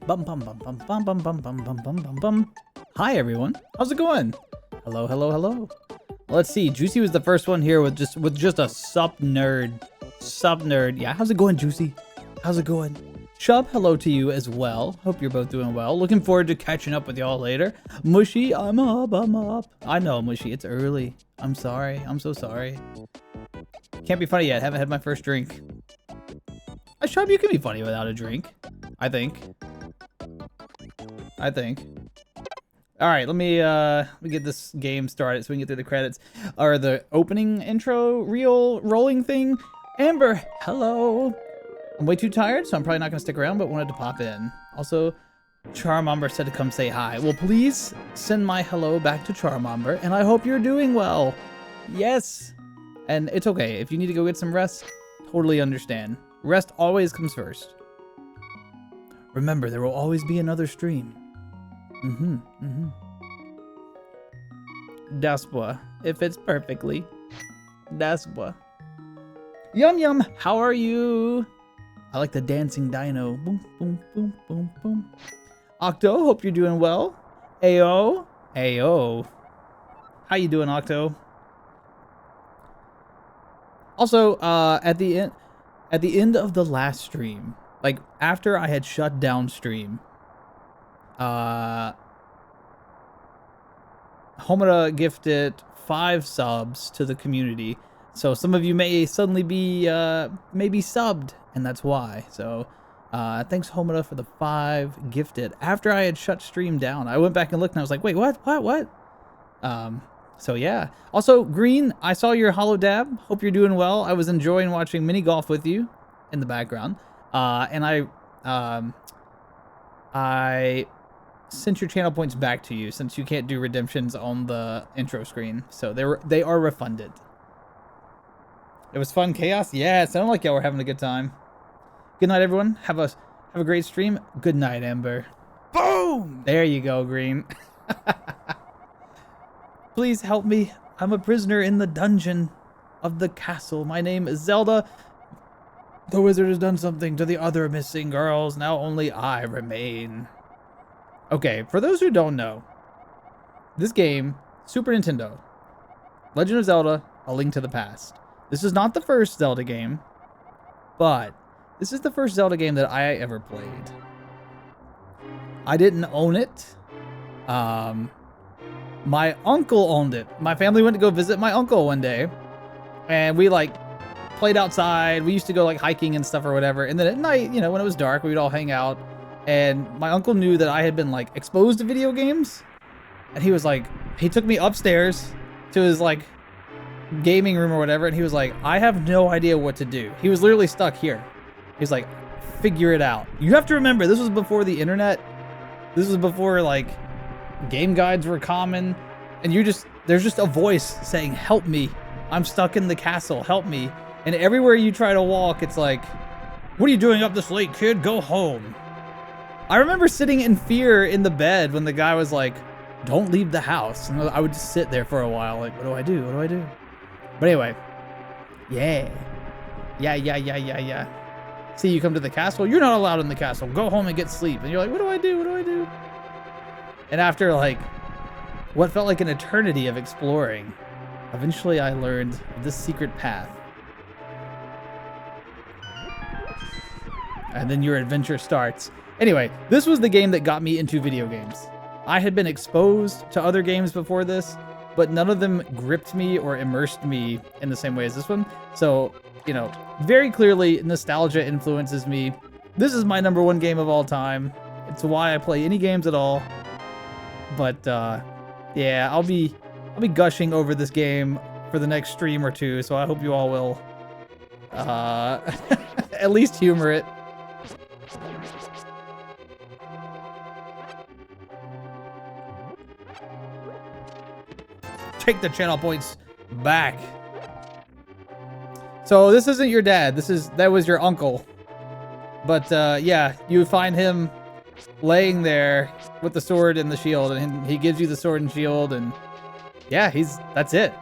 Bum bum bum bum bum bum bum bum bum bum bum bum. Hi everyone, how's it going? Hello, hello, hello. Let's see. Juicy was the first one here with just a sup nerd. Sup nerd. Yeah, how's it going, Juicy? How's it going? Shub, hello to you as well. Hope you're both doing well. Looking forward to catching up with y'all later. Mushy, I'm up, I'm up. I know, Mushy, it's early. I'm sorry. I'm so sorry. Can't be funny yet. Haven't had my first drink. Shub, you can be funny without a drink. I think. All right, let me get this game started so we can get through the credits. Or the opening intro reel rolling thing. Amber, hello. I'm way too tired, so I'm probably not gonna stick around, but wanted to pop in. Also, Charmamber said to come say hi. Well, please send my hello back to Charmamber, and I hope you're doing well. Yes. And it's okay. If you need to go get some rest, totally understand. Rest always comes first. Remember, there will always be another stream. Daspra. It fits perfectly. Daspra. Yum yum, how are you? I like the dancing dino. Boom, boom, boom, boom, boom. Octo, hope you're doing well. Ayo. Ayo. How you doing, Octo? Also, at the end of the last stream, like after I had shut down stream, Homura gifted 5 subs to the community. So some of you may suddenly be maybe subbed, and that's why. So thanks Homura for the 5 gifted. After I had shut stream down, I went back and looked and I was like, wait, what? So yeah. Also, Green, I saw your holo dab. Hope you're doing well. I was enjoying watching mini golf with you in the background. And I sent your channel points back to you since you can't do redemptions on the intro screen. So they are refunded. It was fun, Chaos? Yeah, it sounded like y'all were having a good time. Good night, everyone. Have a great stream. Good night, Ember. Boom! There you go, Green. Please help me. I'm a prisoner in the dungeon of the castle. My name is Zelda. The wizard has done something to the other missing girls. Now only I remain. Okay, for those who don't know, this game, Super Nintendo, Legend of Zelda, A Link to the Past. This is not the first Zelda game, but this is the first Zelda game that I ever played. I didn't own it. My uncle owned it. My family went to go visit my uncle one day, and we like played outside. We used to go like hiking and stuff or whatever. And then at night, you know, when it was dark, we'd all hang out. And my uncle knew that I had been like exposed to video games, and he was like, he took me upstairs to his like gaming room or whatever, and he was like, I have no idea what to do. He was literally stuck here. He's like, figure it out. You have to remember, this was before the internet. This was before like game guides were common, and there's just a voice saying, help me. I'm stuck in the castle, help me. And everywhere you try to walk, it's like, what are you doing up this late, kid? Go home. I remember sitting in fear in the bed when the guy was like, don't leave the house. And I would just sit there for a while, like, what do I do? What do I do? But anyway, yeah. See, you come to the castle. You're not allowed in the castle. Go home and get sleep. And you're like, what do I do? What do I do? And after like what felt like an eternity of exploring, eventually I learned this secret path. And then your adventure starts. Anyway, this was the game that got me into video games. I had been exposed to other games before this, but none of them gripped me or immersed me in the same way as this one. So, you know, very clearly nostalgia influences me. This is my #1 game of all time. It's why I play any games at all. But yeah, I'll be gushing over this game for the next stream or two, so I hope you all will at least humor it. Take the channel points back. So this isn't your dad. That was your uncle. But yeah, you find him laying there with the sword and the shield, and he gives you the sword and shield, and yeah, that's it.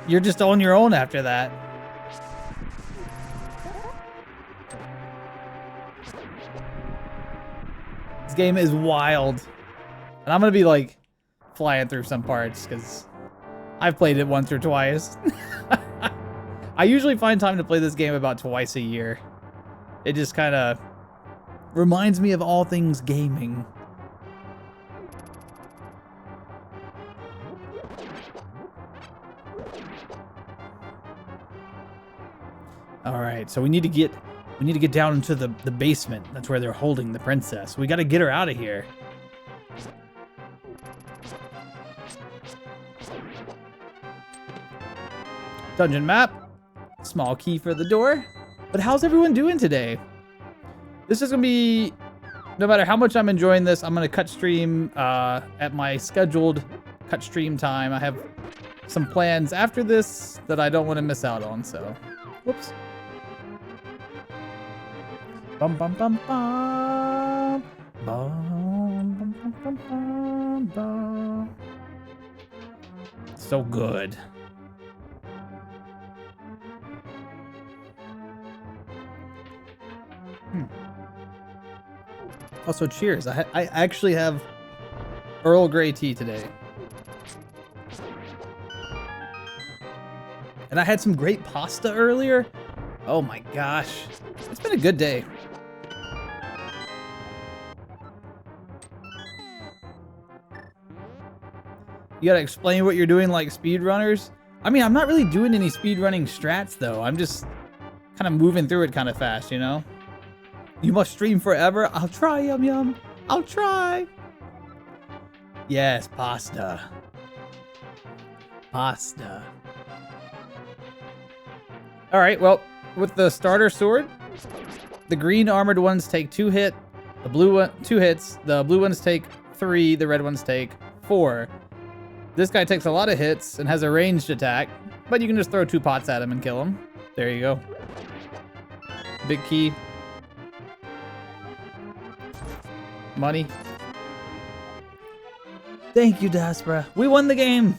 You're just on your own after that. game is wild. And I'm gonna be like flying through some parts because I've played it once or twice. I usually find time to play this game about twice a year. It just kind of reminds me of all things gaming. All right, so we need to get down into the basement. That's where they're holding the princess. We got to get her out of here. Dungeon map. Small key for the door. But how's everyone doing today? This is gonna be, no matter how much I'm enjoying this, I'm gonna cut stream at my scheduled cut stream time. I have some plans after this that I don't want to miss out on, so whoops. Bum bum bum bum. Bum bum bum bum bum. So good. Also, cheers. I actually have Earl Grey tea today. And I had some great pasta earlier. Oh my gosh. It's been a good day. You gotta explain what you're doing like speedrunners. I mean, I'm not really doing any speedrunning strats though. I'm just kind of moving through it kind of fast, you know? You must stream forever. I'll try, Yum Yum. I'll try. Yes, pasta. Pasta. All right, well, with the starter sword, the green armored ones take 2 hits. The blue one, 2 hits. The blue ones take 3. The red ones take 4. This guy takes a lot of hits and has a ranged attack, but you can just throw 2 pots at him and kill him. There you go. Big key. Money. Thank you, Daspra. We won the game.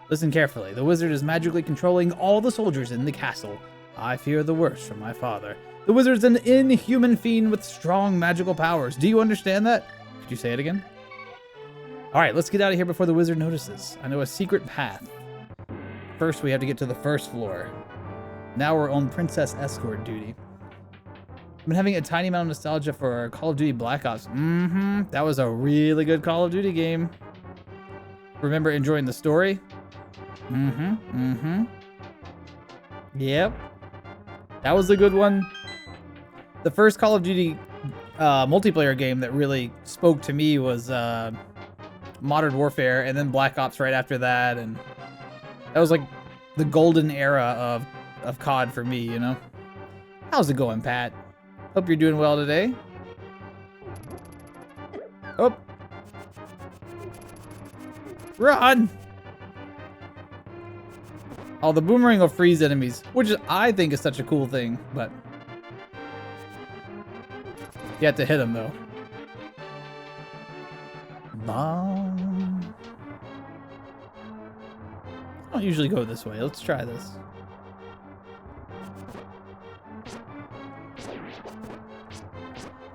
Listen carefully. The wizard is magically controlling all the soldiers in the castle. I fear the worst from my father. The wizard's an inhuman fiend with strong magical powers. Do you understand that? Could you say it again? All right, let's get out of here before the wizard notices. I know a secret path. First, we have to get to the first floor. Now we're on princess escort duty. I've been having a tiny amount of nostalgia for Call of Duty Black Ops. That was a really good Call of Duty game. Remember enjoying the story? Yep. That was a good one. The first Call of Duty multiplayer game that really spoke to me was Modern Warfare, and then Black Ops right after that, and that was like the golden era of COD for me, you know? How's it going, Pat? Hope you're doing well today. Oh. Run! Oh, the boomerang will freeze enemies, which I think is such a cool thing, but you have to hit them though. Bomb. I don't usually go this way. Let's try this.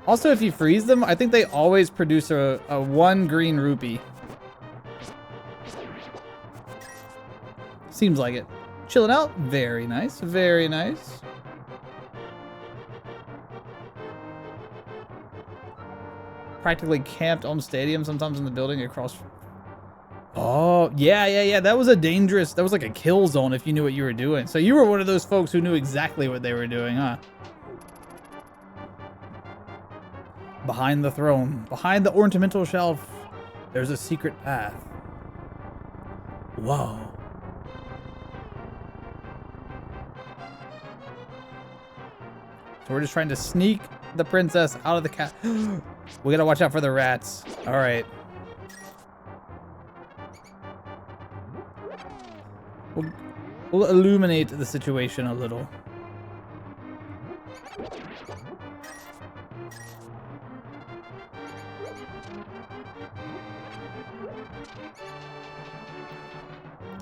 Also, if you freeze them, I think they always produce a 1 green rupee. Seems like it. Chilling out. Very nice. Very nice. Practically camped on stadium, sometimes in the building across. Oh, yeah. That was that was like a kill zone if you knew what you were doing. So you were one of those folks who knew exactly what they were doing, huh? Behind the throne, behind the ornamental shelf, there's a secret path. Whoa. So we're just trying to sneak the princess out of the castle. We gotta watch out for the rats. All right. We'll illuminate the situation a little.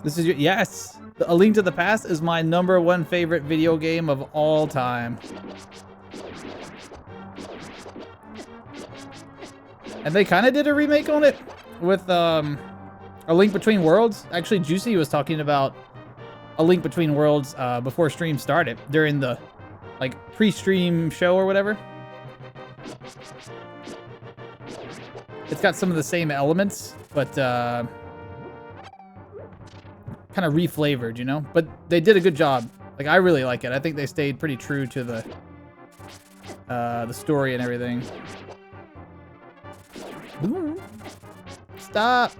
This is yes. A Link to the Past is my #1 favorite video game of all time. And they kind of did a remake on it with A Link Between Worlds. Actually, Juicy was talking about A Link Between Worlds before stream started, during the like pre-stream show or whatever. It's got some of the same elements, but kind of reflavored, you know? But they did a good job. Like, I really like it. I think they stayed pretty true to the story and everything. Ooh. Stop.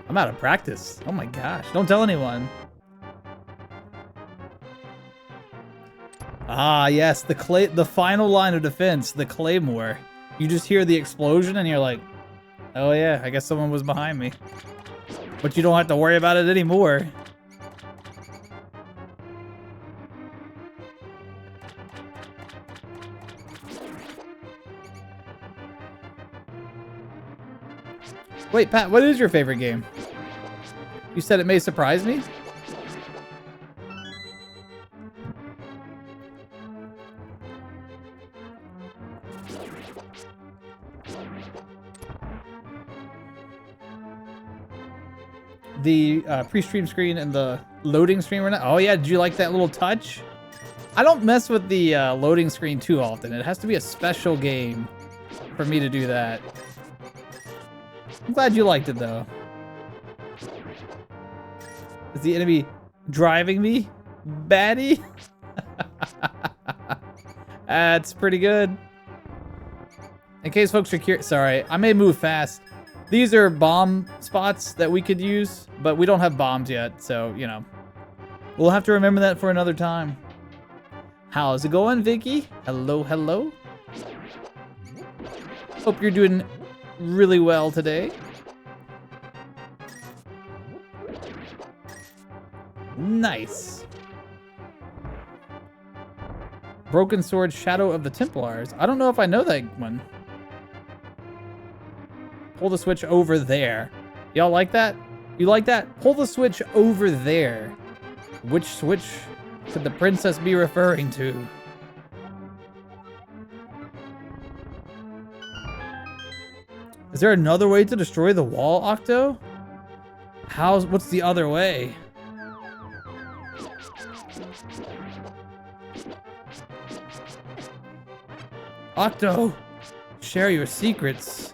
I'm out of practice. Oh my gosh. Don't tell anyone. Ah, yes. The final line of defense, the claymore. You just hear the explosion and you're like, oh yeah, I guess someone was behind me. But you don't have to worry about it anymore. Wait, Pat, what is your favorite game? You said it may surprise me? The pre-stream screen and the loading screen right now. Oh yeah, did you like that little touch? I don't mess with the loading screen too often. It has to be a special game for me to do that. I'm glad you liked it though. Is the enemy driving me? Baddie? That's pretty good. In case folks are curious, sorry, I may move fast. These are bomb spots that we could use, but we don't have bombs yet, so, you know. We'll have to remember that for another time. How's it going, Vicky? Hello, hello. Hope you're doing really well today. Nice. Broken Sword, Shadow of the Templars. I don't know if I know that one. Pull the switch over there. Y'all like that? You like that? Pull the switch over there. Which switch could the princess be referring to? Is there another way to destroy the wall, Octo? What's the other way? Octo, share your secrets.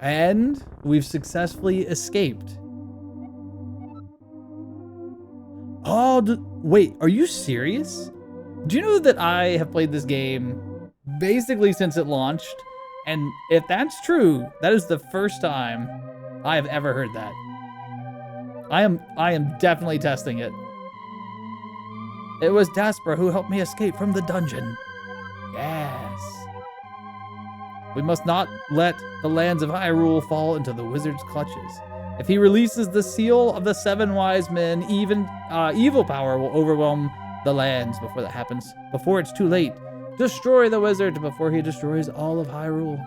And we've successfully escaped. Oh, wait, are you serious? Do you know that I have played this game basically since it launched? And if that's true, that is the first time I have ever heard that. I am definitely testing it. It was daspra who helped me escape from the dungeon. Yes. We must not let the lands of Hyrule fall into the wizard's clutches. If he releases the seal of the 7 wise men, even evil power will overwhelm the lands before that happens. Before it's too late, destroy the wizard before he destroys all of Hyrule.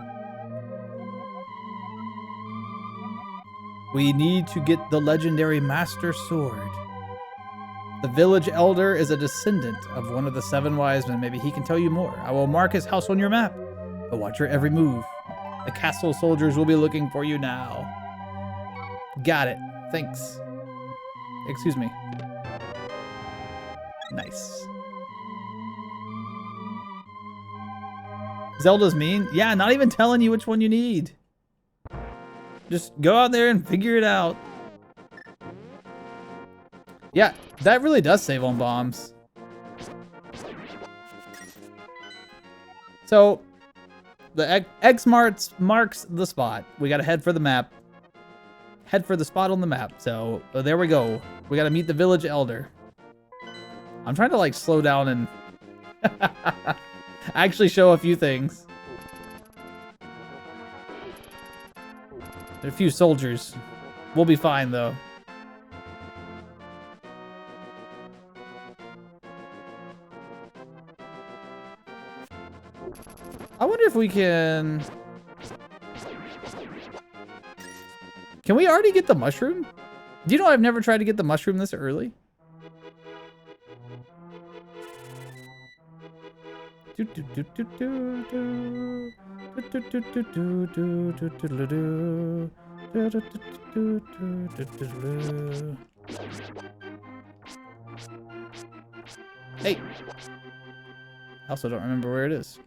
We need to get the legendary Master Sword. The village elder is a descendant of one of the 7 wise men. Maybe he can tell you more. I will mark his house on your map, but watch your every move. The castle soldiers will be looking for you now. Got it. Thanks. Excuse me. Nice. Zelda's mean? Yeah, not even telling you which one you need. Just go out there and figure it out. Yeah, that really does save on bombs. So, the X marks the spot. We gotta head for the map. Head for the spot on the map. So there we go. We gotta meet the village elder. I'm trying to like slow down and actually show a few things. There are a few soldiers. We'll be fine though. I wonder if we can... Can we already get the mushroom? Do you know I've never tried to get the mushroom this early? Hey! I also don't remember where it is.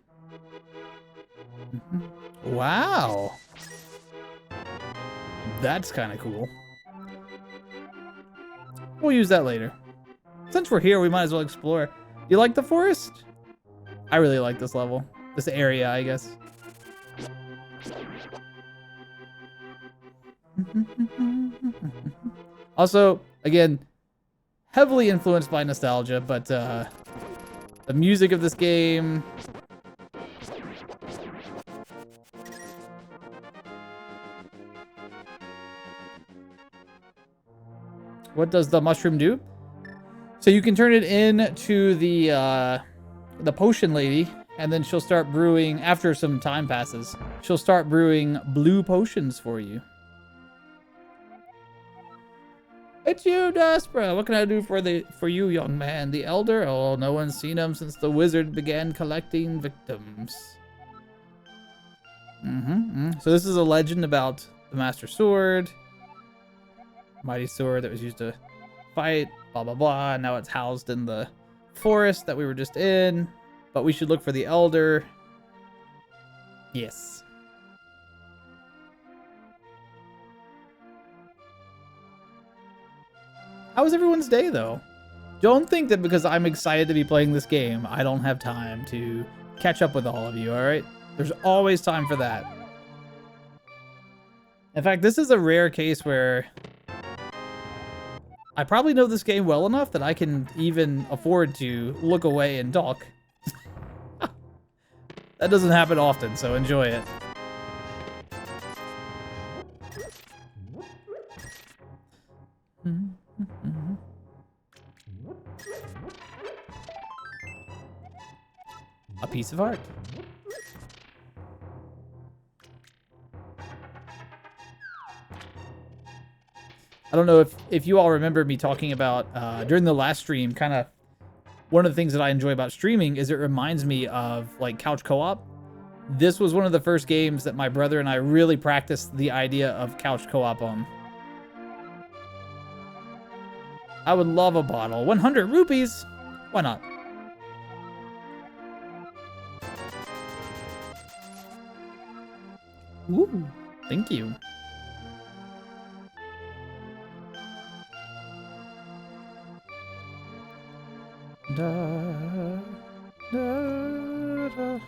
Wow! That's kind of cool. We'll use that later. Since we're here, we might as well explore. You like the forest? I really like this level. This area, I guess. Also, again, heavily influenced by nostalgia, but the music of this game... What does the mushroom do? So you can turn it into the potion lady, and then she'll start brewing, after some time passes, she'll start brewing blue potions for you. It's you, daspra. What can I do for you, young man? The elder? Oh, no one's seen him since the wizard began collecting victims. So this is a legend about the Master Sword. Mighty sword that was used to fight, blah, blah, blah. Now it's housed in the forest that we were just in. But we should look for the elder. Yes. How was everyone's day, though? Don't think that because I'm excited to be playing this game, I don't have time to catch up with all of you, all right? There's always time for that. In fact, this is a rare case where I probably know this game well enough that I can even afford to look away and talk. That doesn't happen often, so enjoy it. A piece of art. I don't know if you all remember me talking about during the last stream, kind of one of the things that I enjoy about streaming is it reminds me of like couch co-op. This was one of the first games that my brother and I really practiced the idea of couch co-op on. I would love a bottle. 100 rupees? Why not? Ooh, thank you. Da, da, da.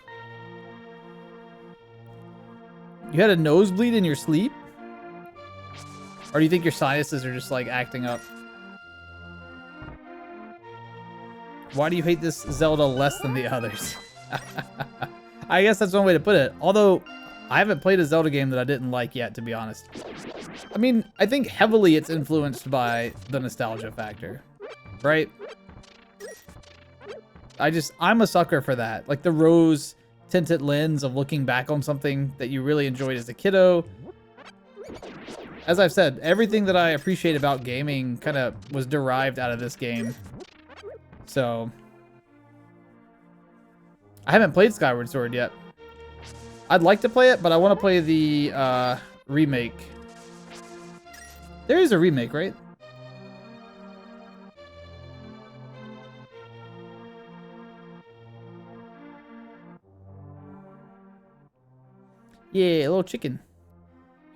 You had a nosebleed in your sleep? Or do you think your sinuses are just like acting up? Why do you hate this Zelda less than the others? I guess that's one way to put it. Although, I haven't played a Zelda game that I didn't like yet, to be honest. I mean, I think heavily it's influenced by the nostalgia factor, right? I'm a sucker for that. Like the rose-tinted lens of looking back on something that you really enjoyed as a kiddo. As I've said, everything that I appreciate about gaming kind of was derived out of this game. So, I haven't played Skyward Sword yet. I'd like to play it, but I want to play the remake. There is a remake, right? Yeah, a little chicken.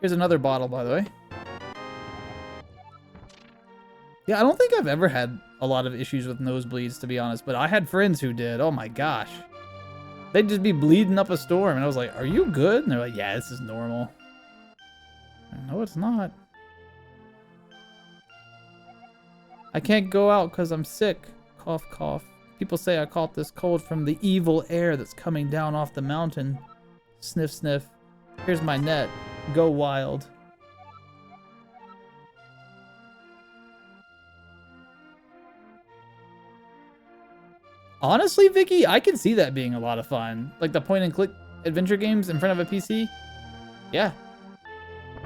Here's another bottle, by the way. Yeah, I don't think I've ever had a lot of issues with nosebleeds, to be honest, but I had friends who did. Oh my gosh. They'd just be bleeding up a storm, and I was like, are you good? And they're like, yeah, this is normal. No, it's not. I can't go out because I'm sick. Cough, cough. People say I caught this cold from the evil air that's coming down off the mountain. Sniff, sniff. Here's my net. Go wild. Honestly, Vicky, I can see that being a lot of fun. Like the point and click adventure games in front of a PC. Yeah.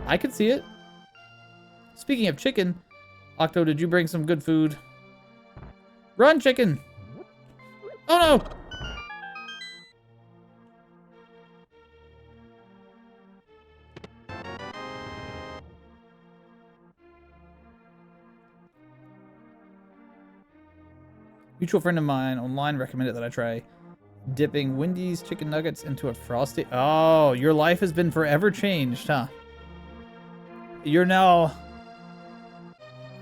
I could see it. Speaking of chicken, Octo, did you bring some good food? Run, chicken! Oh no! Mutual friend of mine online recommended that I try dipping Wendy's chicken nuggets into a Frosty. Oh, your life has been forever changed, huh? You're now...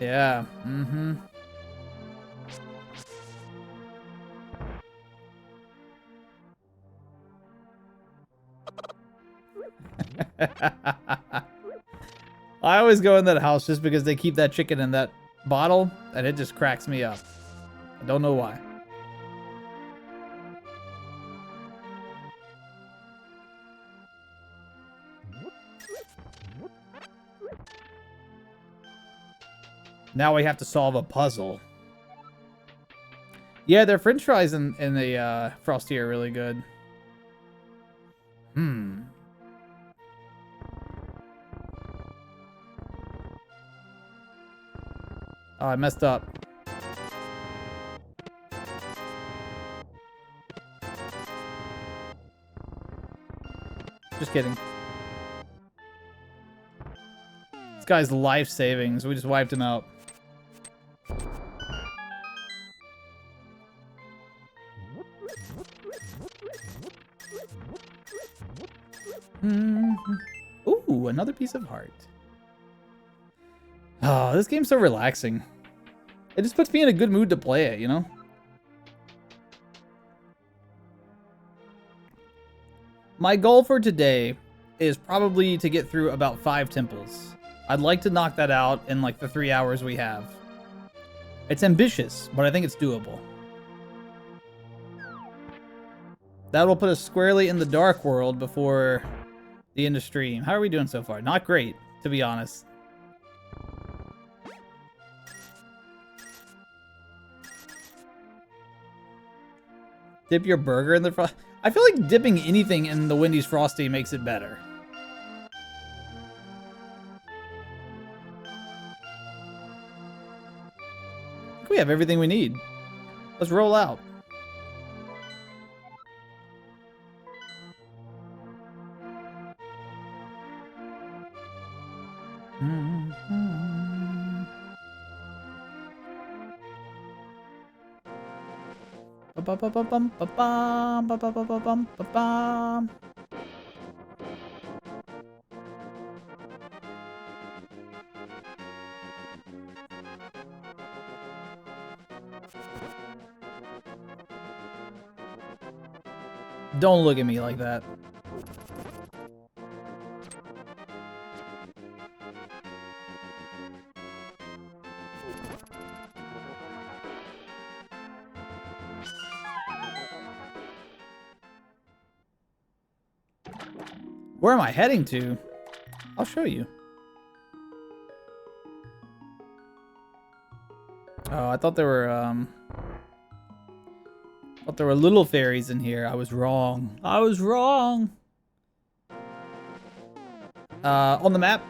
Yeah, mm-hmm. I always go in that house just because they keep that chicken in that bottle, and it just cracks me up. I don't know why. Now we have to solve a puzzle. Yeah, their french fries in the Frosty are really good. Hmm. Oh, I messed up. Just kidding. This guy's life savings. We just wiped him out. Ooh, another piece of heart. Oh, this game's so relaxing. It just puts me in a good mood to play it, you know? My goal for today is probably to get through about 5 temples. I'd like to knock that out in like the 3 hours we have. It's ambitious, but I think it's doable. That will put us squarely in the dark world before the end of stream. How are we doing so far? Not great, to be honest. Dip your burger in the Frosty. I feel like dipping anything in the Wendy's Frosty makes it better. I think we have everything we need. Let's roll out. Don't look at me like that. Where am I heading to? I'll show you. Oh, I thought there were little fairies in here. I was wrong. I was wrong. On the map.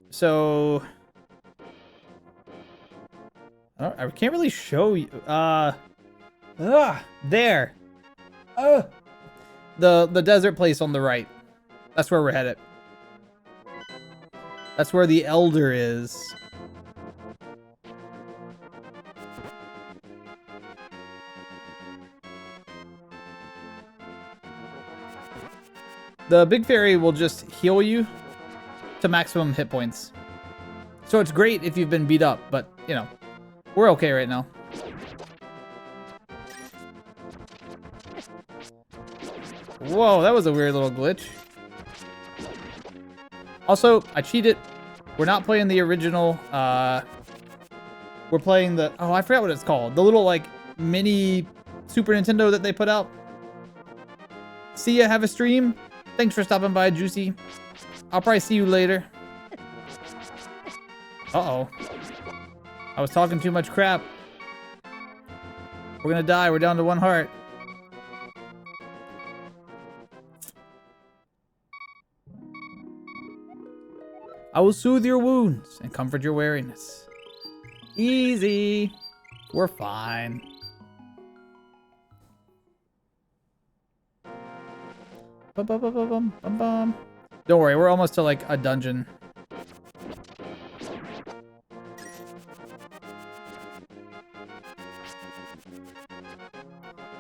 So I can't really show you. There. The desert place on the right. That's where we're headed. That's where the Elder is. The big fairy will just heal you to maximum hit points. So it's great if you've been beat up, but, you know, we're okay right now. Whoa, that was a weird little glitch. Also, I cheated. We're not playing the original. We're playing the... Oh, I forgot what it's called. The little, like, mini Super Nintendo that they put out. See ya, have a stream. Thanks for stopping by, Juicy. I'll probably see you later. Uh-oh. I was talking too much crap. We're gonna die. We're down to 1 heart. I will soothe your wounds and comfort your weariness. Easy. We're fine. Bum, bum, bum, bum, bum, bum. Don't worry, we're almost to like a dungeon.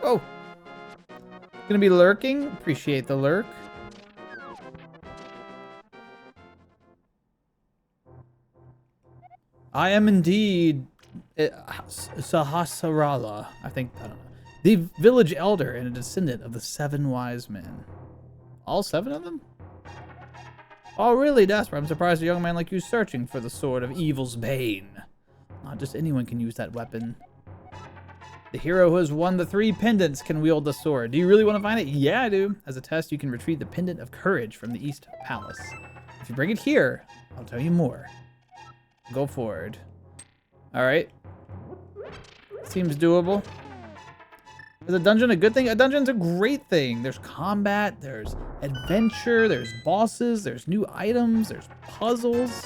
Oh. Gonna be lurking. Appreciate the lurk. I am indeed Sahasrara. I think, I don't know. The village elder and a descendant of the 7 wise men. All 7 of them? Oh, really, daspra? I'm surprised a young man like you searching for the sword of evil's bane. Not just anyone can use that weapon. The hero who has won the 3 pendants can wield the sword. Do you really want to find it? Yeah, I do. As a test, you can retrieve the pendant of courage from the East Palace. If you bring it here, I'll tell you more. Go forward. All right. Seems doable. Is a dungeon a good thing? A dungeon's a great thing. There's combat, there's adventure, there's bosses, there's new items, there's puzzles.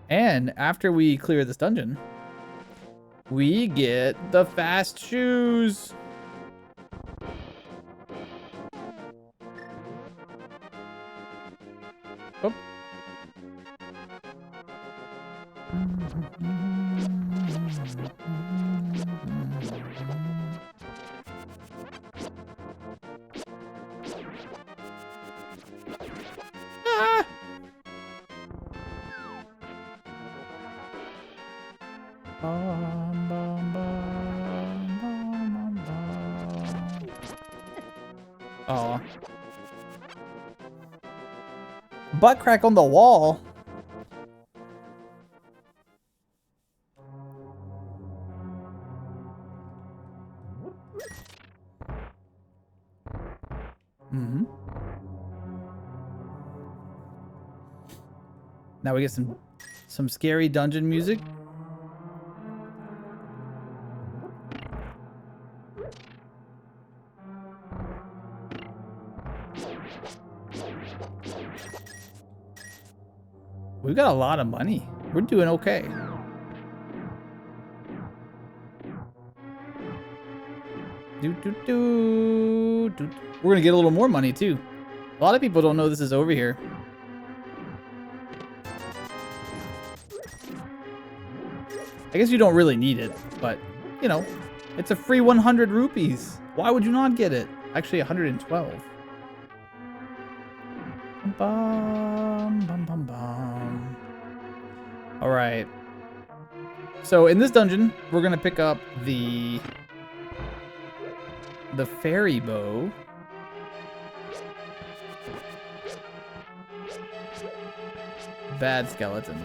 And after we clear this dungeon, we get the fast shoes. Oh. Ah. Oh. Butt crack on the wall. Mm-hmm. Now we get some scary dungeon music. We've got a lot of money. We're doing okay. We're gonna get a little more money too. A lot of people don't know this is over here. I guess you don't really need it, but you know, it's a free 100 rupees. Why would you not get it? Actually, 112. Bum, bum, bum, bum. All right. So in this dungeon, we're gonna pick up the fairy bow. Bad skeleton.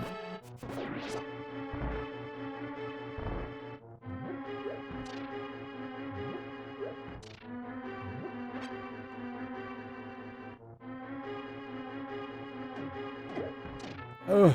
Ugh.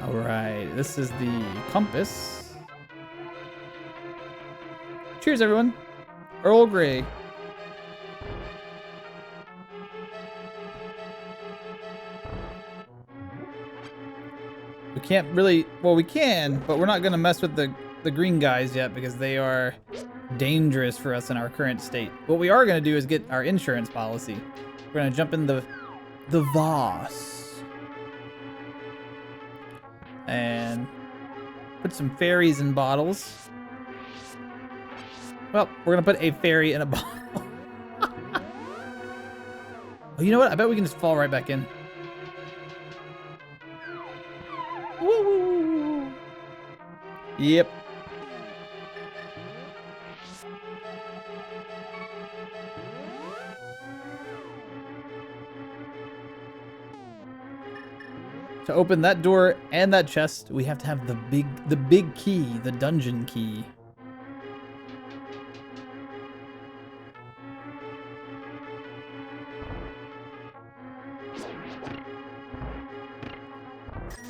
All right, this is the compass. Cheers, everyone. Earl Grey. We can't really, well, we can, but we're not gonna mess with the green guys yet because they are dangerous for us in our current state. What we are gonna do is get our insurance policy. We're gonna jump in the Voss and put some fairies in bottles. Well, we're gonna put a fairy in a bottle. Oh, you know what? I bet we can just fall right back in. Woo! Yep. To open that door and that chest, we have to have the big key, the dungeon key.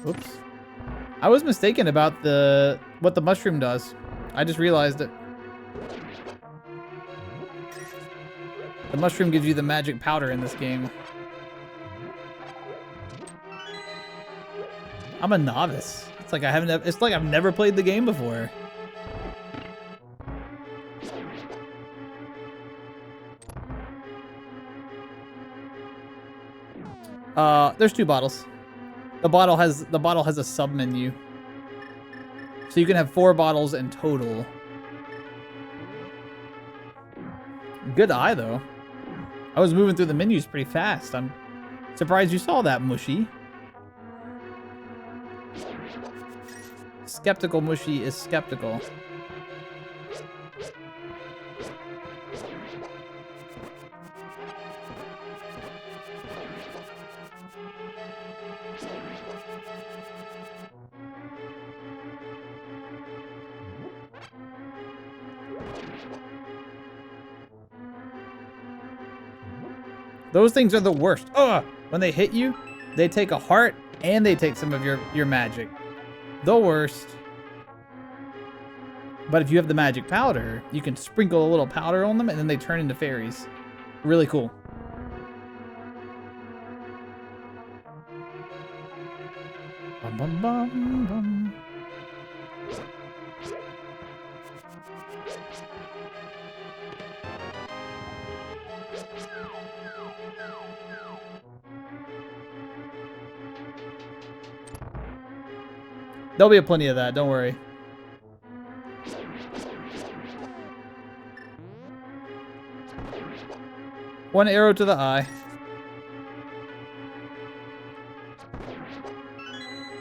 Oops. I was mistaken about what the mushroom does. I just realized it. The mushroom gives you the magic powder in this game. I'm a novice. It's like I've never played the game before. There's 2 bottles. The bottle has a sub menu. So you can have 4 bottles in total. Good eye though. I was moving through the menus pretty fast. I'm surprised you saw that, Mushy. Skeptical Mushy is skeptical. Those things are the worst. Ugh! When they hit you, they take a heart and they take some of your magic. The worst. But if you have the magic powder, you can sprinkle a little powder on them and then they turn into fairies. Really cool. Bum, bum, bum, bum. There'll be plenty of that, don't worry. One arrow to the eye.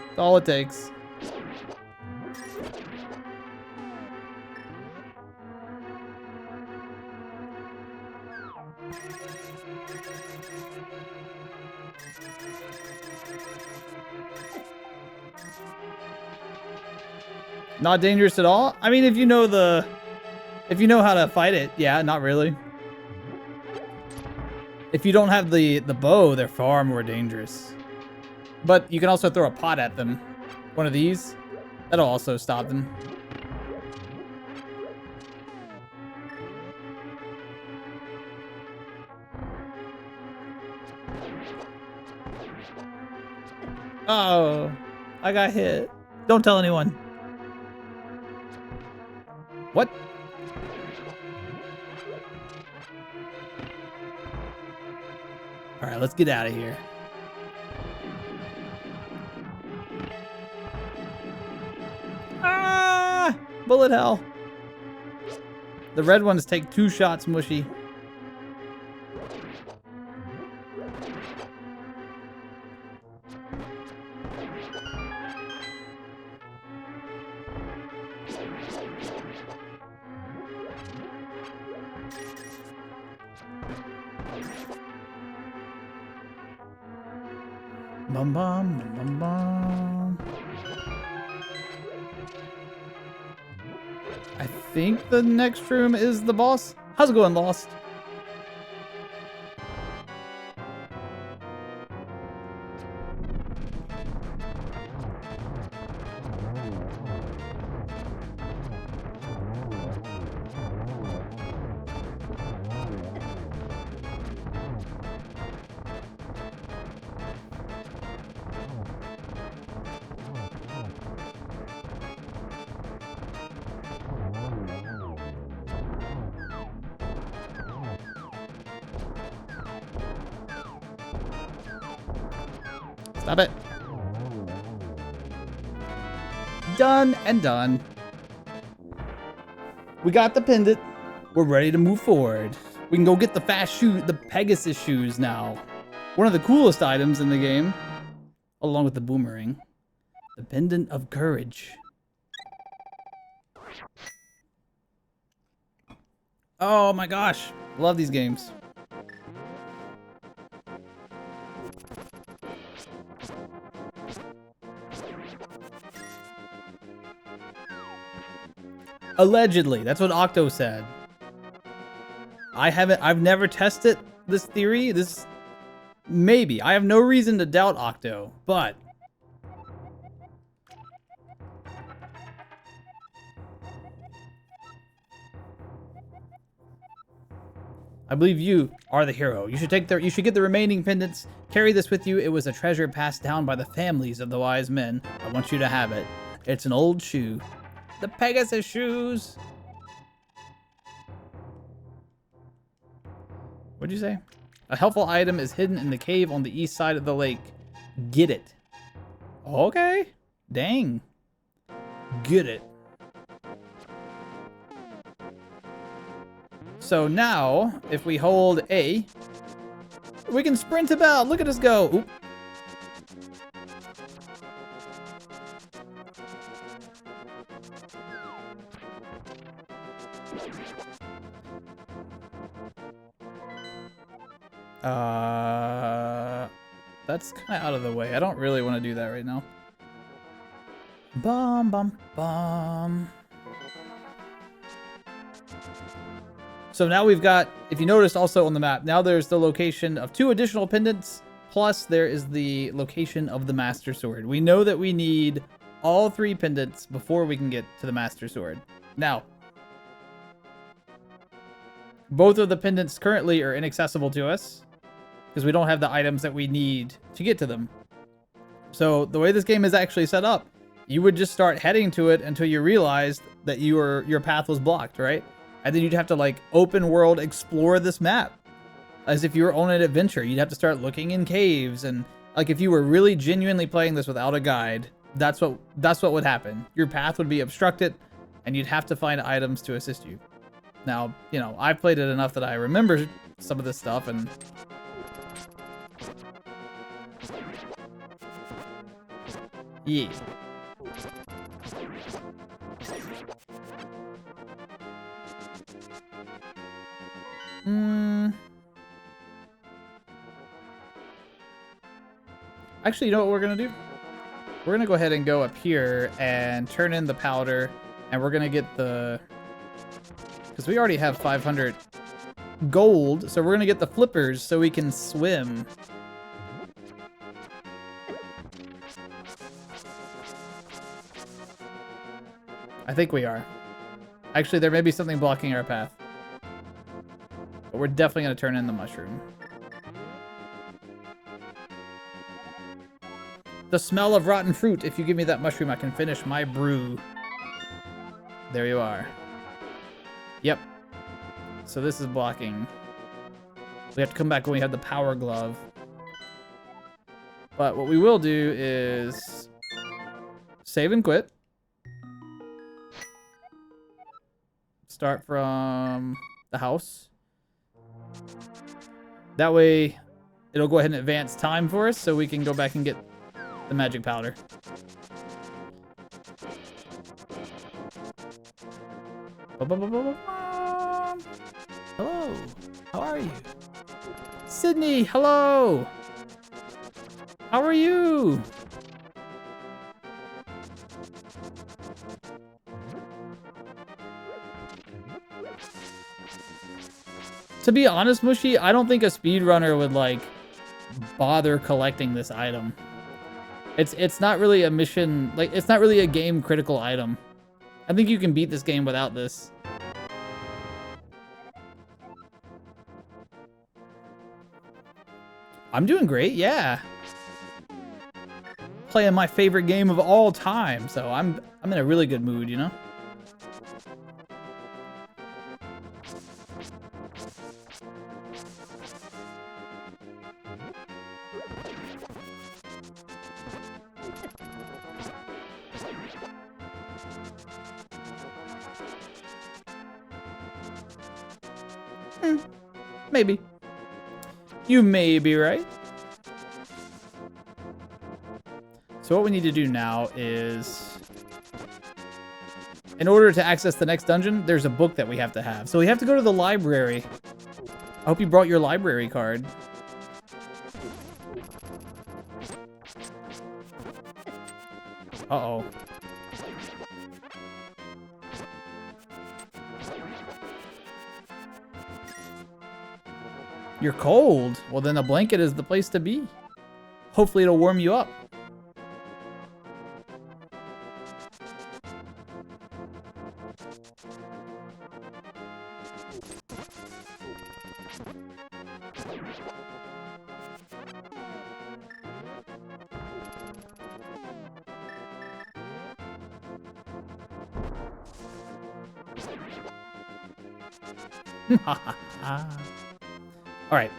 That's all it takes. Not dangerous at all? I mean, if you know how to fight it, yeah, not really. If you don't have the bow, they're far more dangerous. But you can also throw a pot at them. One of these. That'll also stop them. Oh, I got hit. Don't tell anyone. What? All right, let's get out of here. Ah! Bullet hell. The red ones take 2 shots, Mushy. Bum bum bum bum. I think the next room is the boss. How's it going, Lost? Stop it. Done and done. We got the pendant. We're ready to move forward. We can go get the the Pegasus shoes now. One of the coolest items in the game, along with the boomerang. The pendant of courage. Oh my gosh. Love these games. Allegedly, that's what Octo said. I've never tested this theory. Maybe. I have no reason to doubt Octo, but I believe you are the hero. You should get the remaining pendants. Carry this with you. It was a treasure passed down by the families of the wise men. I want you to have it. It's an old shoe. The Pegasus shoes. What'd you say? A helpful item is hidden in the cave on the east side of the lake. Get it. Okay. Dang. Get it. So now, if we hold A, we can sprint about. Look at us go. Oop. That's kind of out of the way. I don't really want to do that right now. Bum, bum, bum. So now we've got, if you noticed also on the map, now there's the location of 2 additional pendants, plus there is the location of the Master Sword. We know that we need all 3 pendants before we can get to the Master Sword. Now, both of the pendants currently are inaccessible to us because we don't have the items that we need to get to them. So the way this game is actually set up, you would just start heading to it until you realized that your path was blocked, right? And then you'd have to like open world explore this map as if you were on an adventure. You'd have to start looking in caves, and like if you were really genuinely playing this without a guide, that's what would happen. Your path would be obstructed and you'd have to find items to assist you. Now, you know, I've played it enough that I remember some of this stuff, and yeah. Actually, you know what we're gonna do? We're gonna go ahead and go up here and turn in the powder, and we're gonna get the, because we already have 500 gold, so we're gonna get the flippers so we can swim. I think we are. Actually, there may be something blocking our path. But we're definitely going to turn in the mushroom. The smell of rotten fruit. If you give me that mushroom, I can finish my brew. There you are. Yep. So this is blocking. We have to come back when we have the power glove. But what we will do is save and quit. Start from the house. That way, it'll go ahead and advance time for us so we can go back and get the magic powder. Hello, how are you? Sydney, hello! How are you? To be honest, Mushy, I don't think a speedrunner would like bother collecting this item. It's not really a mission, like it's not really a game critical item. I think you can beat this game without this. I'm doing great, yeah. Playing my favorite game of all time, so I'm in a really good mood, you know? Maybe. You may be right. So what we need to do now is, in order to access the next dungeon, there's a book that we have to have. So we have to go to the library. I hope you brought your library card. Uh-oh. You're cold. Well, then a blanket is the place to be. Hopefully it'll warm you up. All right.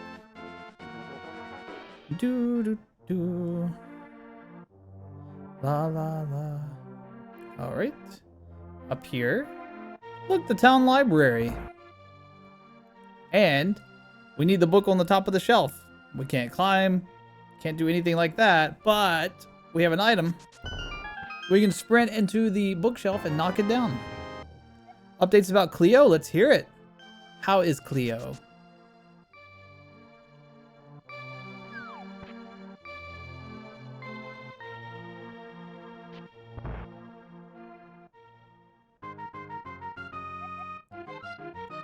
Do do do. La la la. All right. Up here. Look, the town library. And we need the book on the top of the shelf. We can't climb, can't do anything like that, but we have an item. We can sprint into the bookshelf and knock it down. Updates about Cleo, let's hear it. How is Cleo?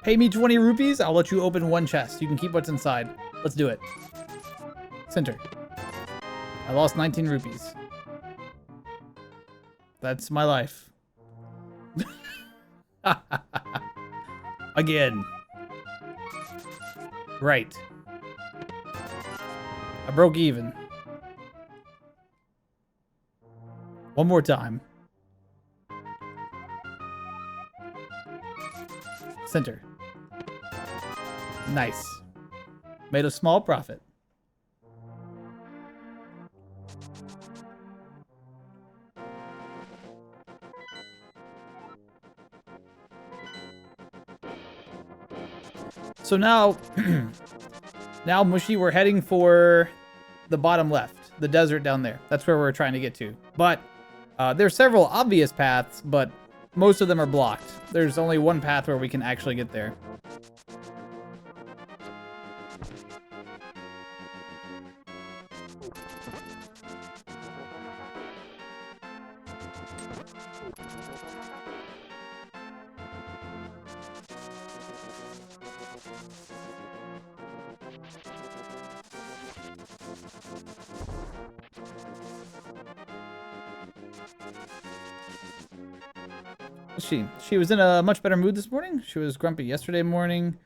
Pay me 20 rupees, I'll let you open one chest. You can keep what's inside. Let's do it. Center. I lost 19 rupees. That's my life. Again. Right. I broke even. One more time. Center. Nice. Made a small profit. So now, now Mushy, we're heading for the bottom left, the desert down there. That's where we're trying to get to. But there's several obvious paths, but most of them are blocked. There's only one path where we can actually get there. She was in a much better mood this morning. She was grumpy yesterday morning,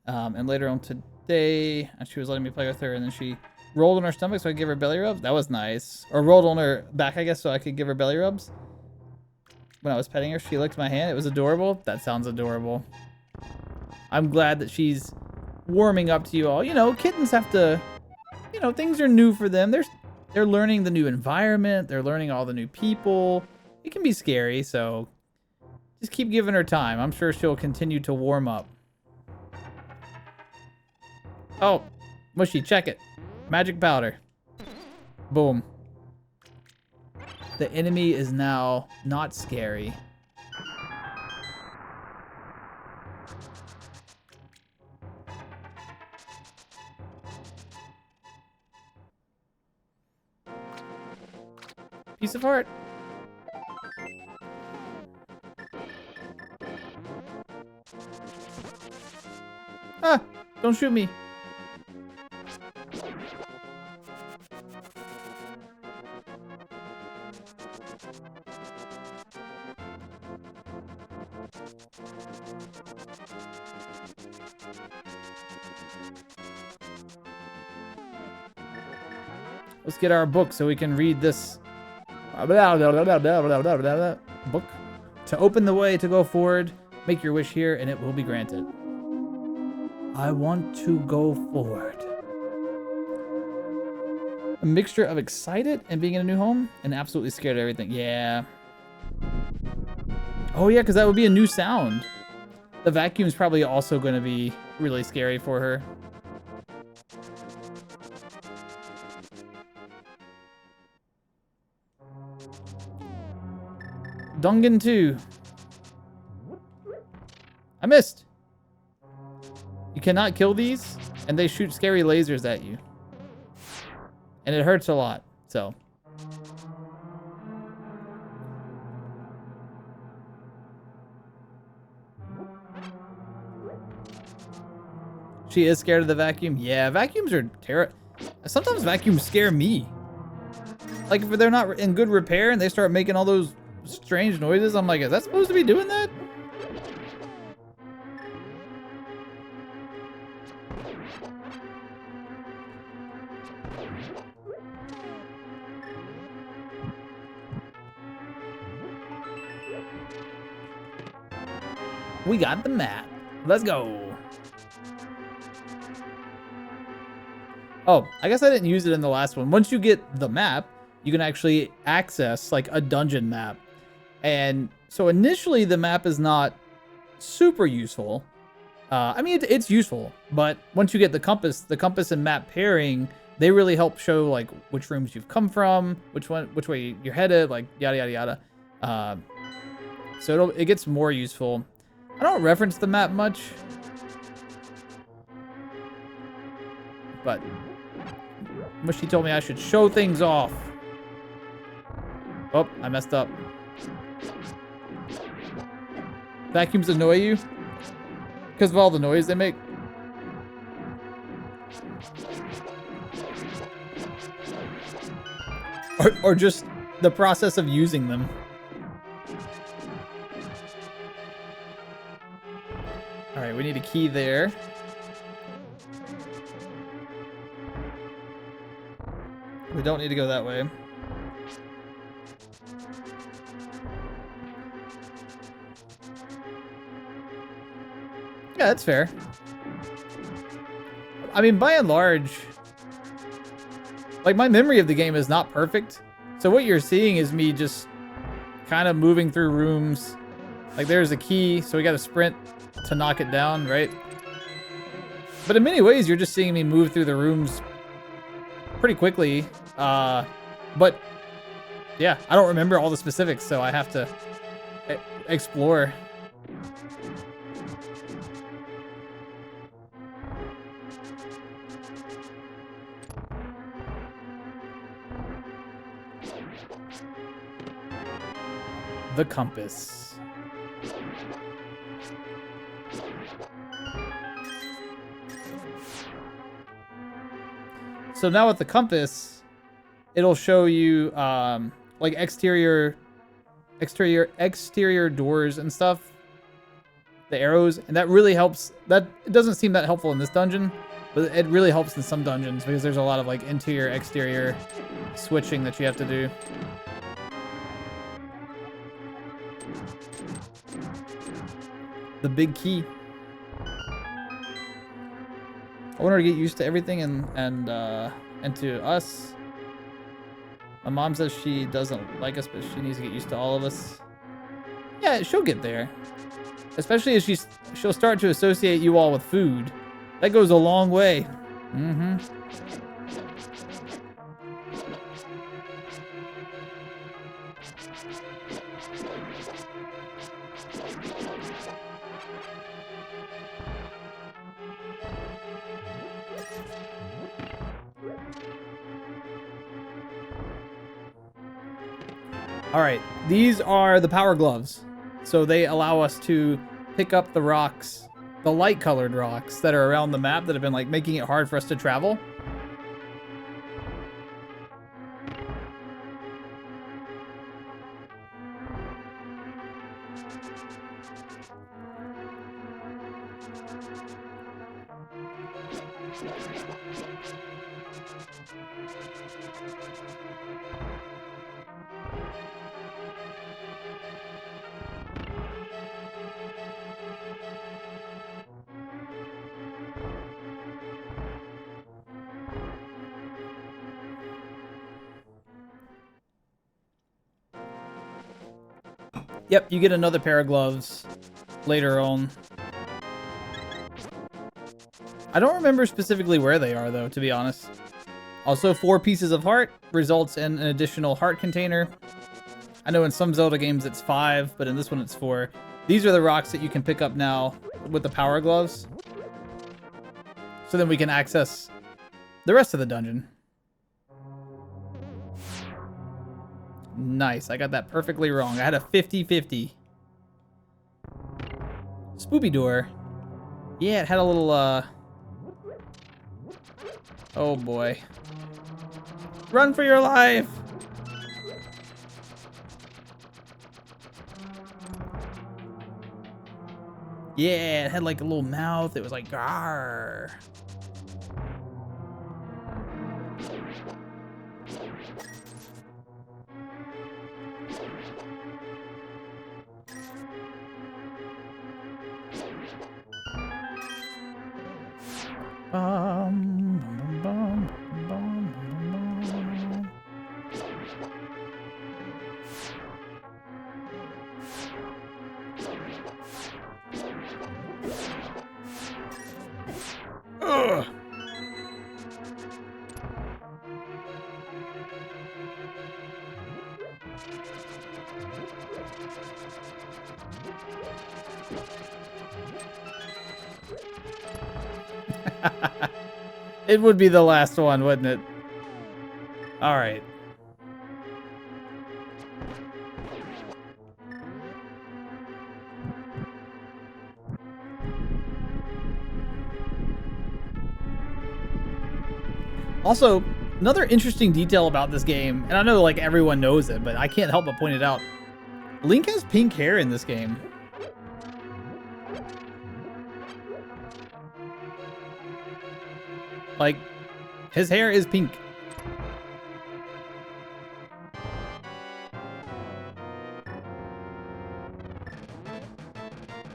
and later on today, she was letting me play with her, and then she rolled on her stomach so I could give her belly rubs. That was nice. Or rolled on her back, I guess, so I could give her belly rubs. When I was petting her, she licked my hand. It was adorable. That sounds adorable. I'm glad that she's warming up to you all. You know, kittens have to, you know, things are new for them. They're learning the new environment. They're learning all the new people. It can be scary, so just keep giving her time. I'm sure she'll continue to warm up. Oh, Mushy, check it. Magic powder. Boom. The enemy is now not scary. Piece of heart. Ah, don't shoot me. Let's get our book so we can read this book. To open the way to go forward, make your wish here and it will be granted. I want to go forward. A mixture of excited and being in a new home and absolutely scared of everything. Yeah. Oh yeah, because that would be a new sound. The vacuum's probably also going to be really scary for her. Dungan 2. I missed. You cannot kill these, and they shoot scary lasers at you. And it hurts a lot, so. She is scared of the vacuum? Yeah, vacuums are terrible. Sometimes vacuums scare me. Like if they're not in good repair and they start making all those strange noises, I'm like, is that supposed to be doing that? We got the map. Let's go. Oh, I guess I didn't use it in the last one. Once you get the map, you can actually access like a dungeon map. And so initially the map is not super useful. I mean, it's useful, but once you get the compass and map pairing, they really help show like which rooms you've come from, which way you're headed, like yada yada yada. So it gets more useful. I don't reference the map much, but Mushy told me I should show things off. Oh, I messed up. Vacuums annoy you because of all the noise they make. Or just the process of using them. All right, we need a key there. We don't need to go that way. Yeah, that's fair. I mean, by and large, like, my memory of the game is not perfect. So what you're seeing is me just kind of moving through rooms. Like, there's a key, so we got to sprint to knock it down, right? But in many ways, you're just seeing me move through the rooms pretty quickly. But yeah, I don't remember all the specifics, so I have to explore. The compass. So now with the compass, it'll show you like exterior doors and stuff. The arrows, and that really helps. That it doesn't seem that helpful in this dungeon, but it really helps in some dungeons because there's a lot of like interior exterior switching that you have to do. The big key. I want her to get used to everything and to us. My mom says she doesn't like us, but she needs to get used to all of us. Yeah, she'll get there. Especially as she'll start to associate you all with food. That goes a long way. Mm-hmm. All right, these are the power gloves. So they allow us to pick up the rocks, the light colored rocks that are around the map that have been like making it hard for us to travel. Yep, you get another pair of gloves later on. I don't remember specifically where they are, though, to be honest. Also, 4 pieces of heart results in an additional heart container. I know in some Zelda games it's 5, but in this one it's 4. These are the rocks that you can pick up now with the power gloves. So then we can access the rest of the dungeon. Nice, I got that perfectly wrong. I had a 50-50. Spoopy door. Yeah, it had a little, oh boy. Run for your life! Yeah, it had like a little mouth. It was like, "Garr." Bum, bum, bum, bum. It would be the last one, wouldn't it? All right. Also, another interesting detail about this game, and I know like everyone knows it, but I can't help but point it out. Link has pink hair in this game. Like, his hair is pink.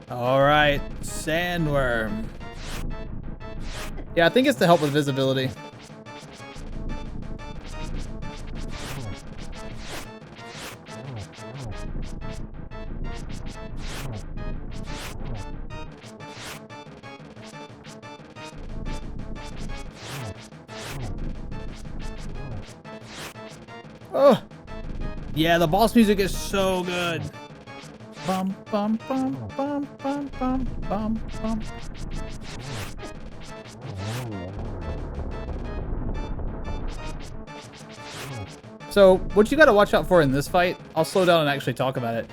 All right, sandworm. Yeah, I think it's to help with visibility. Oh, yeah, the boss music is so good. Bum bum bum bum bum bum bum bum. So, what you gotta watch out for in this fight, I'll slow down and actually talk about it.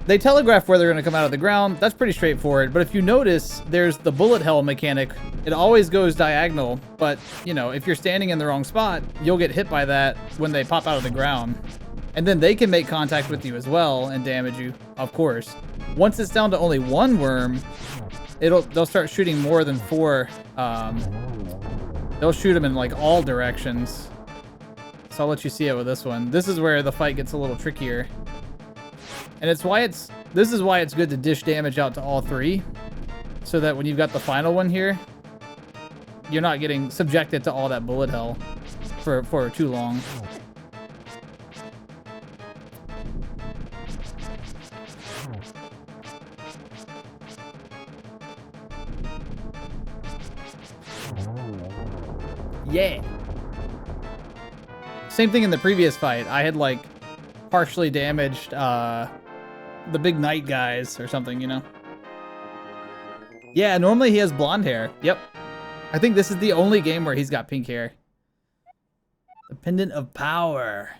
They telegraph where they're gonna come out of the ground. That's pretty straightforward. But if you notice, there's the bullet hell mechanic. It always goes diagonal, but you know, if you're standing in the wrong spot, you'll get hit by that when they pop out of the ground. And then they can make contact with you as well and damage you, of course. Once it's down to only one worm, they'll start shooting more than 4. They'll shoot them in like all directions. So I'll let you see it with this one. This is where the fight gets a little trickier. And this is why it's good to dish damage out to all 3. So that when you've got the final one here, you're not getting subjected to all that bullet hell for too long. Yeah. Same thing in the previous fight. I had like partially damaged the big knight guys or something, you know? Yeah, normally he has blonde hair. Yep. I think this is the only game where he's got pink hair. The Pendant of Power.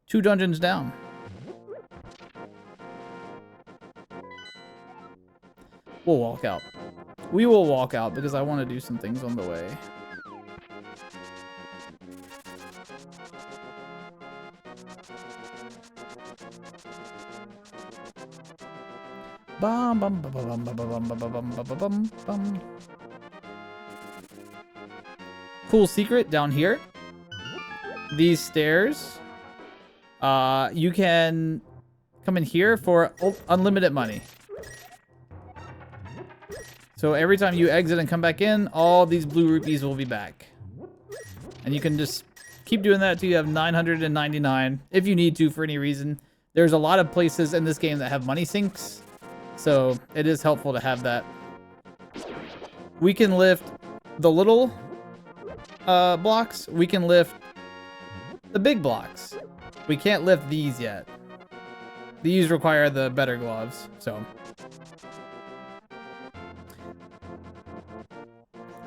2 dungeons down. We'll walk out. We will walk out because I want to do some things on the way. Bum bum bum bum bum bum bum bum bum bum bum. Cool secret down here. These stairs. You can come in here for unlimited money. So every time you exit and come back in, all these blue rupees will be back. And you can just keep doing that till you have 999 if you need to for any reason. There's a lot of places in this game that have money sinks. So it is helpful to have that. We can lift the little blocks. We can lift the big blocks. We can't lift these yet. These require the better gloves, so.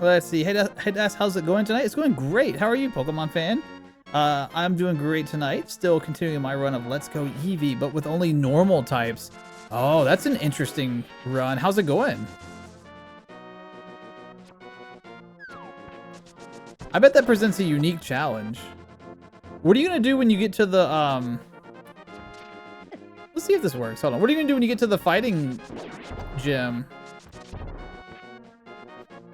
Let's see. Hey, Das, how's it going tonight? It's going great. How are you, Pokemon fan? I'm doing great tonight. Still continuing my run of Let's Go Eevee, but with only normal types. Oh, that's an interesting run. How's it going? I bet that presents a unique challenge. What are you gonna do when you get to the, let's see if this works. Hold on. What are you gonna do when you get to the fighting gym?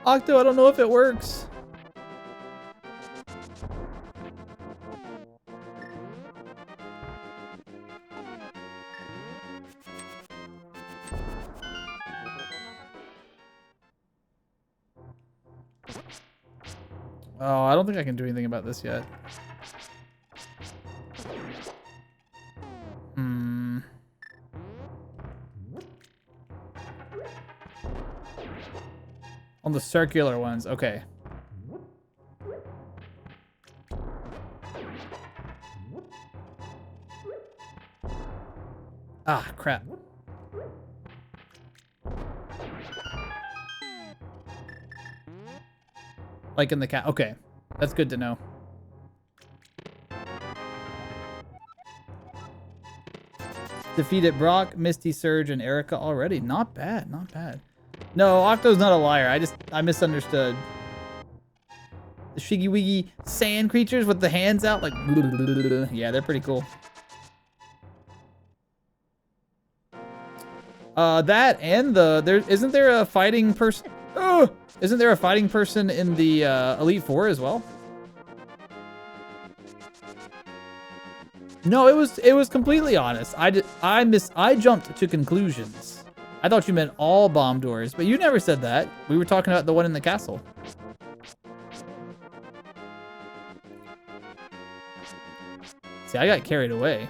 Octo, I don't know if it works. Oh, I don't think I can do anything about this yet. On the circular ones, okay. Ah, crap. Like in the cat. Okay, that's good to know. Defeated Brock, Misty, Surge, and Erica already. Not bad, not bad. No, Octo's not a liar. I misunderstood. The Shiggy Wiggy sand creatures with the hands out, like, yeah, they're pretty cool. That and isn't there a fighting person? Oh, isn't there a fighting person in the Elite Four as well? No, it was completely honest. I jumped to conclusions. I thought you meant all bomb doors, but you never said that. We were talking about the one in the castle. See, I got carried away.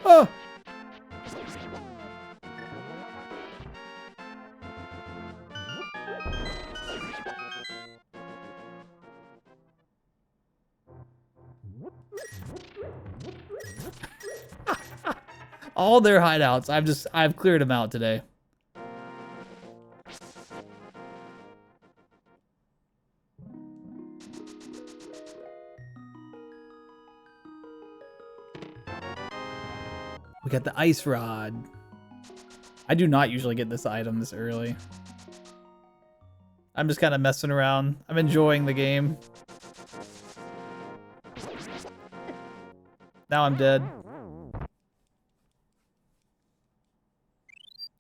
Oh! All their hideouts. I've cleared them out today. We got the ice rod. I do not usually get this item this early. I'm just kind of messing around. I'm enjoying the game. Now I'm dead.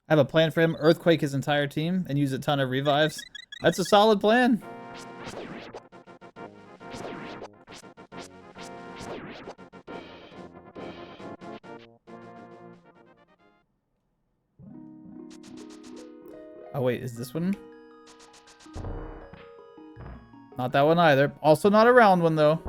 I have a plan for him. Earthquake his entire team and use a ton of revives. That's a solid plan. Oh wait, is this one? Not that one either. Also not a round one though.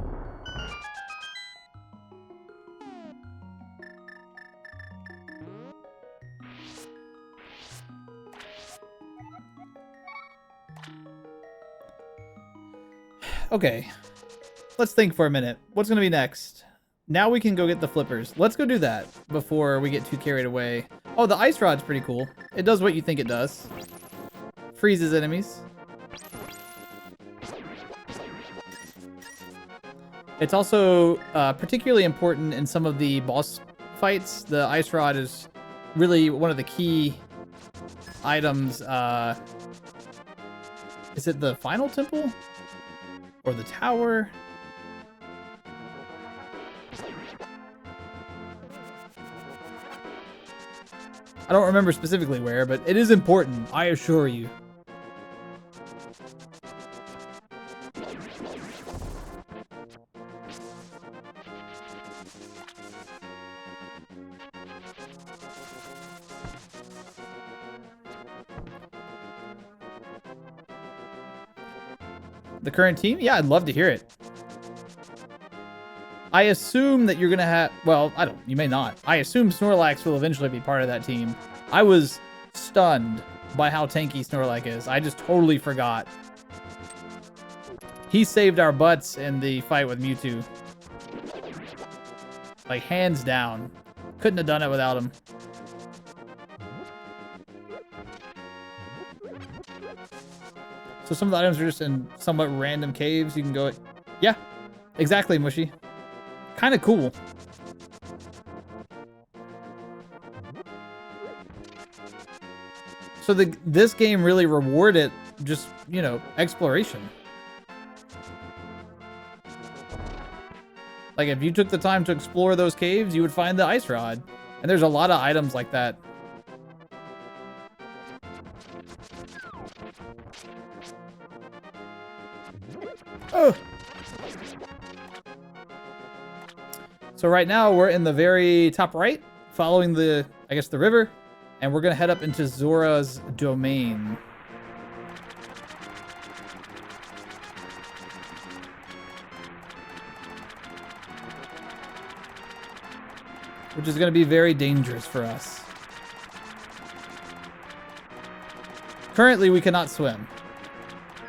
Okay, let's think for a minute. What's gonna be next? Now we can go get the flippers. Let's go do that before we get too carried away. Oh, the ice rod's pretty cool. It does what you think it does. Freezes enemies. It's also particularly important in some of the boss fights. The ice rod is really one of the key items. Is it the final temple? Or the tower? I don't remember specifically where, but it is important, I assure you. The current team? Yeah, I'd love to hear it. I assume that you're gonna have, well, I don't, you may not. I assume Snorlax will eventually be part of that team. I was stunned by how tanky Snorlax is. I just totally forgot. He saved our butts in the fight with Mewtwo. Like, hands down. Couldn't have done it without him. So some of the items are just in somewhat random caves. You can go, yeah, exactly, Mushy. Kind of cool. So this game really rewarded just, you know, exploration. Like, if you took the time to explore those caves, you would find the ice rod. And there's a lot of items like that. Oh! So right now we're in the very top right, following the, I guess, the river, and we're gonna head up into Zora's domain. Which is gonna be very dangerous for us. Currently we cannot swim.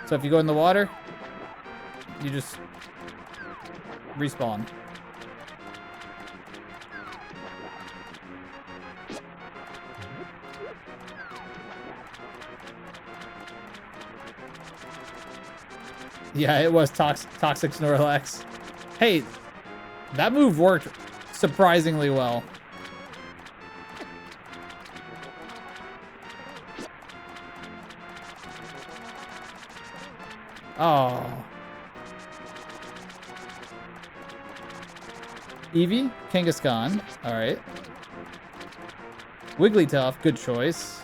So if you go in the water, you just respawn. Yeah, it was Toxic Snorlax. Hey, that move worked surprisingly well. Oh. Eevee, Kangaskhan. All right. Wigglytuff, good choice.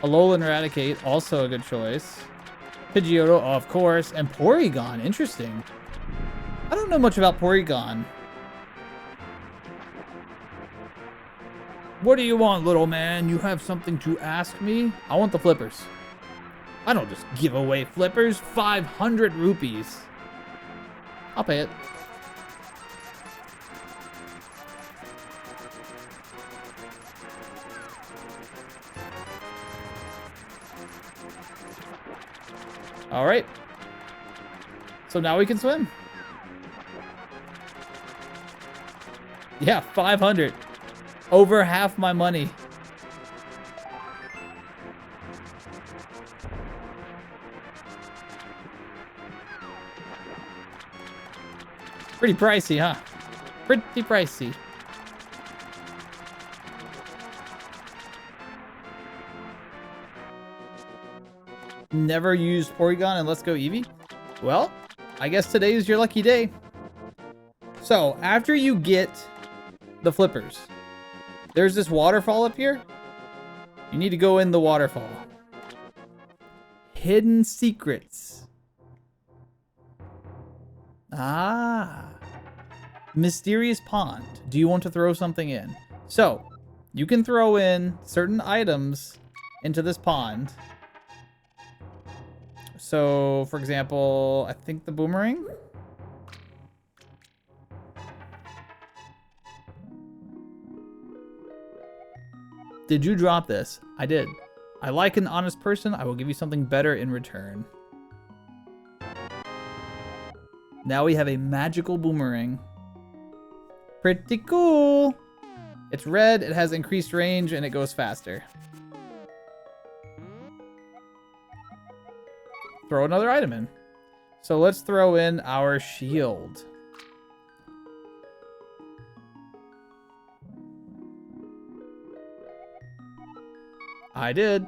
Alolan Raticate, also a good choice. Pidgeotto, of course. And Porygon, interesting. I don't know much about Porygon. What do you want, little man? You have something to ask me? I want the flippers. I don't just give away flippers. 500 rupees. I'll pay it. All right. So now we can swim. Yeah, 500. Over half my money. Pretty pricey, huh? Pretty pricey. Never used Porygon and Let's Go Eevee? Well, I guess today is your lucky day. So, after you get the flippers, there's this waterfall up here. You need to go in the waterfall. Hidden secrets. Ah. Mysterious pond. Do you want to throw something in? So, you can throw in certain items into this pond. So, for example, I think the boomerang. Did you drop this? I did. I like an honest person. I will give you something better in return. Now we have a magical boomerang. Pretty cool. It's red, it has increased range, and it goes faster. Throw another item in. So let's throw in our shield. I did.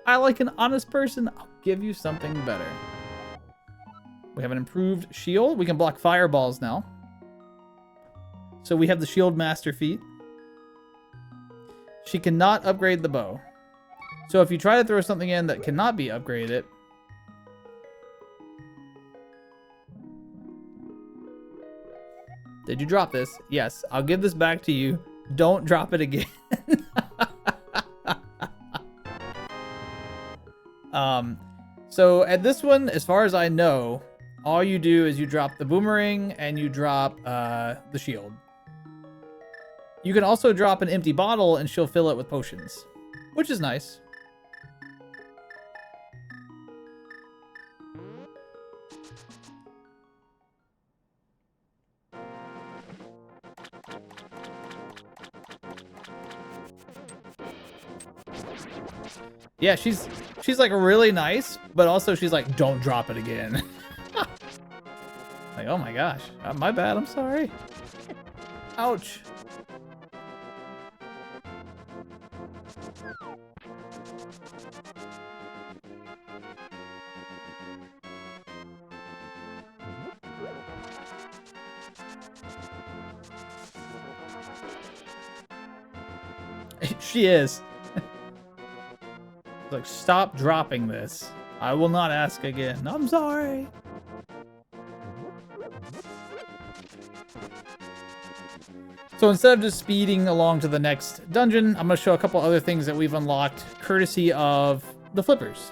I like an honest person. I'll give you something better. We have an improved shield. We can block fireballs now. So we have the shield master feat. She cannot upgrade the bow. So if you try to throw something in that cannot be upgraded, did you drop this? Yes, I'll give this back to you. Don't drop it again. So at this one, as far as I know, all you do is you drop the boomerang and you drop the shield. You can also drop an empty bottle and she'll fill it with potions, which is nice. Yeah, she's like really nice, but also she's like, don't drop it again. Like, oh my gosh, my bad, I'm sorry. Ouch. She is. Like, stop dropping this. I will not ask again. I'm sorry. So instead of just speeding along to the next dungeon, I'm going to show a couple other things that we've unlocked courtesy of the flippers.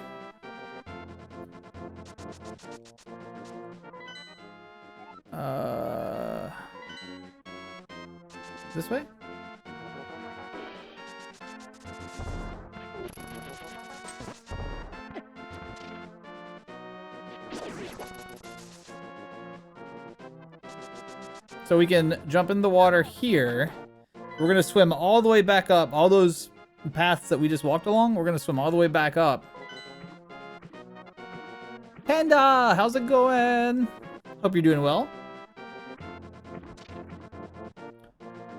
This way? So we can jump in the water here. We're going to swim all the way back up. All those paths that we just walked along, we're going to swim all the way back up. Panda, how's it going? Hope you're doing well.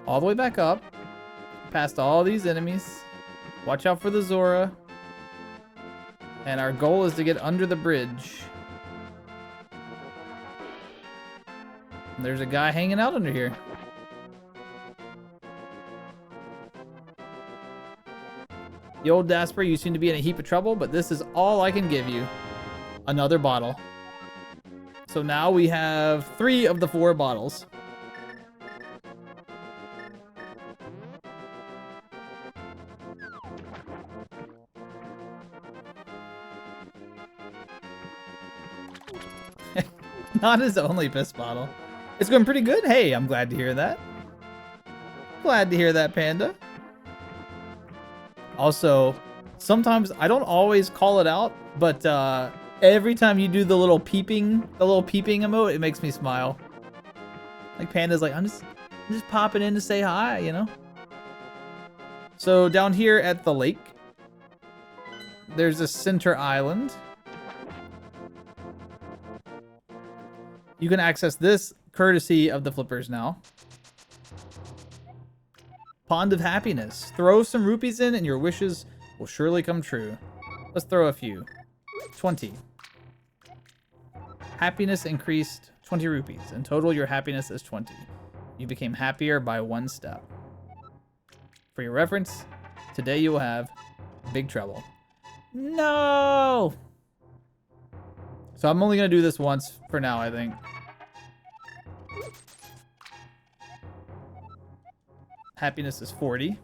All the way back up, past all these enemies. Watch out for the Zora. And our goal is to get under the bridge. And there's a guy hanging out under here. The old daspra, you seem to be in a heap of trouble, but this is all I can give you. Another bottle. So now we have 3 of the 4 bottles. Not his only piss bottle. It's going pretty good. Hey, I'm glad to hear that. Glad to hear that, Panda. Also, sometimes I don't always call it out, but every time you do the little peeping emote, it makes me smile. Like Panda's like, I'm just popping in to say hi, you know? So down here at the lake, there's a center island. You can access this courtesy of the flippers now. Pond of Happiness. Throw some rupees in and your wishes will surely come true. Let's throw a few. 20. Happiness increased 20 rupees. In total, your happiness is 20. You became happier by 1 step. For your reference, today you will have big trouble. No! So I'm only going to do this once for now, I think. Happiness is 40.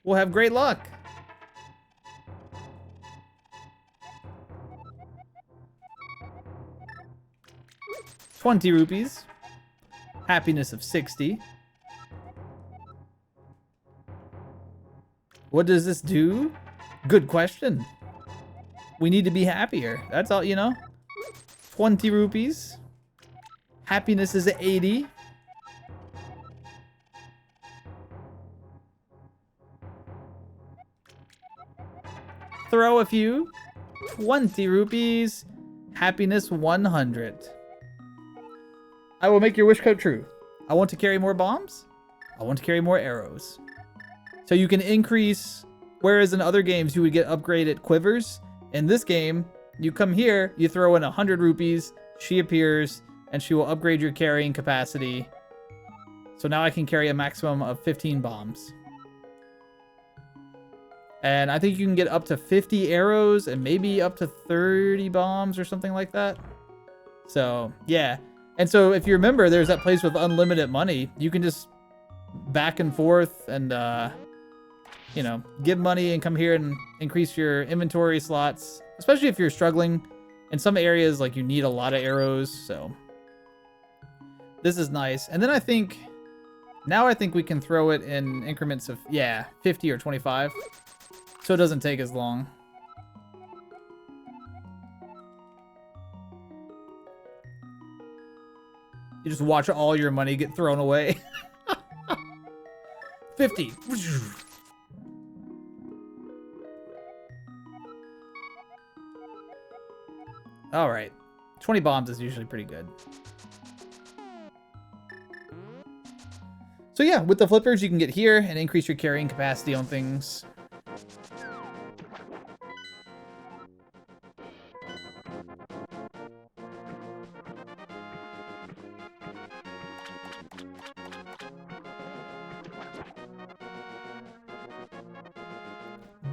We'll have great luck. $20 rupees. Happiness of 60. What does this do? Good question. We need to be happier. That's all, you know. 20 rupees. Happiness is 80. Throw a few. 20 rupees. Happiness 100. I will make your wish come true. I want to carry more bombs. I want to carry more arrows. So you can increase, whereas in other games you would get upgraded quivers. In this game, you come here, you throw in 100 rupees, she appears, and she will upgrade your carrying capacity. So now I can carry a maximum of 15 bombs. And I think you can get up to 50 arrows and maybe up to 30 bombs or something like that. So, yeah. And so if you remember, there's that place with unlimited money. You can just back and forth and, you know, give money and come here and increase your inventory slots. Especially if you're struggling. In some areas, like, you need a lot of arrows, so. This is nice. And then I think, now I think we can throw it in increments of, yeah, 50 or 25. So it doesn't take as long. You just watch all your money get thrown away. 50. All right. 20 bombs is usually pretty good. So yeah, with the flippers, you can get here and increase your carrying capacity on things.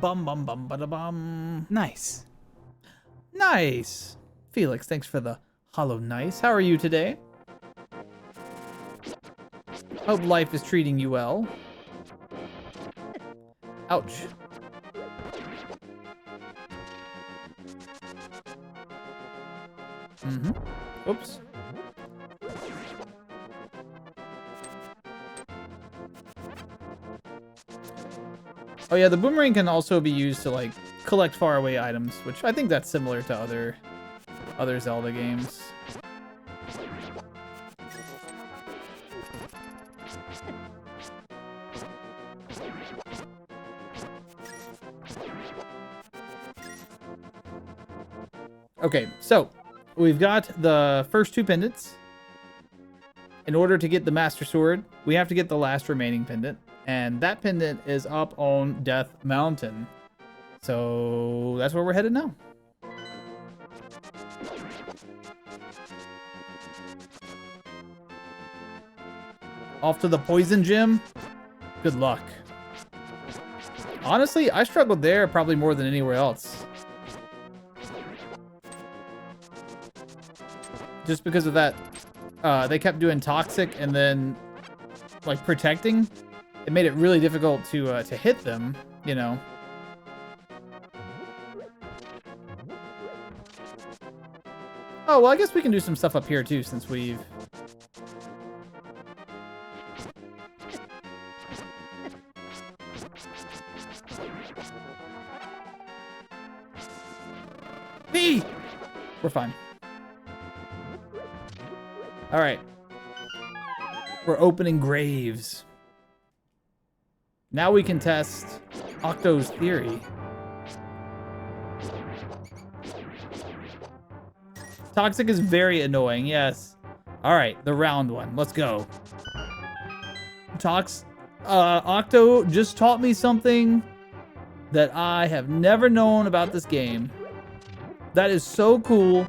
Bum bum bum bada bum. Nice. Nice. Felix, thanks for the hollow nice. How are you today? Hope life is treating you well. Ouch. Mm-hmm. Oops. Oh yeah, the boomerang can also be used to like collect faraway items, which I think that's similar to other Zelda games. Okay, so we've got the first 2 pendants. In order to get the Master Sword, we have to get the last remaining pendant. And that pendant is up on Death Mountain. So that's where we're headed now. Off to the Poison Gym. Good luck. Honestly, I struggled there probably more than anywhere else. Just because of that, they kept doing toxic and then like protecting. It made it really difficult to hit them, you know. Oh, well, I guess we can do some stuff up here too since we've... Me! We're fine. All right. We're opening graves. Now we can test Octo's theory. Toxic is very annoying, yes. All right, the round one. Let's go. Octo just taught me something that I have never known about this game. That is so cool.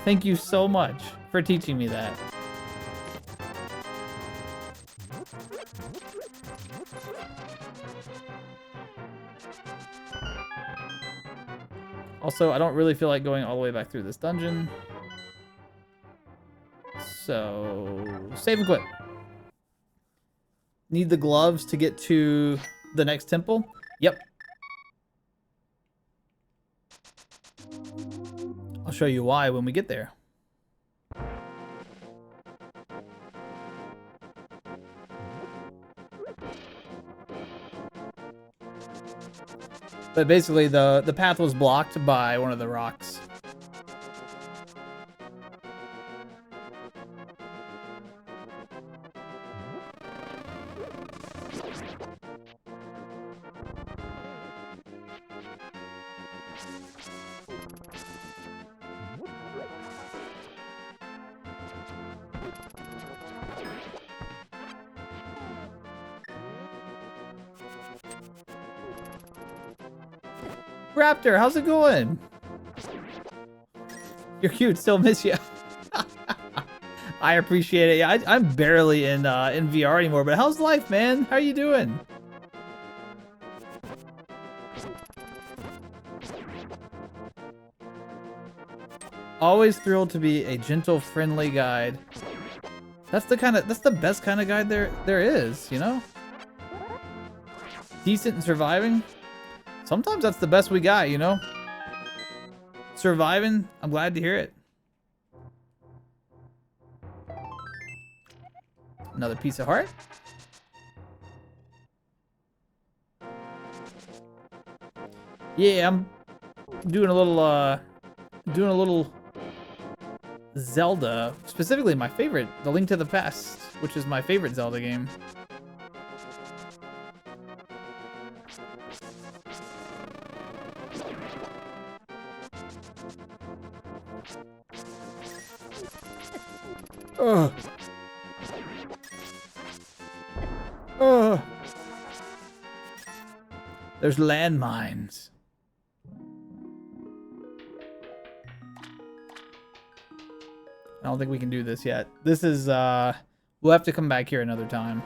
Thank you so much for teaching me that. Also, I don't really feel like going all the way back through this dungeon. So, save and quit. Need the gloves to get to the next temple? Yep. I'll show you why when we get there. But basically, the path was blocked by one of the rocks. Raptor, how's it going? You're cute, still miss you. I appreciate it. Yeah, I'm barely in VR anymore, but how's life, man? How are you doing? Always thrilled to be a gentle, friendly guide. That's the best kind of guide there is, you know? Decent and surviving. Sometimes that's the best we got, you know? Surviving, I'm glad to hear it. Another piece of heart. Yeah, I'm doing a little Zelda, specifically my favorite, The Link to the Past, which is my favorite Zelda game. Ugh. Ugh. There's landmines. I don't think we can do this yet. This is, we'll have to come back here another time.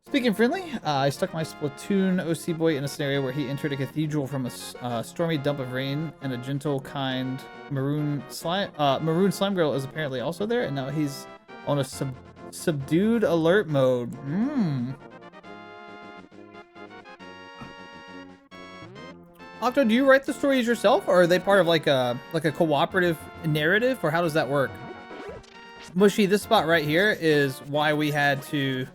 Speaking friendly, I stuck my Splatoon OC boy in a scenario where he entered a cathedral from a stormy dump of rain, and a gentle, kind maroon slime girl is apparently also there, and now he's on a subdued alert mode. Octo, do you write the stories yourself, or are they part of like a cooperative narrative, or how does that work? Mushy, this spot right here is why we had to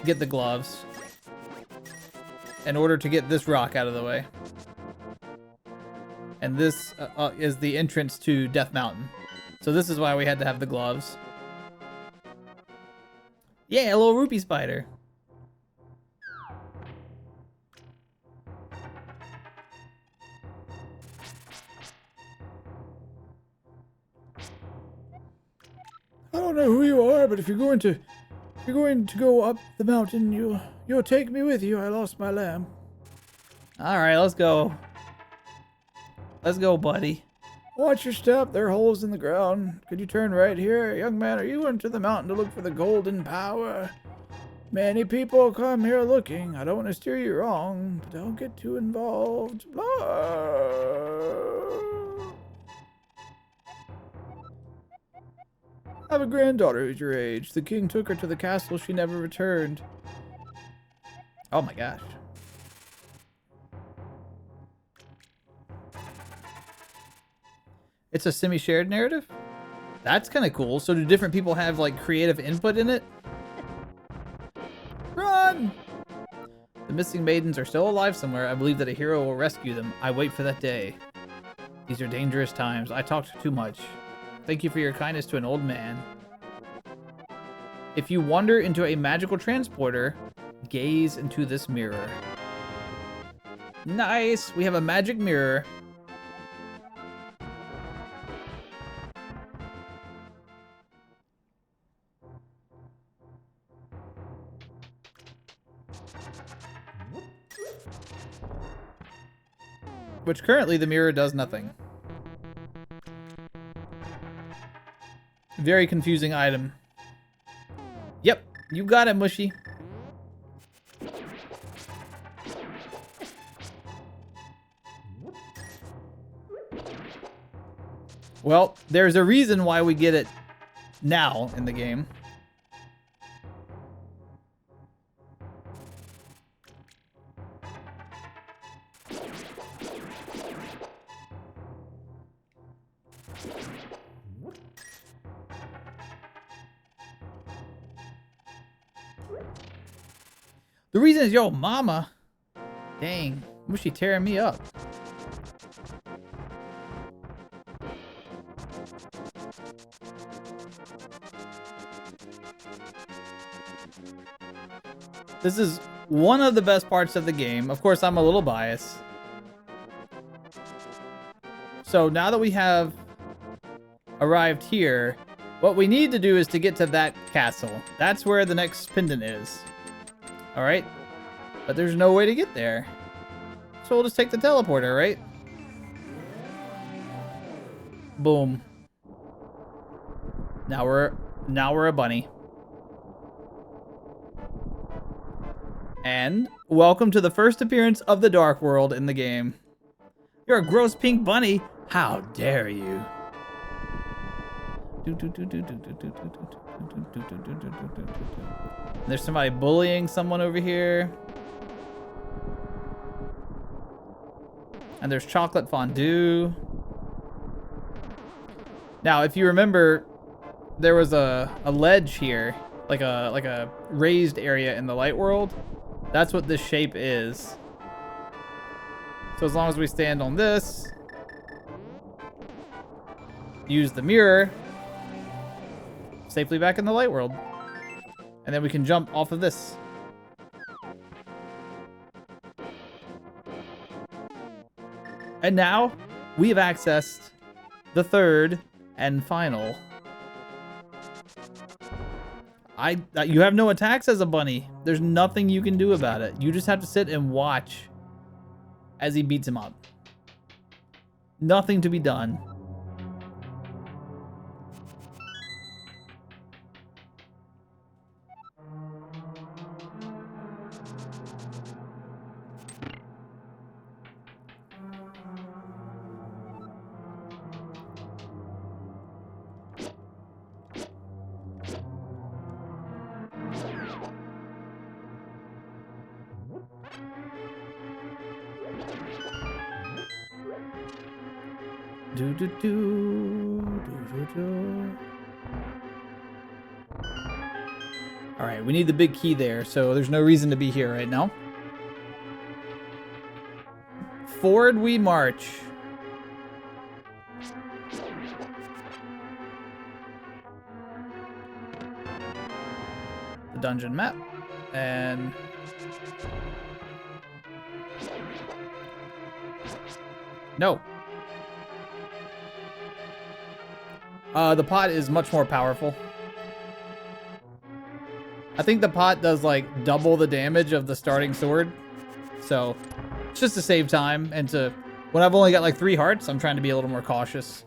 get the gloves in order to get this rock out of the way. And this is the entrance to Death Mountain. So this is why we had to have the gloves. Yeah, a little rupee spider. I don't know who you are, but if you're going to go up the mountain, you'll take me with you. I lost my lamb. All right, let's go. Let's go, buddy. Watch your step. There are holes in the ground. Could you turn right here? Young man, are you went to the mountain to look for the golden power? Many people come here looking. I don't want to steer you wrong, but don't get too involved. Blah. I have a granddaughter who's your age. The king took her to the castle. She never returned. Oh my gosh. It's a semi-shared narrative? That's kind of cool. So do different people have like creative input in it? Run! The missing maidens are still alive somewhere. I believe that a hero will rescue them. I wait for that day. These are dangerous times. I talked too much. Thank you for your kindness to an old man. If you wander into a magical transporter, gaze into this mirror. Nice! We have a magic mirror. Which currently the mirror does nothing. Very confusing item. Yep, you got it, Mushy. Well, there's a reason why we get it now in the game. The reason is, yo, mama. Dang, Mushy tearing me up. This is one of the best parts of the game. Of course, I'm a little biased. So now that we have arrived here, what we need to do is to get to that castle. That's where the next pendant is. All right, but there's no way to get there. So we'll just take the teleporter, right? Boom. Now we're a bunny. And welcome to the first appearance of the Dark World in the game. You're a gross pink bunny. How dare you? There's somebody bullying someone over here. And there's chocolate fondue. Now, if you remember, there was a ledge here, like a raised area in the light world. That's what this shape is. So as long as we stand on this, use the mirror, safely back in the light world. And then we can jump off of this. And now we have accessed the third and final. You have no attacks as a bunny. There's nothing you can do about it. You just have to sit and watch as he beats him up. Nothing to be done. All right, we need the big key there, so there's no reason to be here right now. Forward we march. The dungeon map, and no. The pot is much more powerful. I think the pot does like double the damage of the starting sword. So it's just to save time and to, when I've only got like 3 hearts, I'm trying to be a little more cautious.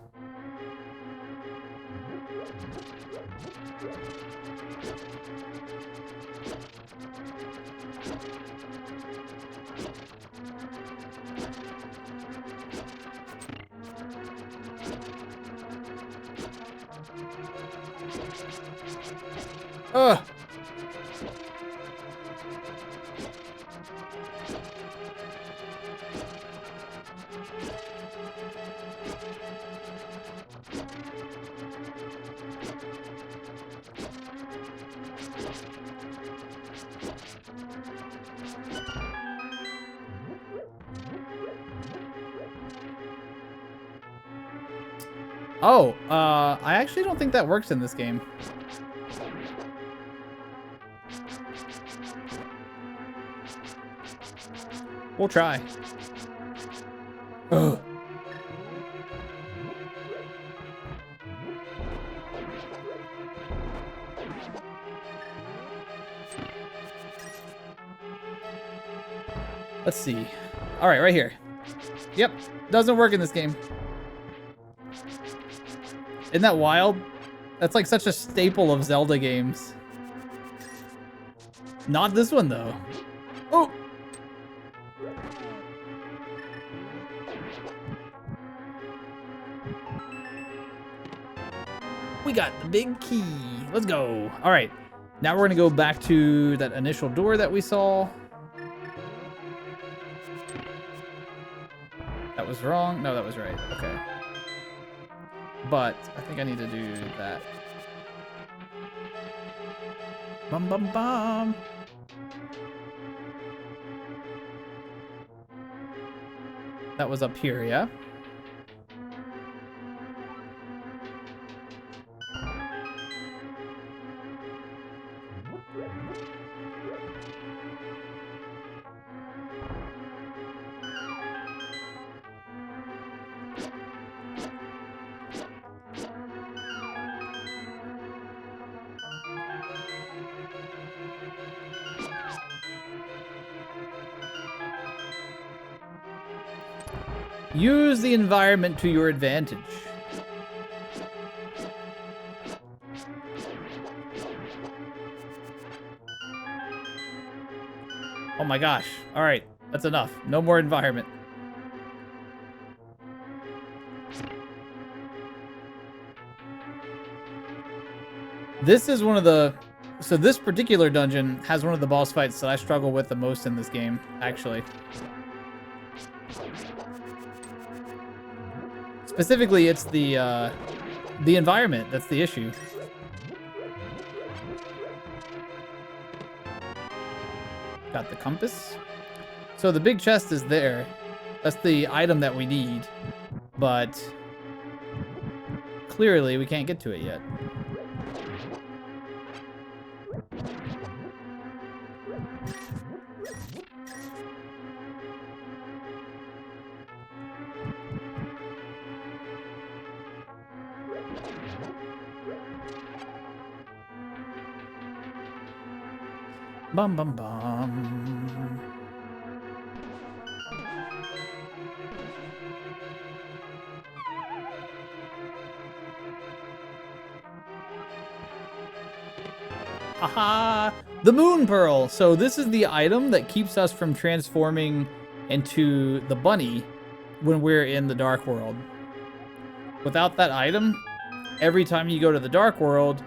Ugh. Oh, I actually don't think that works in this game. We'll try. Ugh. Let's see. All right, right here. Yep, doesn't work in this game. Isn't that wild? That's like such a staple of Zelda games. Not this one though. Oh! We got the big key. Let's go. All right, now we're gonna go back to that initial door that we saw. That was wrong. No, that was right. Okay. But I think I need to do that. Bum bum bum. That was up here, yeah? Use the environment to your advantage. Oh my gosh. All right, that's enough. No more environment. This is one of the... So this particular dungeon has one of the boss fights that I struggle with the most in this game, actually. Specifically, it's the environment that's the issue. Got the compass. So the big chest is there. That's the item that we need. But clearly we can't get to it yet. Bum bum bum. Haha! The moon pearl. So this is the item that keeps us from transforming into the bunny when we're in the dark world. Without that item, every time you go to the dark world,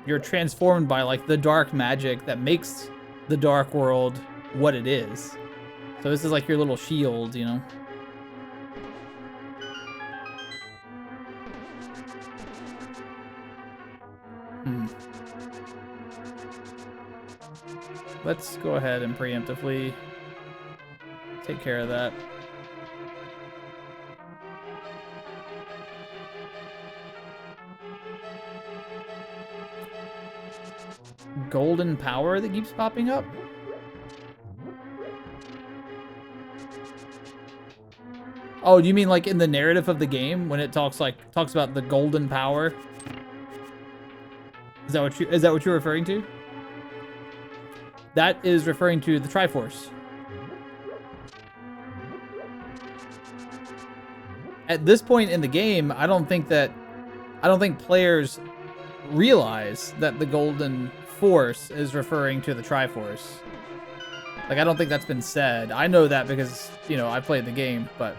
you're transformed by like the dark magic that makes the dark world what it is. So this is like your little shield, you know? Let's go ahead and preemptively take care of that. Golden power that keeps popping up? Oh, do you mean like in the narrative of the game when it talks about the golden power? Is that what you're referring to? That is referring to the Triforce. At this point in the game, I don't think players realize that the Golden Force is referring to the Triforce. Like, I don't think that's been said. I know that because, you know, I played the game, but...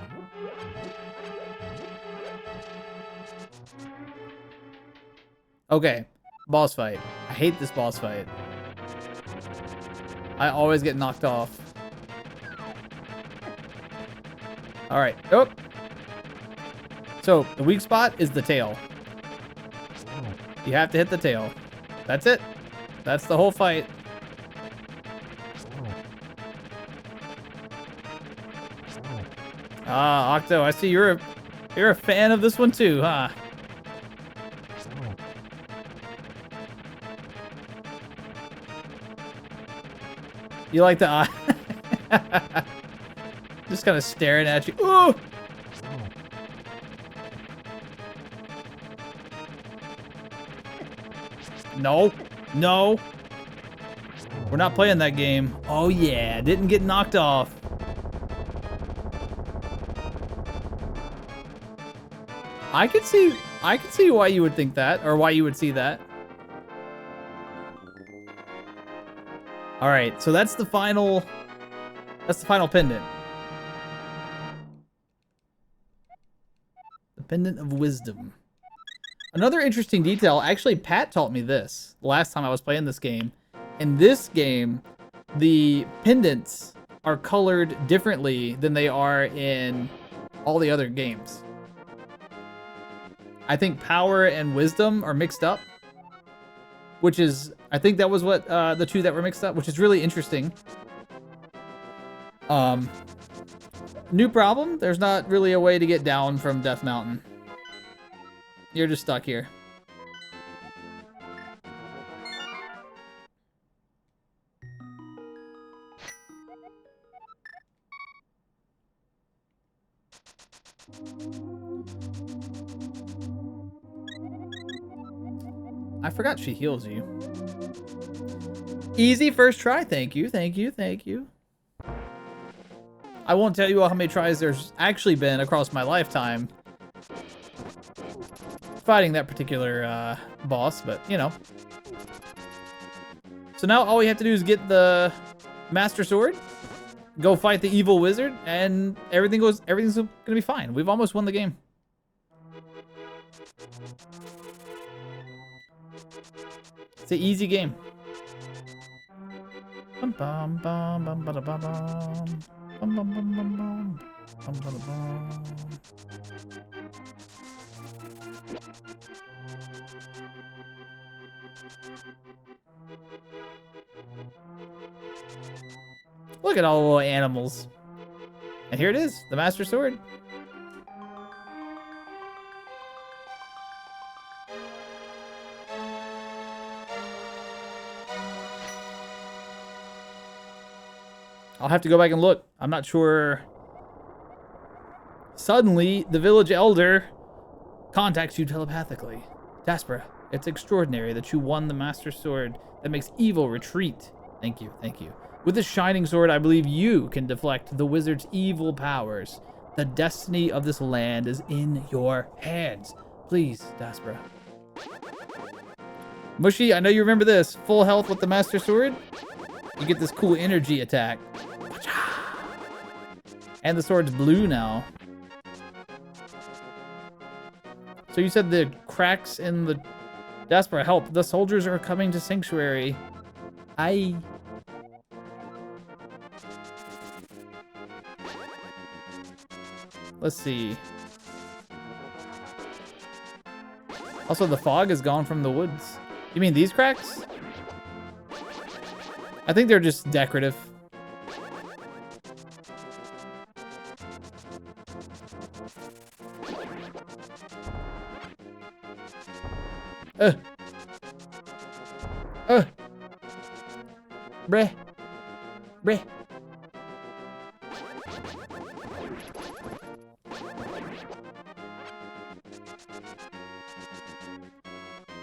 Okay, boss fight. I hate this boss fight. I always get knocked off. Alright, oh! So, the weak spot is the tail. You have to hit the tail. That's it. That's the whole fight. Ah, Octo, I see you're a fan of this one too, huh? You like the eye? Just kind of staring at you. Ooh! No, no. We're not playing that game. Oh yeah, didn't get knocked off. I could see why you would think that, or why you would see that. All right, so that's the final pendant. The pendant of wisdom. Another interesting detail, actually Pat taught me this last time I was playing this game. In this game, the pendants are colored differently than they are in all the other games. I think power and wisdom are mixed up, which is, I think that was what the two that were mixed up, which is really interesting. New problem, there's not really a way to get down from Death Mountain. You're just stuck here. I forgot she heals you. Easy first try. Thank you, thank you, thank you. I won't tell you how many tries there's actually been across my lifetime fighting that particular boss, but you know. So now all we have to do is get the Master Sword, go fight the evil wizard, and everything's gonna be fine. We've almost won the game. It's an easy game. Bum bum bum bum bum bum bum bum bum bum bum bum bum bum. Look at all the little animals. And here it is, the Master Sword. I'll have to go back and look. I'm not sure. Suddenly, the village elder contacts you telepathically. Daspra, it's extraordinary that you won the Master Sword that makes evil retreat. Thank you, thank you. With this shining sword, I believe you can deflect the wizard's evil powers. The destiny of this land is in your hands. Please, Daspra. Mushy, I know you remember this. Full health with the Master Sword. You get this cool energy attack. And the sword's blue now. So you said the cracks in the Daspra help. The soldiers are coming to Sanctuary. Aye. Let's see. Also, the fog is gone from the woods. You mean these cracks? I think they're just decorative. Breh. Breh.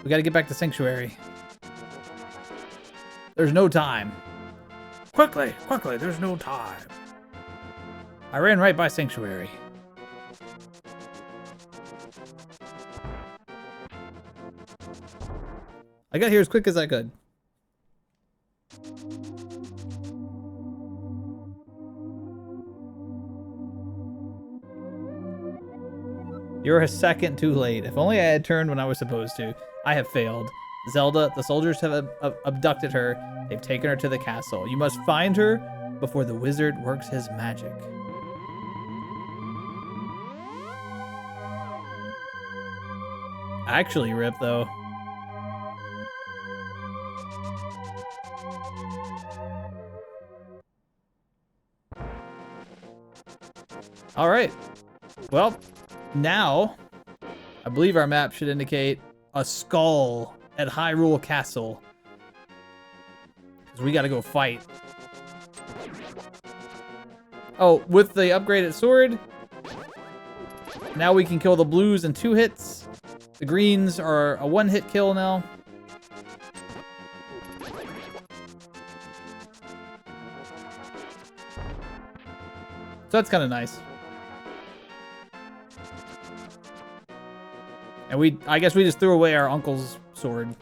We gotta get back to Sanctuary. There's no time. Quickly, quickly, there's no time. I ran right by Sanctuary. I got here as quick as I could. You're a second too late. If only I had turned when I was supposed to. I have failed. Zelda, the soldiers have abducted her. They've taken her to the castle. You must find her before the wizard works his magic. Actually, Rip, though. All right. Well, now, I believe our map should indicate a skull at Hyrule Castle. Because we gotta go fight. Oh, with the upgraded sword, now we can kill the blues in 2 hits. The greens are a 1-hit kill now. So that's kind of nice. And I guess we just threw away our uncle's sword.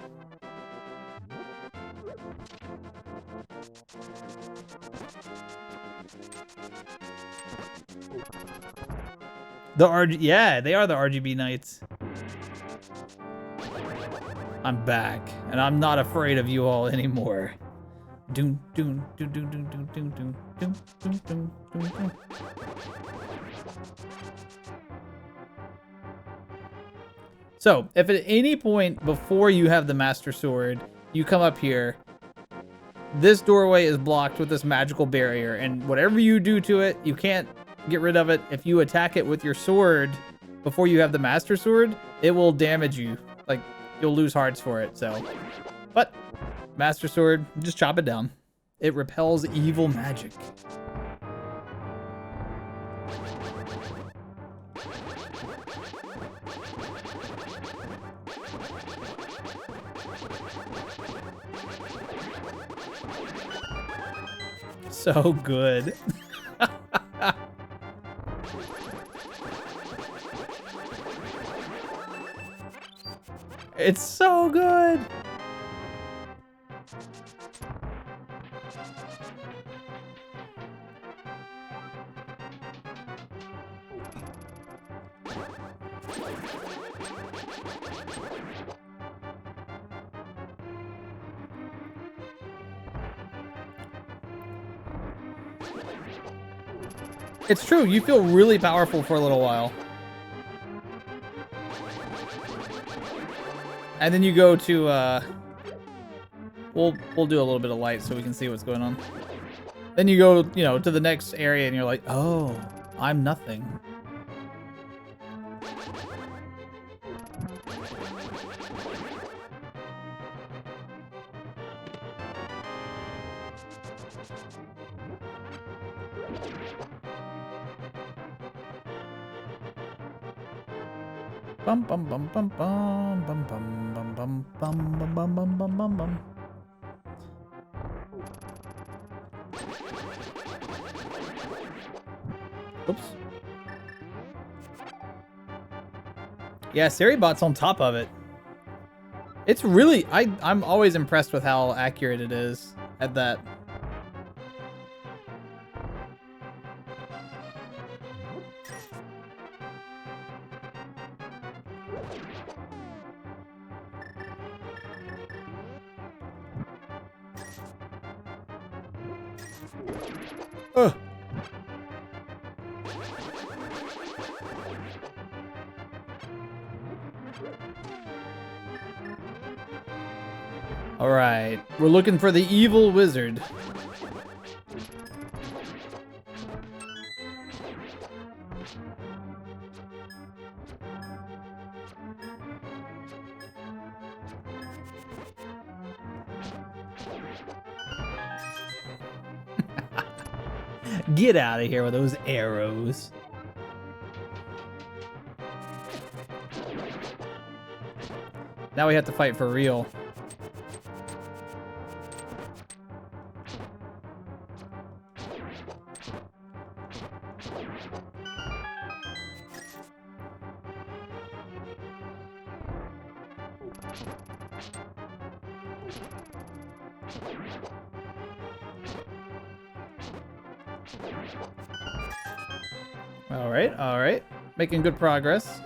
Yeah, they are the RGB Knights. I'm back, and I'm not afraid of you all anymore. Doom, doom, doom, doom, doom, doom, doom, doom, doom, doom, doom, doom, doom. So, if at any point before you have the Master Sword, you come up here, this doorway is blocked with this magical barrier, and whatever you do to it, you can't get rid of it. If you attack it with your sword before you have the Master Sword, it will damage you. Like, you'll lose hearts for it, so. But, Master Sword, just chop it down. It repels evil magic. So good. It's so good. It's true, you feel really powerful for a little while. And then you go to, we'll do a little bit of light so we can see what's going on. Then you go, you know, to the next area and you're like, oh, I'm nothing. Bum bum bum bum bum bum bum bum bum bum bum bum bum bum bum bum. Oops. Yeah, Seribot's on top of it. It's really, I'm always impressed with how accurate it is at that. Ugh. All right, we're looking for the evil wizard. Get out of here with those arrows. Now we have to fight for real. All right. Making good progress.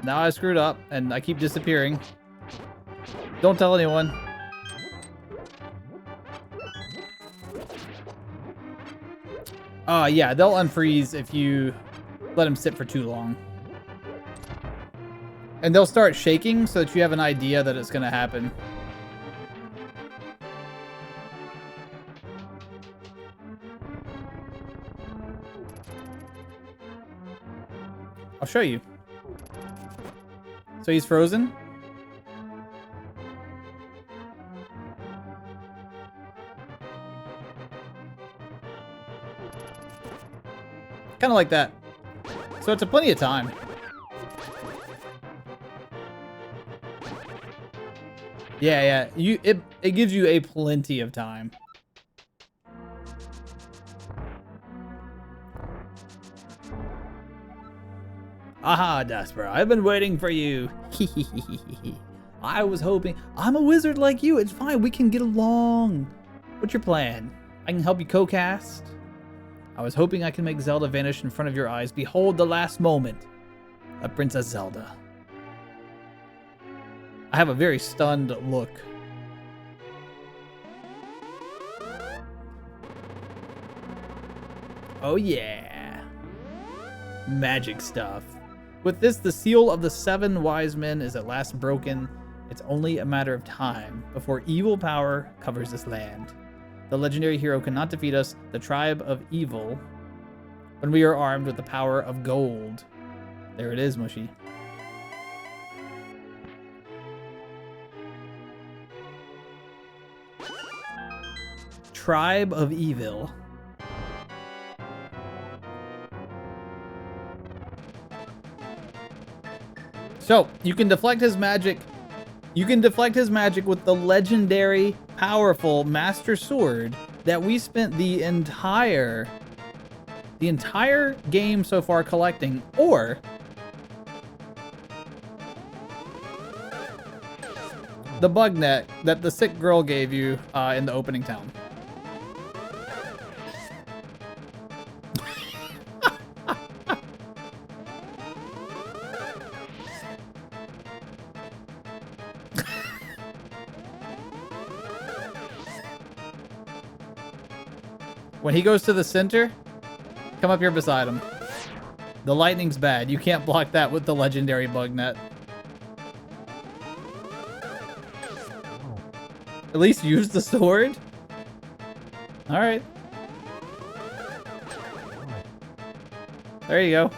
Now I screwed up, and I keep disappearing. Don't tell anyone. Yeah, they'll unfreeze if you let them sit for too long. And they'll start shaking so that you have an idea that it's gonna happen. I'll show you. So he's frozen. Kind of like that. So it's a plenty of time. Yeah. It gives you a plenty of time. Aha, daspra, I've been waiting for you. I was hoping. I'm a wizard like you. It's fine. We can get along. What's your plan? I can help you co-cast. I was hoping I can make Zelda vanish in front of your eyes. Behold the last moment of Princess Zelda. I have a very stunned look. Oh yeah. Magic stuff. With this, the seal of the 7 wise men is at last broken. It's only a matter of time before evil power covers this land. The legendary hero cannot defeat us, the tribe of evil, when we are armed with the power of gold. There it is, Mushy. Tribe of evil. So, you can deflect his magic. You can deflect his magic with the legendary, powerful Master Sword that we spent the entire game so far collecting, or the bug net that the sick girl gave you in the opening town. When he goes to the center, come up here beside him. The lightning's bad. You can't block that with the legendary bug net. At least use the sword. All right. There you go.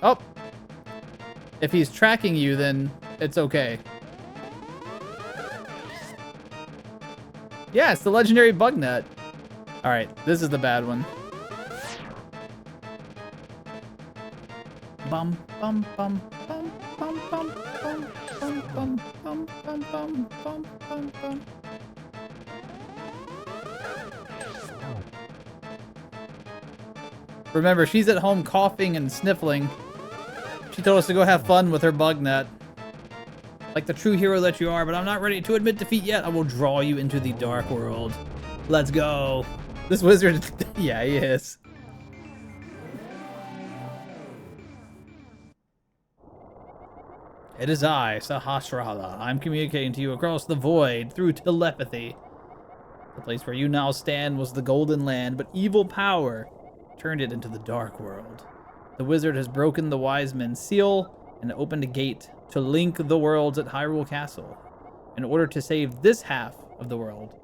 Oh. If he's tracking you, then it's okay. Yeah, it's the legendary bug net. All right, this is the bad one. Bum bum bum bum bum bum bum bum bum bum bum bum bum bum bum. Remember, she's at home coughing and sniffling. She told us to go have fun with her bug net. Like the true hero that you are, but I'm not ready to admit defeat yet. I will draw you into the dark world. Let's go. This wizard, yeah, he is. It is I, Sahasrara. I'm communicating to you across the void through telepathy. The place where you now stand was the Golden Land, but evil power turned it into the dark world. The wizard has broken the wise men's seal and opened a gate to link the worlds at Hyrule Castle. In order to save this half of the world,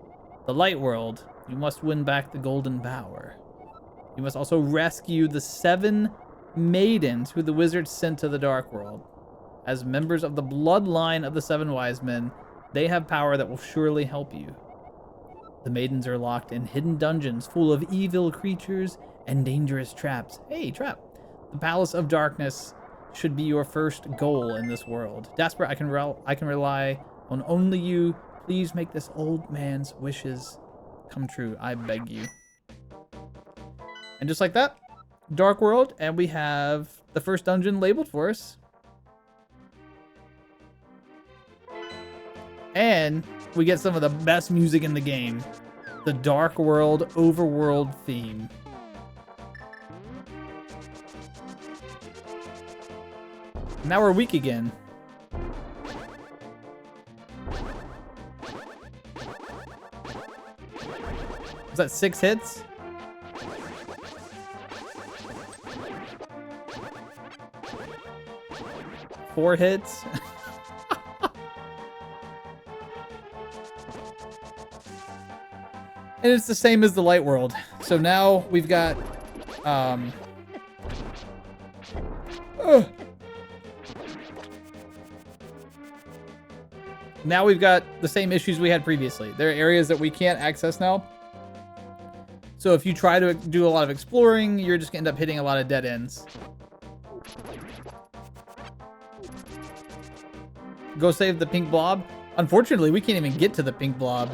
the light world, you must win back the golden power. You must also rescue the 7 maidens who the wizard sent to the dark world. As members of the bloodline of the 7 wise men, they have power that will surely help you. The maidens are locked in hidden dungeons full of evil creatures and dangerous traps. Hey, trap. The Palace of Darkness should be your first goal in this world. daspra, I can rely on only you to Please make this old man's wishes come true. I beg you. And just like that, Dark World, and we have the first dungeon labeled for us. And we get some of the best music in the game. The Dark World overworld theme. Now we're weak again. Was that 6 hits? Four hits? And it's the same as the Light World. So now we've got now we've got the same issues we had previously. There are areas that we can't access now. So if you try to do a lot of exploring, you're just gonna end up hitting a lot of dead ends. Go save the pink blob. Unfortunately, we can't even get to the pink blob.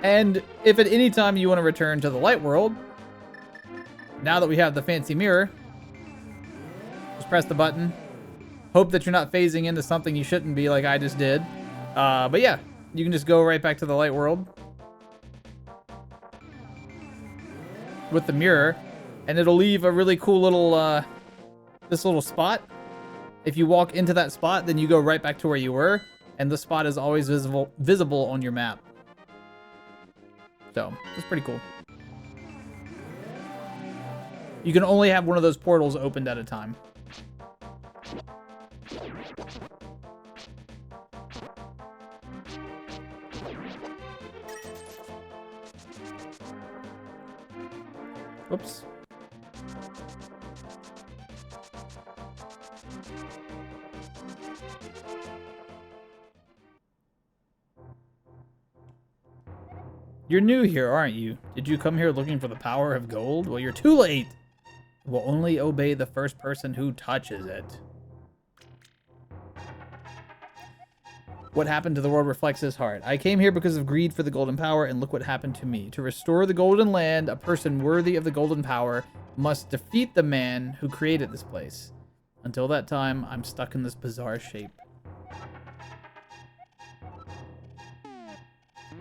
And if at any time you want to return to the Light World, now that we have the fancy mirror, just press the button. Hope that you're not phasing into something you shouldn't be like I just did. But yeah, you can just go right back to the Light World with the mirror, and it'll leave a really cool little, this little spot. If you walk into that spot, then you go right back to where you were, and the spot is always visible on your map. So, it's pretty cool. You can only have one of those portals opened at a time. Whoops. You're new here, aren't you? Did you come here looking for the power of gold? Well, you're too late. It will only obey the first person who touches it. What happened to the world reflects his heart. I came here because of greed for the golden power, and look what happened to me. To restore the golden land, a person worthy of the golden power must defeat the man who created this place. Until that time, I'm stuck in this bizarre shape.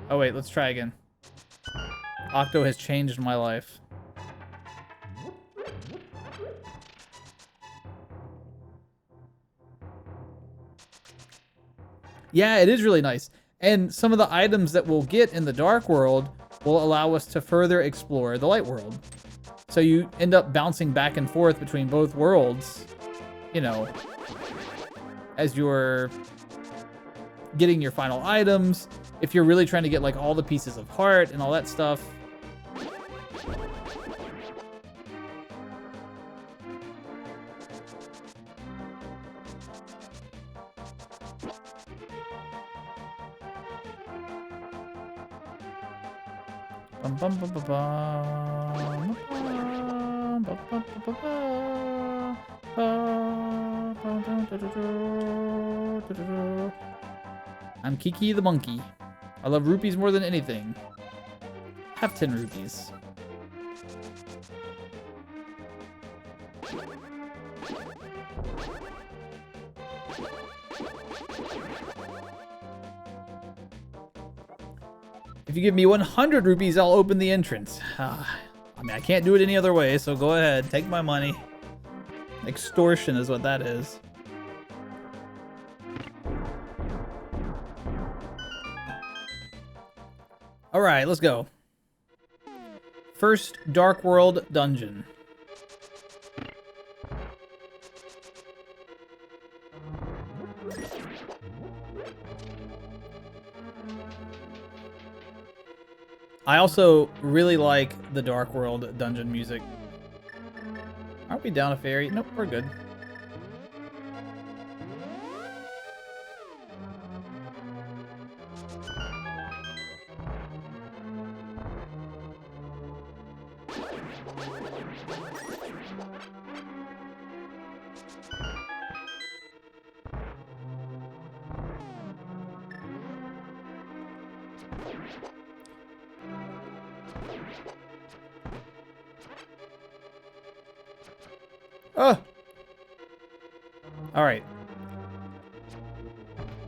Oh wait, let's try again. Octo has changed my life. Yeah, it is really nice. And some of the items that we'll get in the Dark World will allow us to further explore the Light World. So you end up bouncing back and forth between both worlds, you know, as you're getting your final items. If you're really trying to get like all the pieces of heart and all that stuff. Bum, bum, bum, bum, bum, bum, bum, bum, bum. I'm Kiki the monkey. I love rupees more than anything. Have 10 rupees. If you give me 100 rupees, I'll open the entrance. I mean, I can't do it any other way, so go ahead. Take my money. Extortion is what that is. Alright, let's go. First Dark World dungeon. I also really like the Dark World dungeon music. Aren't we down a fairy? Nope, we're good. Oh! Alright.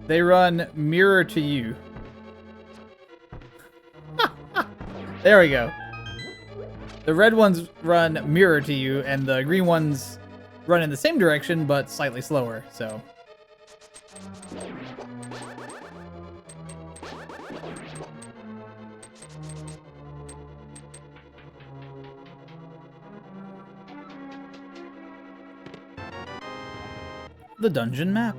They run mirror to you. There we go. The red ones run mirror to you, and the green ones run in the same direction, but slightly slower, so. The dungeon map.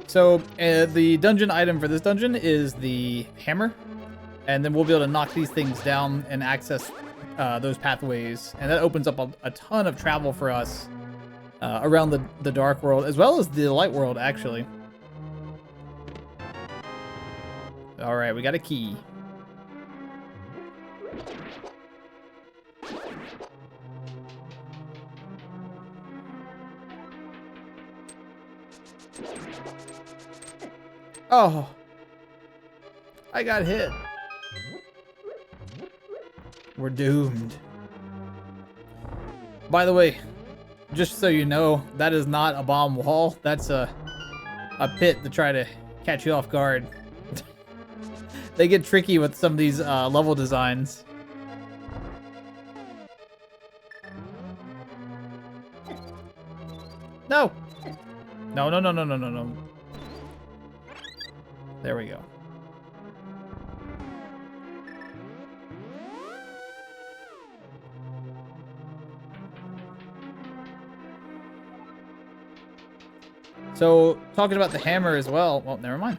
So the dungeon item for this dungeon is the hammer, and then we'll be able to knock these things down and access those pathways, and that opens up a ton of travel for us around the dark world as well as the light world, actually. All right, we got a key. Oh, I got hit. We're doomed. By the way, just so you know, that is not a bomb wall. That's a pit to try to catch you off guard. They get tricky with some of these level designs. No! No, no, no, no, no, no, no. There we go. So, talking about the hammer as well. Well, never mind.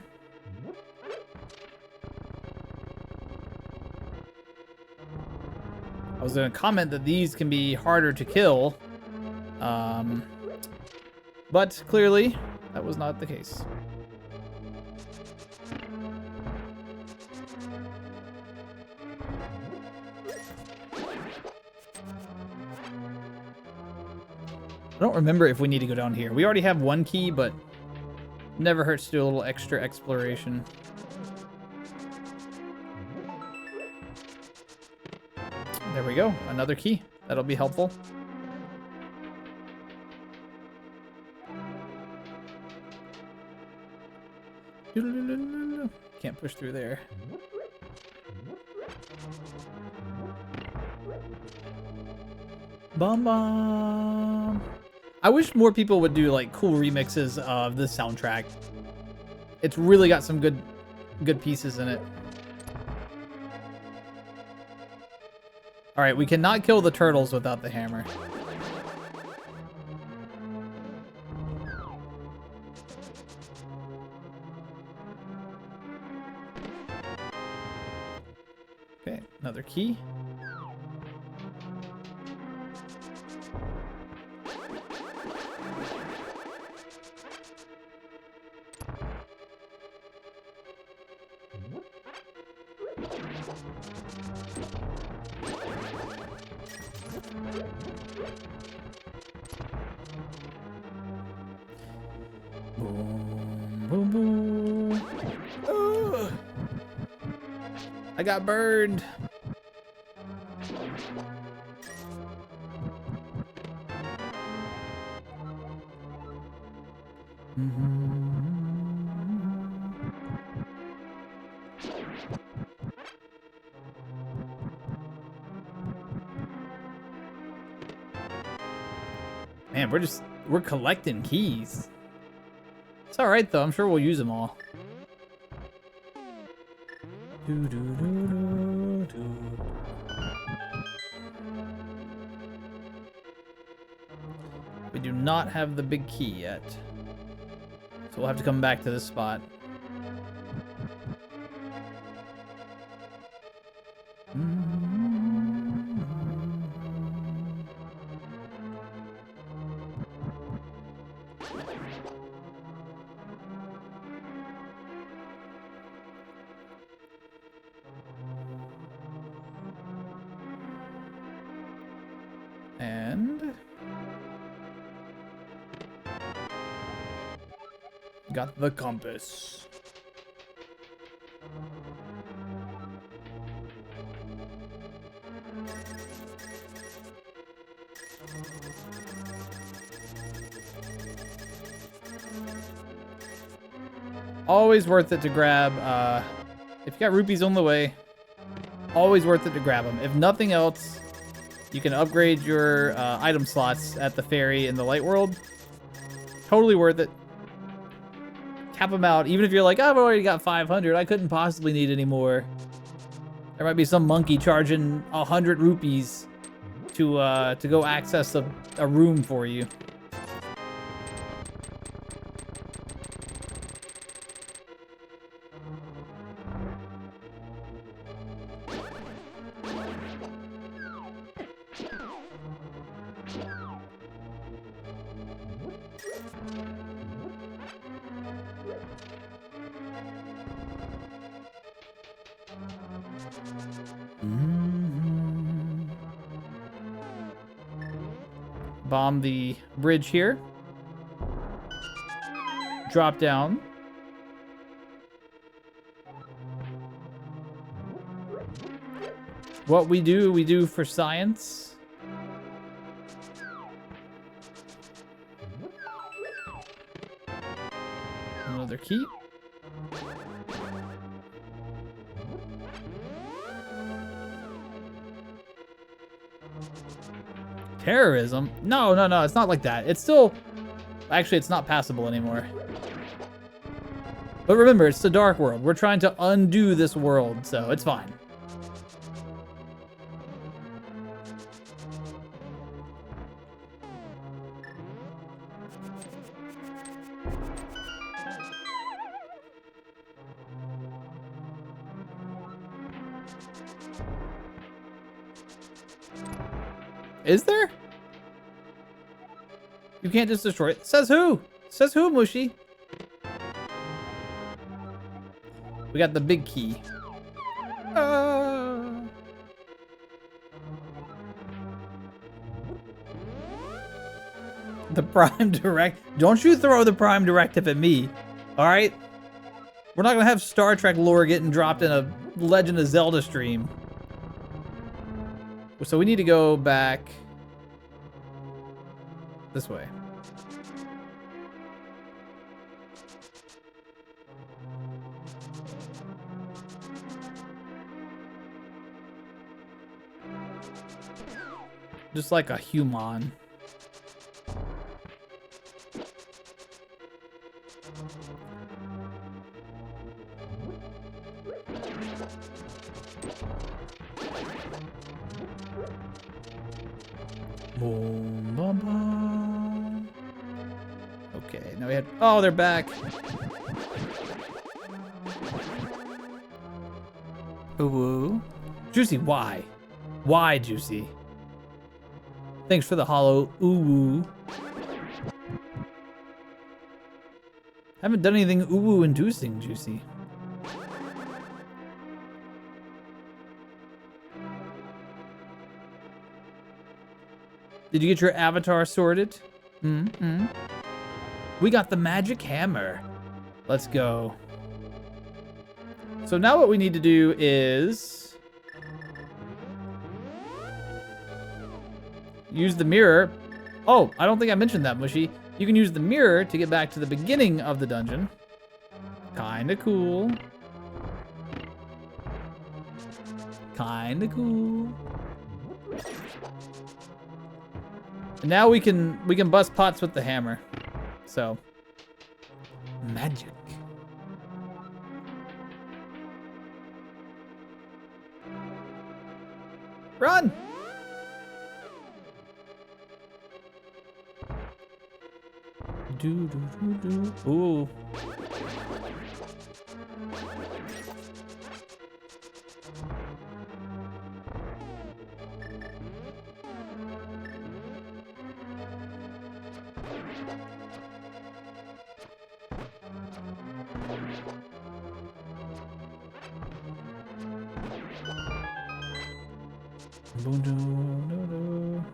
I was going to comment that these can be harder to kill. But clearly, that was not the case. I don't remember if we need to go down here. We already have one key, but never hurts to do a little extra exploration. There we go. Another key. That'll be helpful. Can't push through there. Bum bum. I wish more people would do like cool remixes of this soundtrack. It's really got some good pieces in it. All right, we cannot kill the turtles without the hammer. Okay, another key. Boom, boom, boom. Ugh. I got burned. Man, we're collecting keys. It's all right though. I'm sure we'll use them all. We do not have the big key yet, so we'll have to come back to this spot. And got the compass. Always worth it to grab, if you got rupees on the way, always worth it to grab them. If nothing else, you can upgrade your item slots at the ferry in the light world. Totally worth it. Cap them out, even if you're like, I've already got 500, I couldn't possibly need any more. There might be some monkey charging 100 rupees to go access a room for you. Bomb the bridge here. Drop down. What we do for science. Another key. Terrorism? No, it's not like that. It's still... Actually, it's not passable anymore. But remember, it's the Dark World. We're trying to undo this world, so it's fine. Is there? You can't just destroy it. Says who? Says who, Mushy? We got the big key. The Prime Direct. Don't you throw the Prime Directive at me. All right? We're not going to have Star Trek lore getting dropped in a Legend of Zelda stream. So we need to go back this way. Just like a human. Boom, bum, bum. Okay, now we had... Oh, they're back. Ooh. Juicy, why? Why, Juicy? Thanks for the hollow ooh. Haven't done anything ooh inducing, Juicy. Did you get your avatar sorted? Mm-hmm. We got the magic hammer. Let's go. So now what we need to do is use the mirror. Oh, I don't think I mentioned that, Mushy. You can use the mirror to get back to the beginning of the dungeon. Kinda cool. Kinda cool. And now we can bust pots with the hammer. So, magic. Run! Do do do do. Ooh. Boom, doo, doo, doo.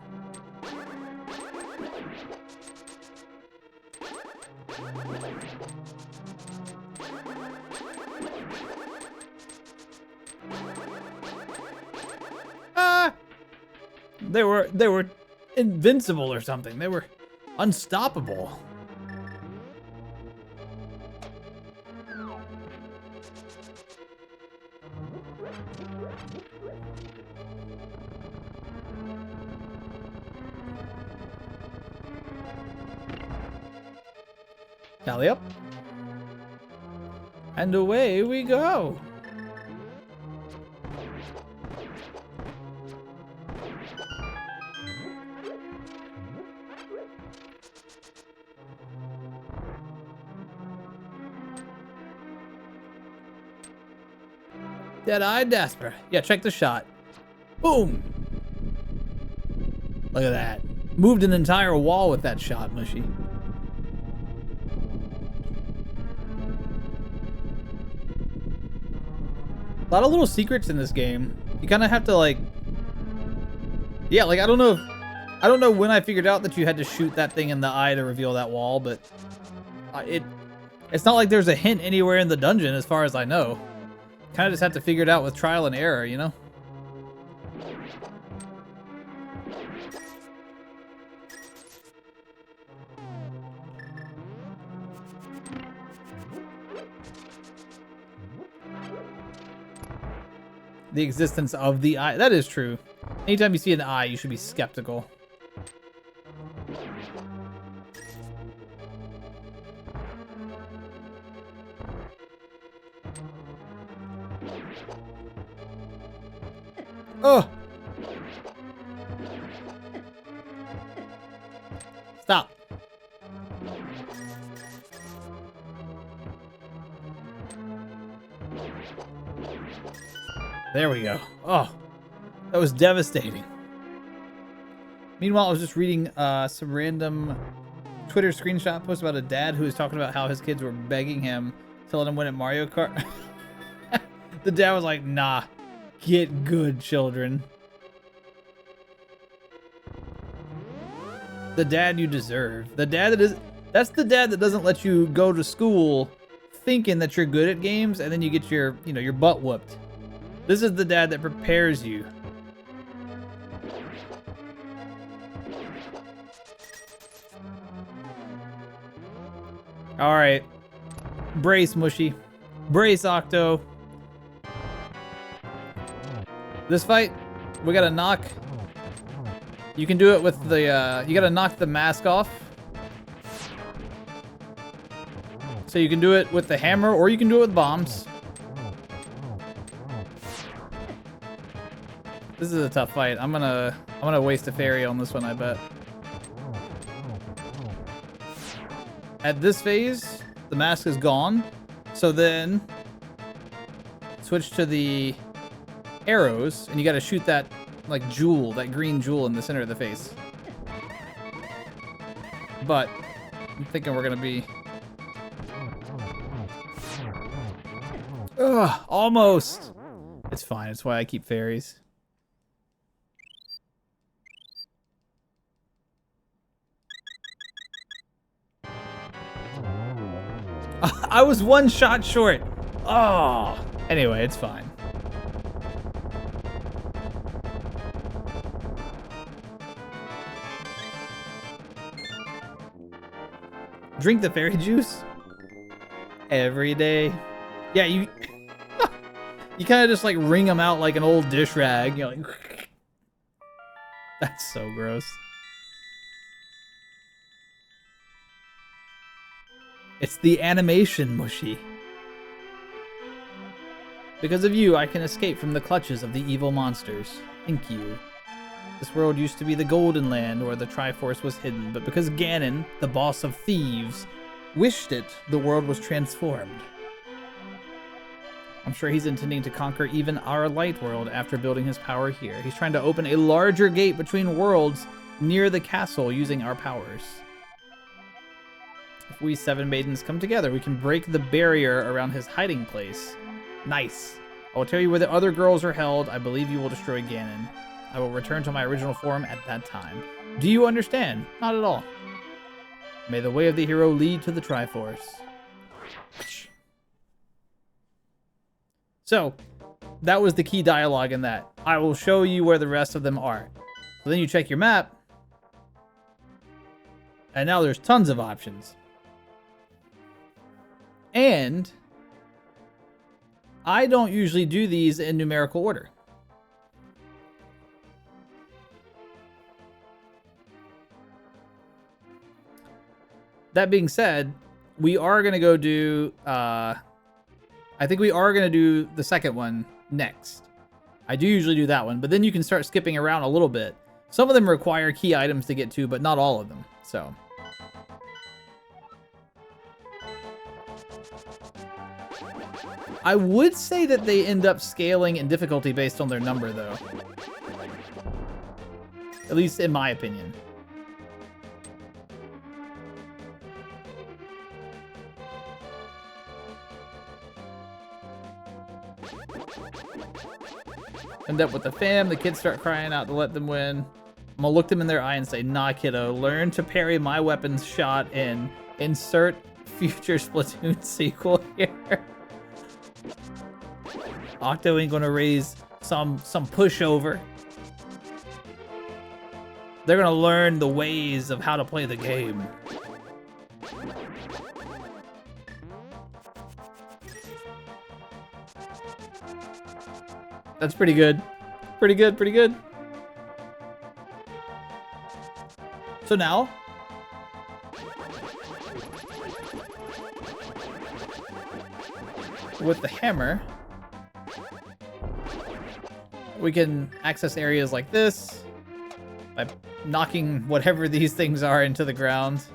They were invincible or something. They were unstoppable. Tally up. And away we go. Dead-Eye daspra. Yeah, check the shot. Boom. Look at that. Moved an entire wall with that shot, Mushy. A lot of little secrets in this game. You kind of have to like, yeah, like I don't know when I figured out that you had to shoot that thing in the eye to reveal that wall, but it's not like there's a hint anywhere in the dungeon as far as I know. Kind of just have to figure it out with trial and error, you know? The existence of the eye. That is true. Anytime you see an eye, you should be skeptical. Oh! Stop. There we go. Oh, that was devastating. Meanwhile, I was just reading some random Twitter screenshot post about a dad who was talking about how his kids were begging him to let him win at Mario Kart. The dad was like, nah, get good, children. The dad you deserve. The dad that's the dad that doesn't let you go to school thinking that you're good at games and then you get your, your butt whooped. This is the dad that prepares you. All right. Brace, Mushy. Brace, Octo. This fight, we gotta knock. You can do it with the, you gotta knock the mask off. So you can do it with the hammer or you can do it with bombs. This is a tough fight. I'm gonna waste a fairy on this one, I bet. At this phase, the mask is gone. So then switch to the arrows and you gotta shoot that like jewel, that green jewel in the center of the face. But I'm thinking we're gonna be ugh, almost. It's fine, it's why I keep fairies. I was one shot short. Oh. Anyway, it's fine. Drink the fairy juice every day. Yeah, you you kind of just like wring them out like an old dish rag. You're like, that's so gross. It's the animation, Mushy. Because of you, I can escape from the clutches of the evil monsters. Thank you. This world used to be the Golden Land where the Triforce was hidden, but because Ganon, the boss of thieves, wished it, the world was transformed. I'm sure he's intending to conquer even our light world after building his power here. He's trying to open a larger gate between worlds near the castle using our powers. If we 7 maidens come together, we can break the barrier around his hiding place. Nice. I will tell you where the other girls are held. I believe you will destroy Ganon. I will return to my original form at that time. Do you understand? Not at all. May the way of the hero lead to the Triforce. So, that was the key dialogue in that. I will show you where the rest of them are. So then you check your map, and now there's tons of options. And I don't usually do these in numerical order. That being said, we are going to go do, I think we are going to do the second one next. I do usually do that one, but then you can start skipping around a little bit. Some of them require key items to get to, but not all of them, so. I would say that they end up scaling in difficulty based on their number, though. At least in my opinion. End up with the fam, the kids start crying out to let them win. I'm gonna look them in their eye and say, nah, kiddo, learn to parry my weapon's shot and insert future Splatoon sequel here. Octo ain't gonna raise some pushover. They're gonna learn the ways of how to play the game. That's pretty good. Pretty good, pretty good. So now, with the hammer, we can access areas like this by knocking whatever these things are into the ground.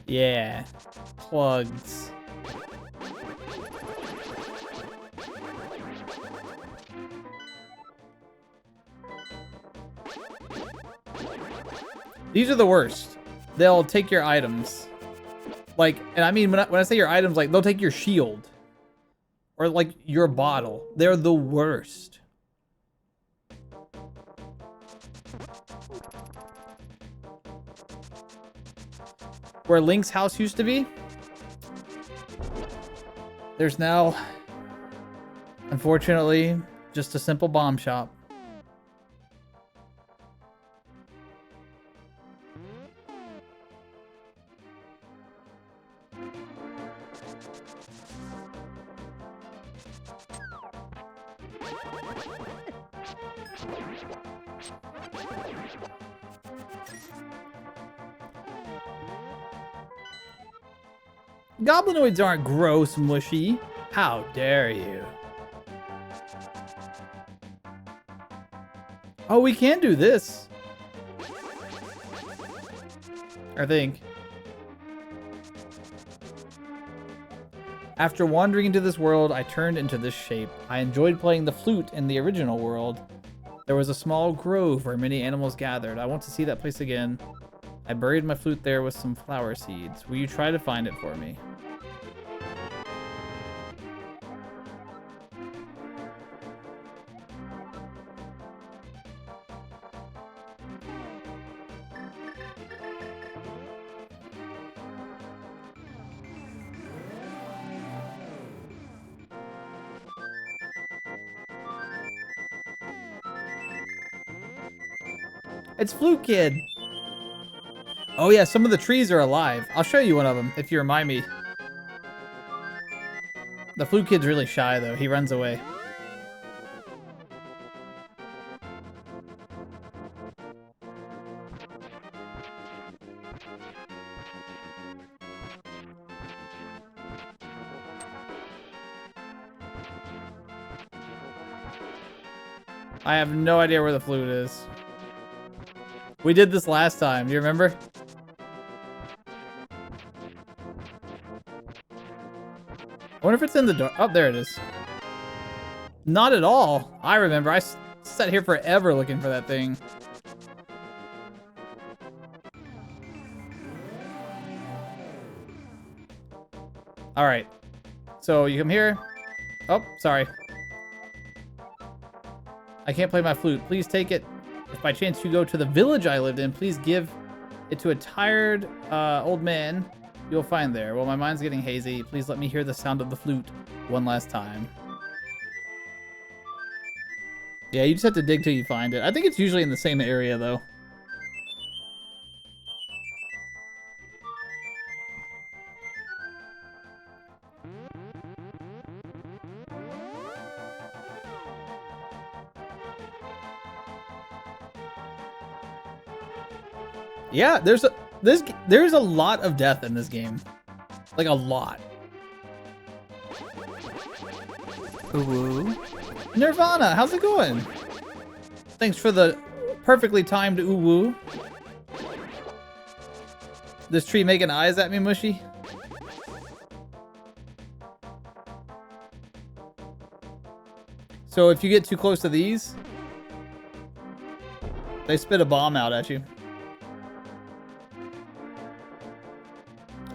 Yeah, plugs. These are the worst. They'll take your items. Like, and I mean, when I say your items, like, they'll take your shield. Or, like, your bottle. They're the worst. Where Link's house used to be, there's now, unfortunately, just a simple bomb shop. Goblinoids aren't gross, mushy. How dare you? Oh, we can do this. I think. After wandering into this world, I turned into this shape. I enjoyed playing the flute in the original world. There was a small grove where many animals gathered. I want to see that place again. I buried my flute there with some flower seeds. Will you try to find it for me? It's Flute Kid. Oh yeah, some of the trees are alive. I'll show you one of them if you remind me. The Flute Kid's really shy though. He runs away. I have no idea where the flute is. We did this last time. Do you remember? I wonder if it's in the door. Oh, there it is. Not at all. I remember. I sat here forever looking for that thing. All right. So you come here. Oh, sorry. I can't play my flute. Please take it. If by chance you go to the village I lived in, please give it to a tired old man you'll find there. Well, my mind's getting hazy. Please let me hear the sound of the flute one last time. Yeah, you just have to dig till you find it. I think it's usually in the same area, though. Yeah, there's a lot of death in this game. Like, a lot. Ooh. Nirvana, how's it going? Thanks for the perfectly timed ooh-woo. This tree making eyes at me, Mushy? So if you get too close to these, they spit a bomb out at you.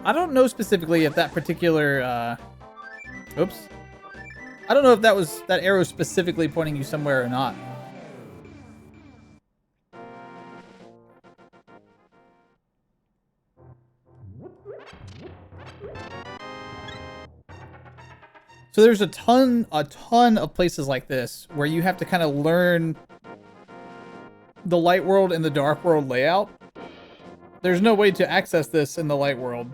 I don't know specifically if that particular, oops. I don't know if that arrow specifically pointing you somewhere or not. So there's a ton of places like this where you have to kind of learn the light world and the dark world layout. There's no way to access this in the light world.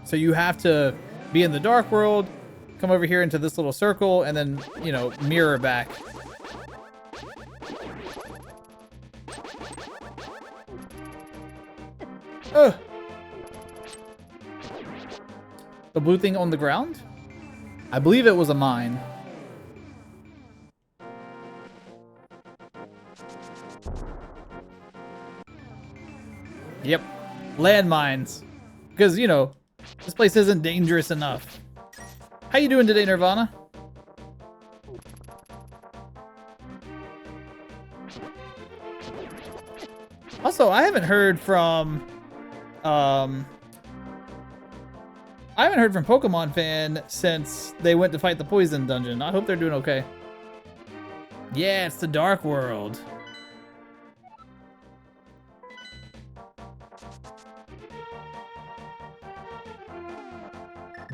So you have to be in the dark world, come over here into this little circle, and then, you know, mirror back. Ugh. The blue thing on the ground? I believe it was a mine. Yep. Landmines. Because, you know, this place isn't dangerous enough. How you doing today, Nirvana? Also, I haven't heard from Pokemon Fan since they went to fight the poison dungeon. I hope they're doing okay. Yeah, it's the dark world.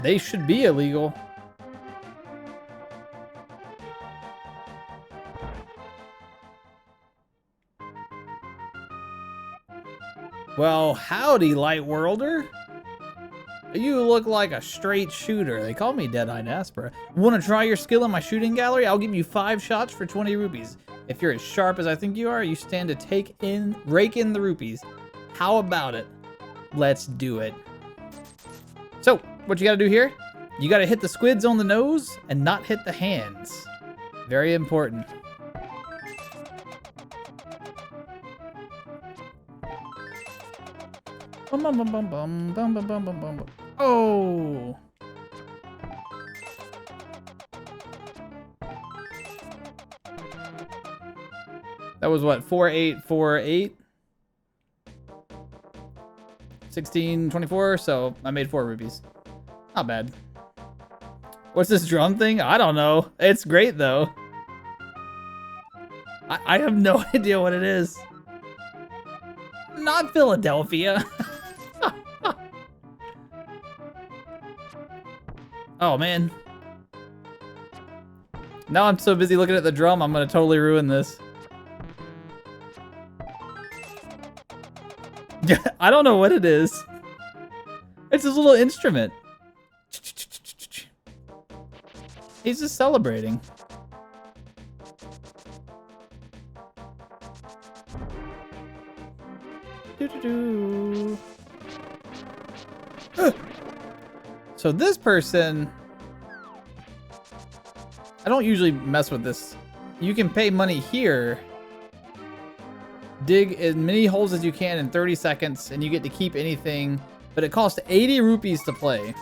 They should be illegal. Well, howdy, Light Worlder. You look like a straight shooter. They call me Deadeye daspra. Want to try your skill in my shooting gallery? I'll give you 5 shots for 20 rupees. If you're as sharp as I think you are, you stand to rake in the rupees. How about it? Let's do it. So, what you gotta do here? You gotta hit the squids on the nose and not hit the hands. Very important. Bum bum bum bum bum bum bum bum bum bum. Oh. That was what, 4848? 1624, so I made 4 rupees. Not bad. What's this drum thing? I don't know. It's great though. I have no idea what it is. Not Philadelphia. Oh man. Now I'm so busy looking at the drum, I'm gonna totally ruin this. I don't know what it is. It's this little instrument. He's just celebrating. Doo-doo-doo. So this person, I don't usually mess with this. You can pay money here. Dig as many holes as you can in 30 seconds, and you get to keep anything, but it costs 80 rupees to play.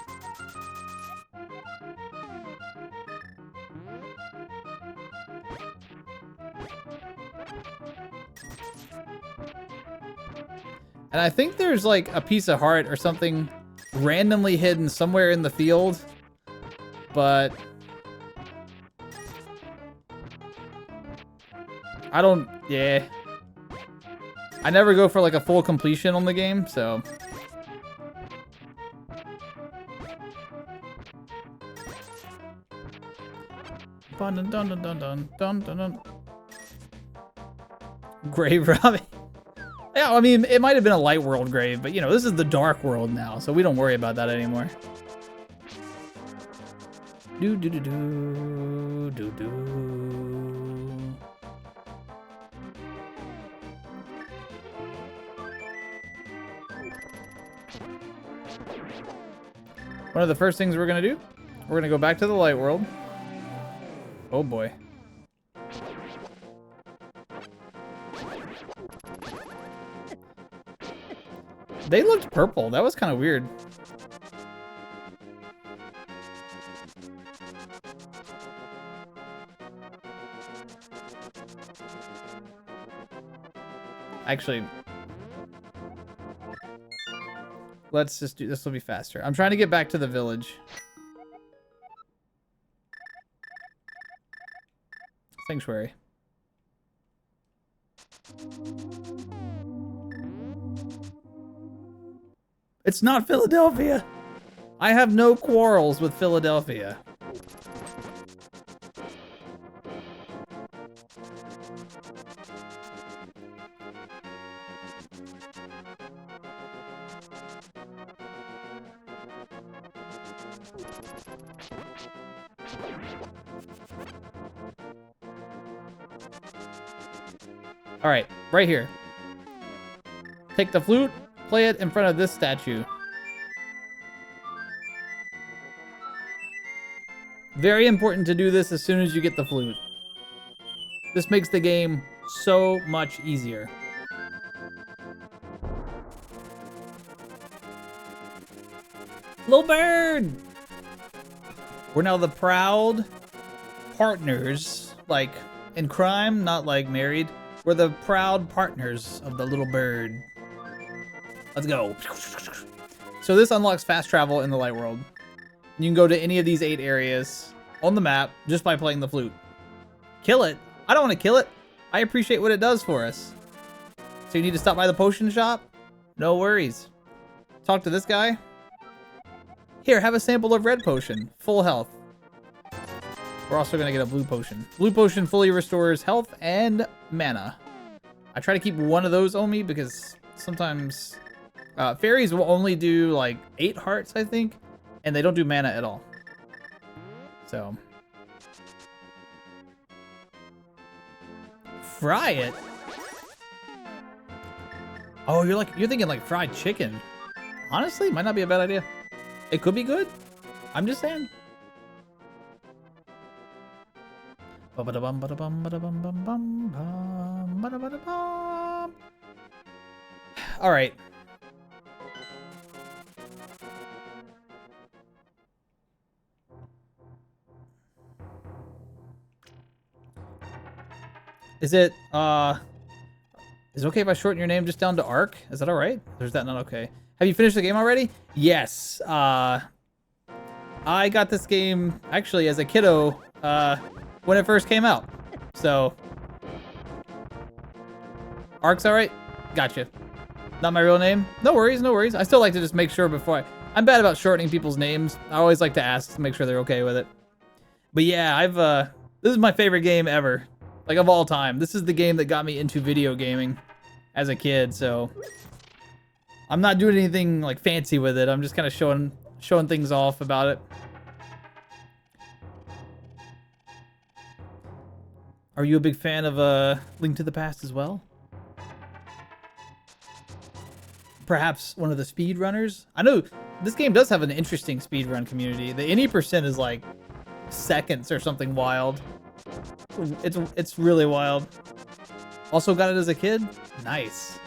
And I think there's like a piece of heart or something randomly hidden somewhere in the field, but I don't, yeah. I never go for like a full completion on the game, so. Dun dun dun dun dun dun dun dun. Grave robbing. Yeah, I mean, it might have been a light world grave, but you know, this is the dark world now, so we don't worry about that anymore. Do do do do do do. One of the first things we're gonna do, we're gonna go back to the light world. Oh boy. They looked purple. That was kind of weird. Actually, let's just do this. Will be faster. I'm trying to get back to the village. Sanctuary. It's not Philadelphia. I have no quarrels with Philadelphia. All right, right here. Take the flute, play it in front of this statue. Very important to do this as soon as you get the flute. This makes the game so much easier. Little bird! We're now the proud partners, like in crime, not like married. We're the proud partners of the little bird. Let's go. So this unlocks fast travel in the light world. You can go to any of these 8 areas on the map just by playing the flute. Kill it? I don't want to kill it. I appreciate what it does for us. So you need to stop by the potion shop? No worries. Talk to this guy. Here, have a sample of red potion. Full health. We're also going to get a blue potion. Blue potion fully restores health and mana. I try to keep one of those on me because sometimes fairies will only do like 8 hearts, I think. And they don't do mana at all. So. Fry it? Oh, you're thinking like fried chicken. Honestly, might not be a bad idea. It could be good. I'm just saying. All right. Is it okay if I shorten your name just down to Ark? Is that all right? Or is that not okay? Have you finished the game already? Yes. I got this game actually as a kiddo when it first came out. So Ark's all right? Gotcha. Not my real name? No worries, no worries. I still like to just make sure before I'm bad about shortening people's names. I always like to ask to make sure they're okay with it. But yeah, this is my favorite game ever. Like of all time. This is the game that got me into video gaming as a kid, so I'm not doing anything like fancy with it. I'm just kind of showing things off about it. Are you a big fan of Link to the Past as well? Perhaps one of the speedrunners? I know this game does have an interesting speedrun community. The any percent is like seconds or something wild. It's really wild. Also got it as a kid? Nice.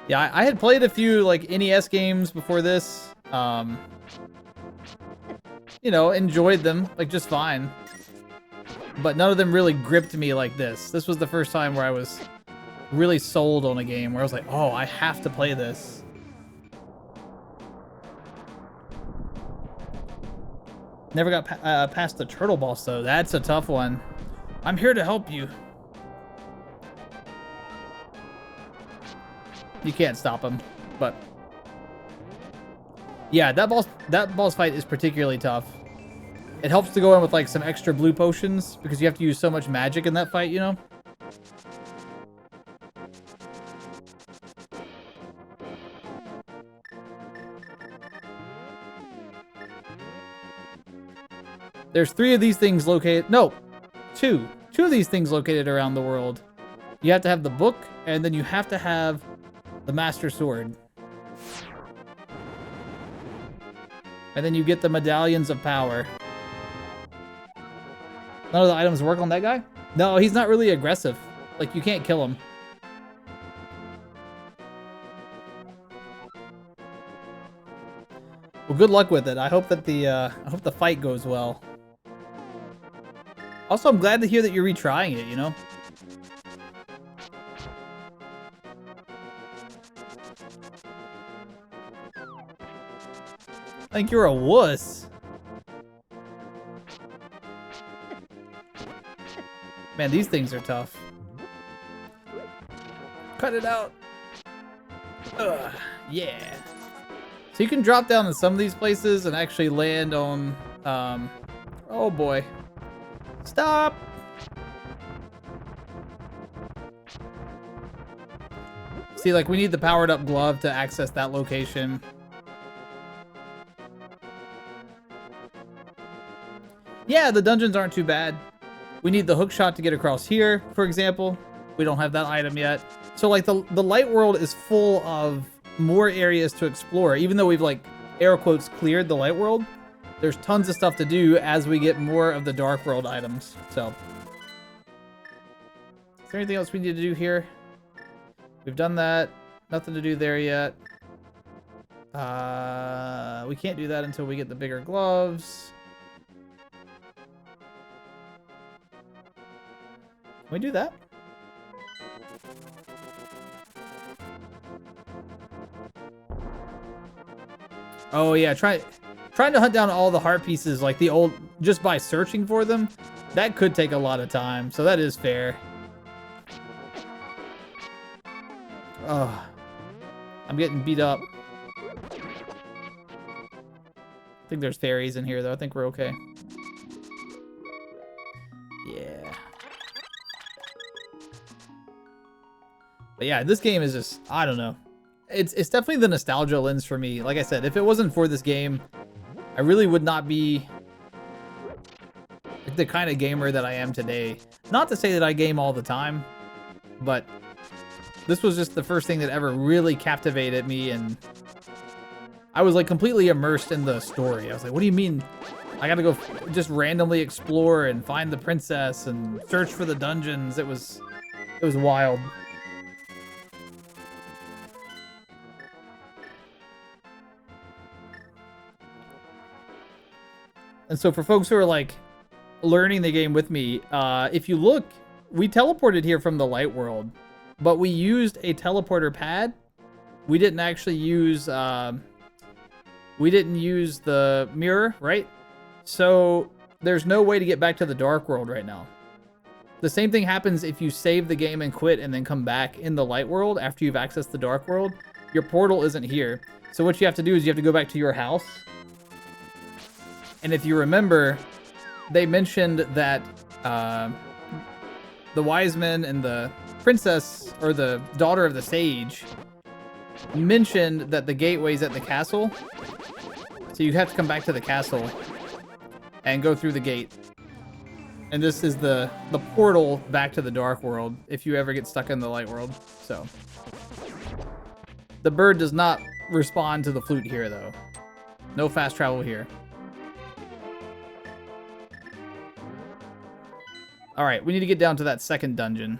Yeah, I had played a few like NES games before this. You know, enjoyed them like just fine. But none of them really gripped me like this. This was the first time where I was really sold on a game where I was like, oh, I have to play this. Never got past the turtle boss though. That's a tough one. I'm here to help you. You can't stop him, but yeah, that boss fight is particularly tough. It helps to go in with like some extra blue potions because you have to use so much magic in that fight, you know? There's 3 of these things located. No, 2. 2 of these things located around the world. You have to have the book, and then you have to have the Master Sword. And then you get the Medallions of Power. None of the items work on that guy? No, he's not really aggressive. Like, you can't kill him. Well, good luck with it. I hope that the fight goes well. Also, I'm glad to hear that you're retrying it, you know? I think you're a wuss. Man, these things are tough. Cut it out. Ugh, yeah. So you can drop down in some of these places and actually land on, oh boy. Stop! See, like, we need the powered up glove to access that location. Yeah, the dungeons aren't too bad. We need the hook shot to get across here, for example. We don't have that item yet. So, like, the light world is full of more areas to explore. Even though we've, like, air quotes, cleared the light world, there's tons of stuff to do as we get more of the dark world items. So, is there anything else we need to do here? We've done that. Nothing to do there yet. We can't do that until we get the bigger gloves. Can we do that? Oh yeah, trying to hunt down all the heart pieces like the old, just by searching for them, that could take a lot of time, so that is fair. Oh, I'm getting beat up. I think there's fairies in here though. I think we're okay. Yeah. But yeah, this game is just, I don't know. It's definitely the nostalgia lens for me. Like I said, if it wasn't for this game, I really would not be the kind of gamer that I am today. Not to say that I game all the time, but this was just the first thing that ever really captivated me, and I was like completely immersed in the story. I was like, what do you mean I gotta go just randomly explore and find the princess and search for the dungeons? It was wild. And so for folks who are like learning the game with me, if you look, we teleported here from the light world, but we used a teleporter pad. We didn't actually use, we didn't use the mirror, right? So there's no way to get back to the dark world right now. The same thing happens if you save the game and quit and then come back in the light world after you've accessed the dark world. Your portal isn't here. So what you have to do is you have to go back to your house. And if you remember, they mentioned that the wise men and the princess, or the daughter of the sage, mentioned that the gateway's at the castle. So you have to come back to the castle and go through the gate. And this is the portal back to the dark world if you ever get stuck in the light world. So the bird does not respond to the flute here though. No fast travel here. All right, we need to get down to that second dungeon.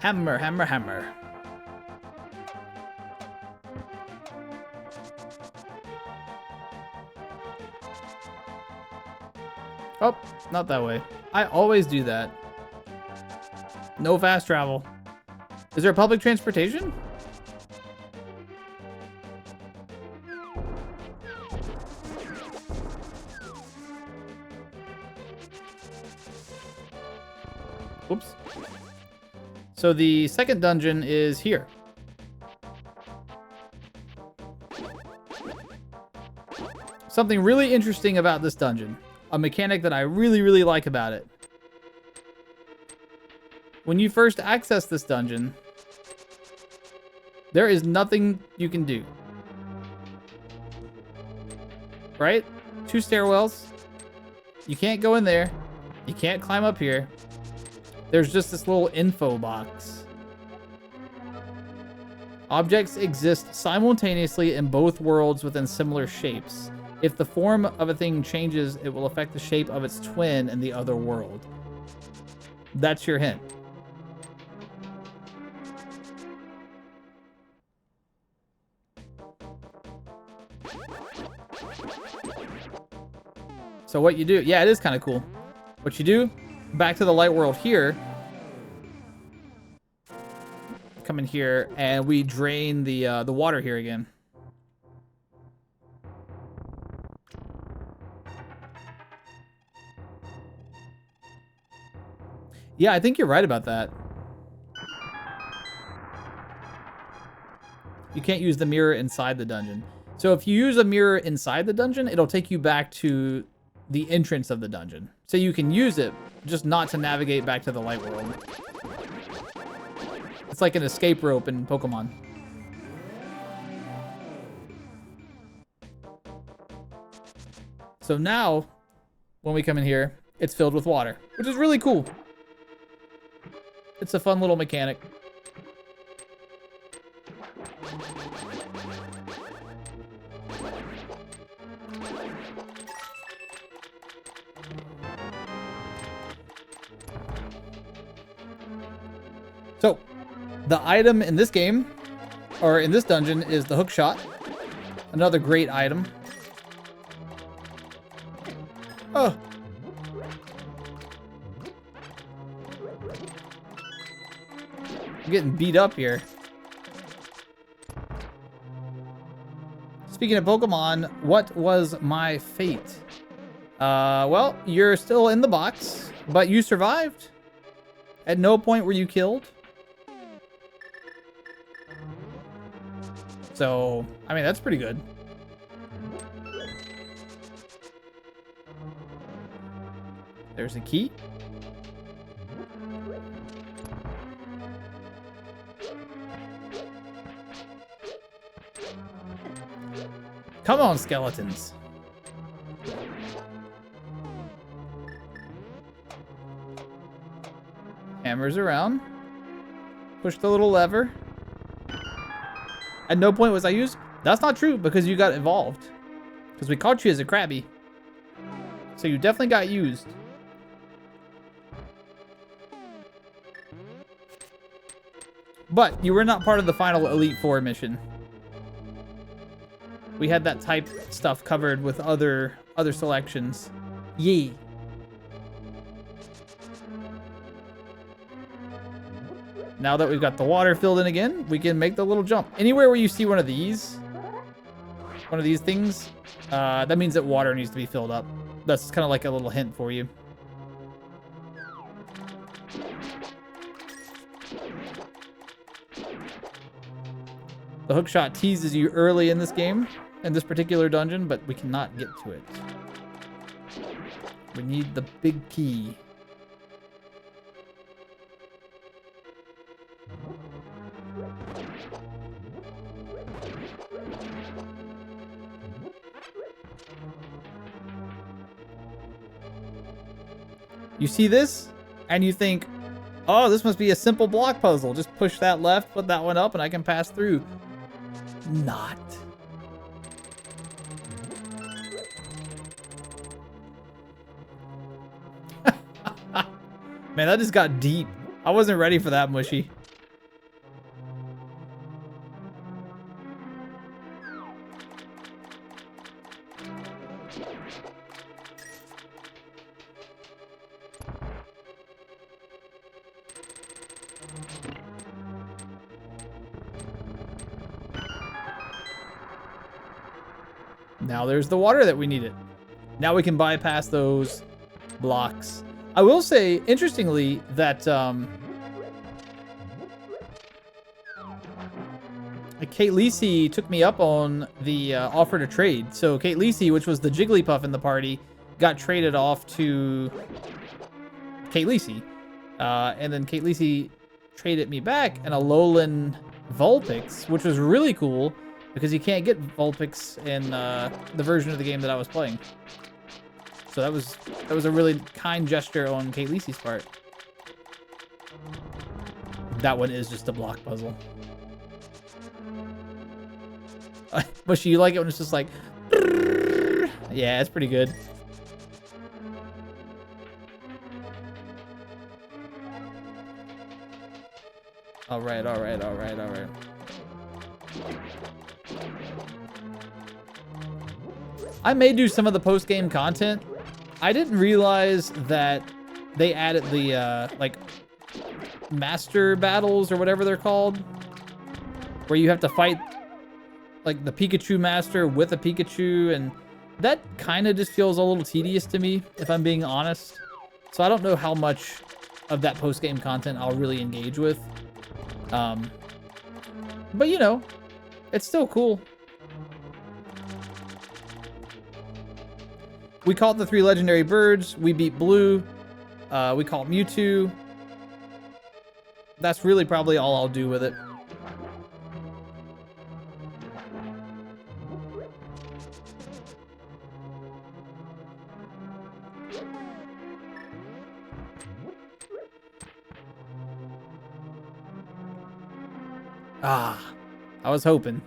Hammer, hammer, hammer. Oh, not that way. I always do that. No fast travel. Is there public transportation? Oops. So the second dungeon is here. Something really interesting about this dungeon. A mechanic that I really, really like about it. When you first access this dungeon, there is nothing you can do. Right? 2 stairwells. You can't go in there. You can't climb up here. There's just this little info box. Objects exist simultaneously in both worlds within similar shapes. If the form of a thing changes, it will affect the shape of its twin in the other world. That's your hint. So what you do, yeah, it is kind of cool. What you do, back to the light world here. Come in here, and we drain the water here again. Yeah, I think you're right about that. You can't use the mirror inside the dungeon. So if you use a mirror inside the dungeon, it'll take you back to the entrance of the dungeon. So you can use it, just not to navigate back to the light world. It's like an escape rope in Pokemon. So now, when we come in here, it's filled with water, which is really cool. It's a fun little mechanic. So, the item in this game, or in this dungeon, is the hook shot. Another great item. Oh. I'm getting beat up here. Speaking of Pokemon, what was my fate? Well, you're still in the box, but you survived. At no point were you killed. So, I mean, that's pretty good. There's a key. Come on, skeletons. Hammers around. Push the little lever. At no point was I used. That's not true because you got evolved. Because we caught you as a Krabby. So you definitely got used. But you were not part of the final Elite Four mission. We had that type stuff covered with other selections. Yee. Now that we've got the water filled in again, we can make the little jump. Anywhere where you see one of these things, that means that water needs to be filled up. That's kind of like a little hint for you. The hookshot teases you early in this game, in this particular dungeon, but we cannot get to it. We need the big key. You see this, and you think, oh, this must be a simple block puzzle. Just push that left, put that one up, and I can pass through. Not. Man, that just got deep. I wasn't ready for that, Mushy. Now there's the water that we needed. Now we can bypass those blocks. I will say, interestingly, that Kate Lisi took me up on the offer to trade. So Kate Lisi, which was the Jigglypuff in the party, got traded off to Kate Lisi. And then Kate Lisi traded me back an Alolan Vulpix, which was really cool because you can't get Vulpix in the version of the game that I was playing. So that was a really kind gesture on Kate Lisi's part. That one is just a block puzzle. But you like it when it's just like, yeah, it's pretty good. All right. I may do some of the post-game content. I didn't realize that they added the like master battles or whatever they're called, where you have to fight like the Pikachu master with a Pikachu, and that kind of just feels a little tedious to me, if I'm being honest. So I don't know how much of that post-game content I'll really engage with. But you know, it's still cool. We caught the 3 legendary birds. We beat Blue. We caught Mewtwo. That's really probably all I'll do with it. Ah, I was hoping.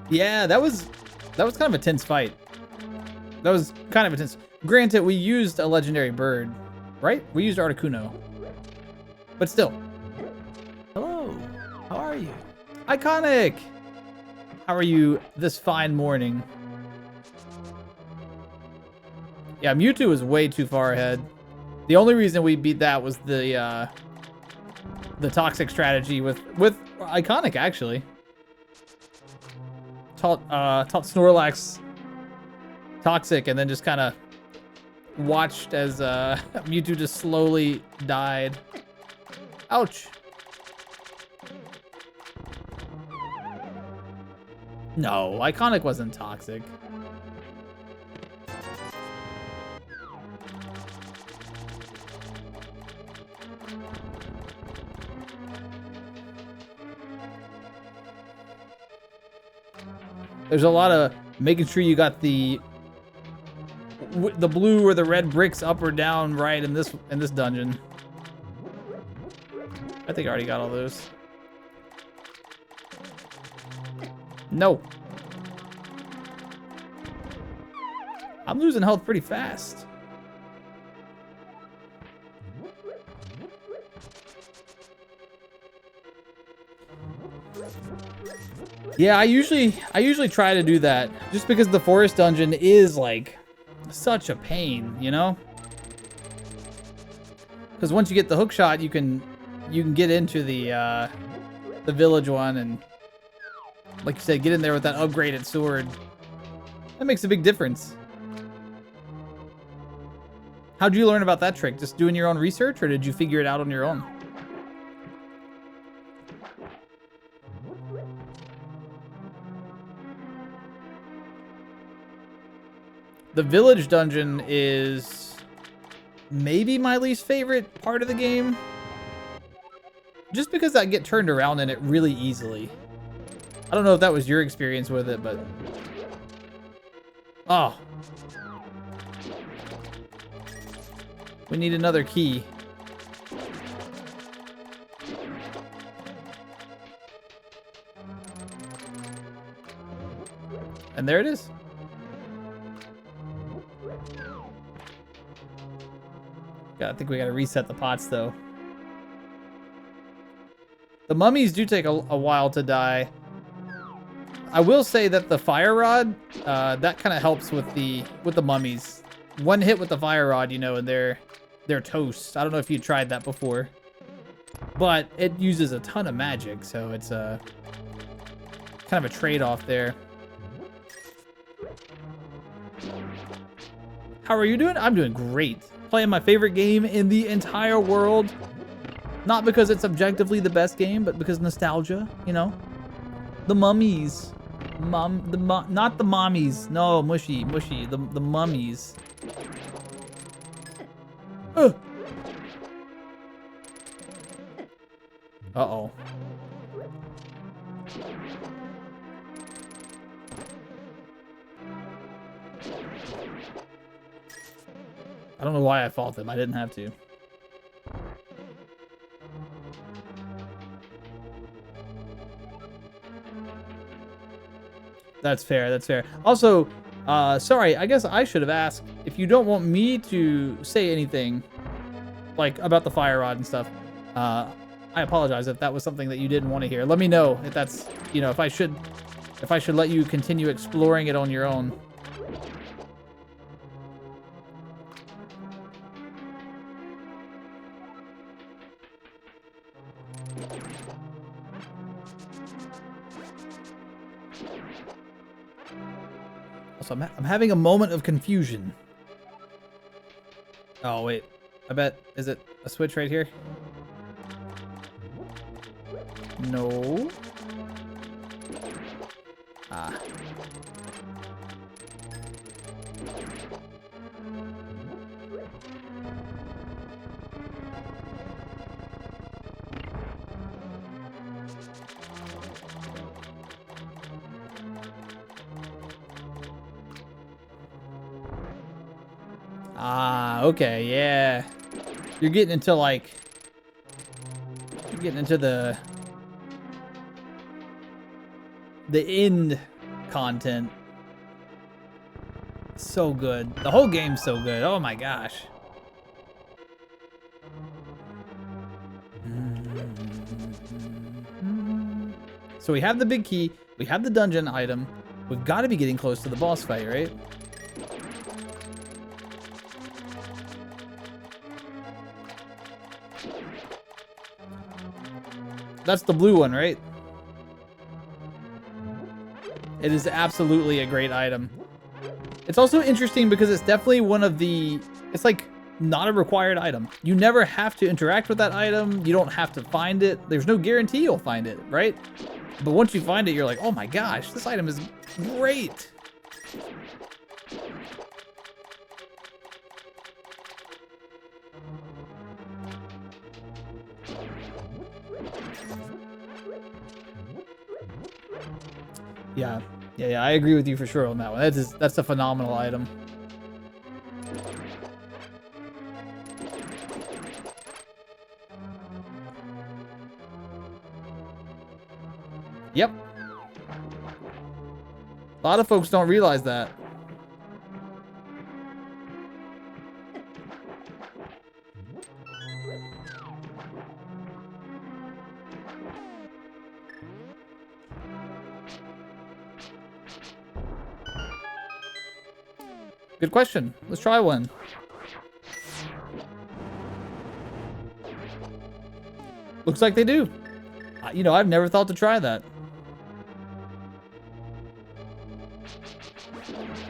Yeah, that was kind of a tense fight. That was kind of intense. Granted, we used a legendary bird, right? We used Articuno. But still. Hello. How are you? Iconic. How are you this fine morning? Yeah, Mewtwo was way too far ahead. The only reason we beat that was the toxic strategy with Iconic, actually. Taught Snorlax toxic and then just kind of watched as Mewtwo just slowly died. Ouch. No, Iconic wasn't toxic. There's a lot of making sure you got the blue or the red bricks up or down right in this dungeon. I think I already got all those. No. I'm losing health pretty fast. Yeah, I usually try to do that just because the forest dungeon is like such a pain, you know? Because once you get the hook shot, you can get into the village one and, like you said, get in there with that upgraded sword. That makes a big difference. How'd you learn about that trick? Just doing your own research, or did you figure it out on your own? The village dungeon is maybe my least favorite part of the game. Just because I get turned around in it really easily. I don't know if that was your experience with it, but... Oh. We need another key. And there it is. I think we gotta reset the pots though. The mummies do take a while to die. I will say that the fire rod, that kind of helps with the mummies. One hit with the fire rod, you know, and they're their toast. I don't know if you tried that before, but it uses a ton of magic, so it's a kind of a trade-off there. How are you doing? I'm doing great. Playing my favorite game in the entire world. Not because it's objectively the best game, but because nostalgia, you know? The mummies. Not the mommies. No, mushy. The mummies. Uh-oh. I don't know why I fought them. I didn't have to. That's fair. That's fair. Also, sorry, I guess I should have asked if you don't want me to say anything like about the fire rod and stuff. I apologize if that was something that you didn't want to hear. Let me know if that's, you know, if I should let you continue exploring it on your own. Also, I'm having a moment of confusion. Oh, wait. I bet, is it a switch right here? No. Ah. Ah, okay, yeah. You're getting into like... You're getting into the end content. So good. The whole game's so good. Oh my gosh. So we have the big key. We have the dungeon item. We've got to be getting close to the boss fight, right? That's the blue one, right? It is absolutely a great item. It's also interesting because it's definitely one of the... It's like not a required item. You never have to interact with that item. You don't have to find it. There's no guarantee you'll find it, right? But once you find it, you're like, oh my gosh, this item is great. Yeah, I agree with you for sure on that one. That's a phenomenal item. Yep. A lot of folks don't realize that. Good question. Let's try one. Looks like they do. You know, I've never thought to try that.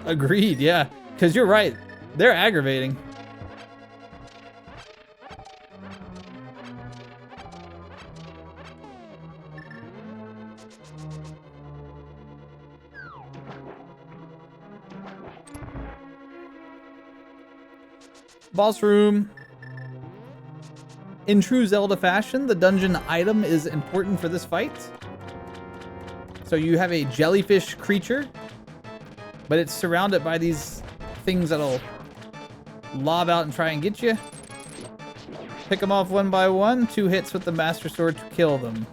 Agreed, yeah. Because you're right. They're aggravating. Boss room. In true Zelda fashion, the dungeon item is important for this fight. So you have a jellyfish creature, but it's surrounded by these things that'll lob out and try and get you. Pick them off one by one. 2 hits with the Master Sword to kill them.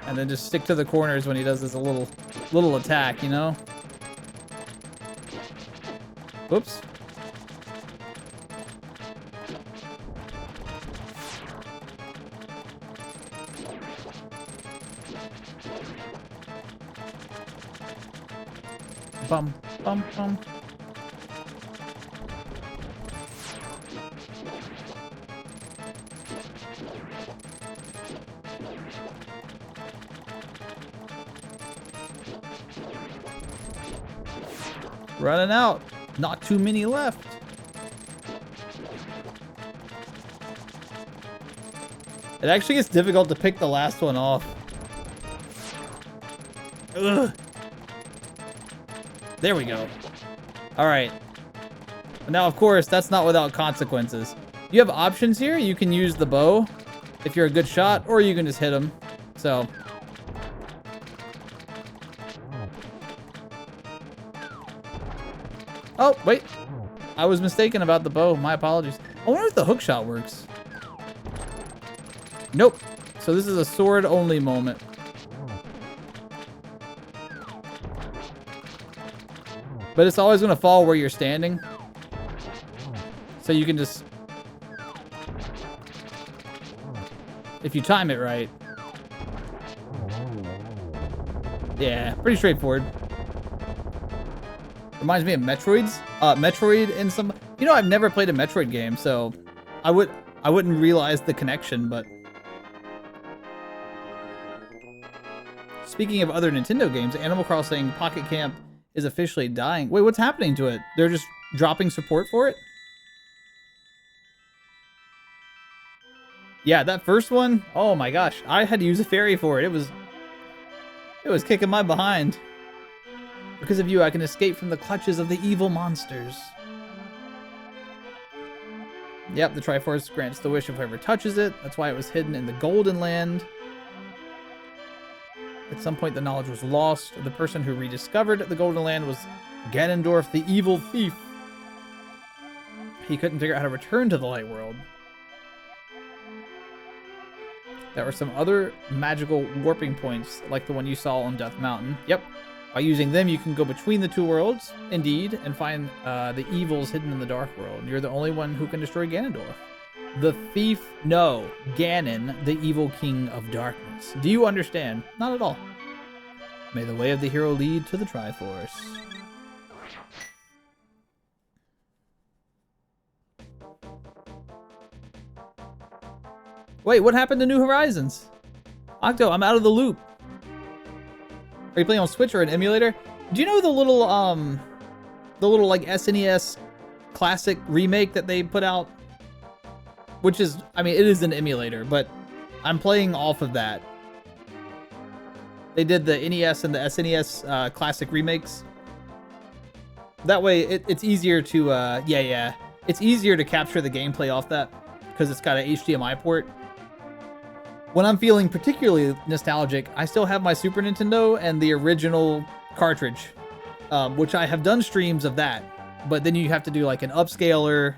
And then just stick to the corners when he does this little attack, you know? Whoops. Bum, bum, bum. Running out. Not too many left. It actually gets difficult to pick the last one off. Ugh. There we go. All right. Now, of course, that's not without consequences. You have options here. You can use the bow if you're a good shot, or you can just hit them. So. Oh, wait. I was mistaken about the bow. My apologies. I wonder if the hook shot works. Nope. So this is a sword only moment. But it's always going to fall where you're standing. So you can just... if you time it right. Yeah, pretty straightforward. Reminds me of Metroids. Metroid in some... You know, I've never played a Metroid game, so I wouldn't realize the connection, but... Speaking of other Nintendo games, Animal Crossing Pocket Camp is officially dying. Wait, what's happening to it? They're just dropping support for it? Yeah, that first one, oh my gosh, I had to use a fairy for it. It was kicking my behind. Because of you, I can escape from the clutches of the evil monsters. Yep, the Triforce grants the wish of whoever touches it. That's why it was hidden in the Golden Land. At some point, the knowledge was lost. The person who rediscovered the Golden Land was Ganondorf, the evil thief. He couldn't figure out how to return to the Light World. There were some other magical warping points, like the one you saw on Death Mountain. Yep. By using them, you can go between the two worlds, indeed, and find the evils hidden in the Dark World. You're the only one who can destroy Ganondorf. The thief, no. Ganon, the evil king of darkness. Do you understand? Not at all. May the way of the hero lead to the Triforce. Wait, what happened to New Horizons? Octo, I'm out of the loop. Are you playing on Switch or an emulator? Do you know the little like SNES classic remake that they put out? Which is, I mean, it is an emulator, but I'm playing off of that. They did the NES and the SNES classic remakes. That way, it's easier to, it's easier to capture the gameplay off that because it's got an HDMI port. When I'm feeling particularly nostalgic, I still have my Super Nintendo and the original cartridge, which I have done streams of that. But then you have to do like an upscaler,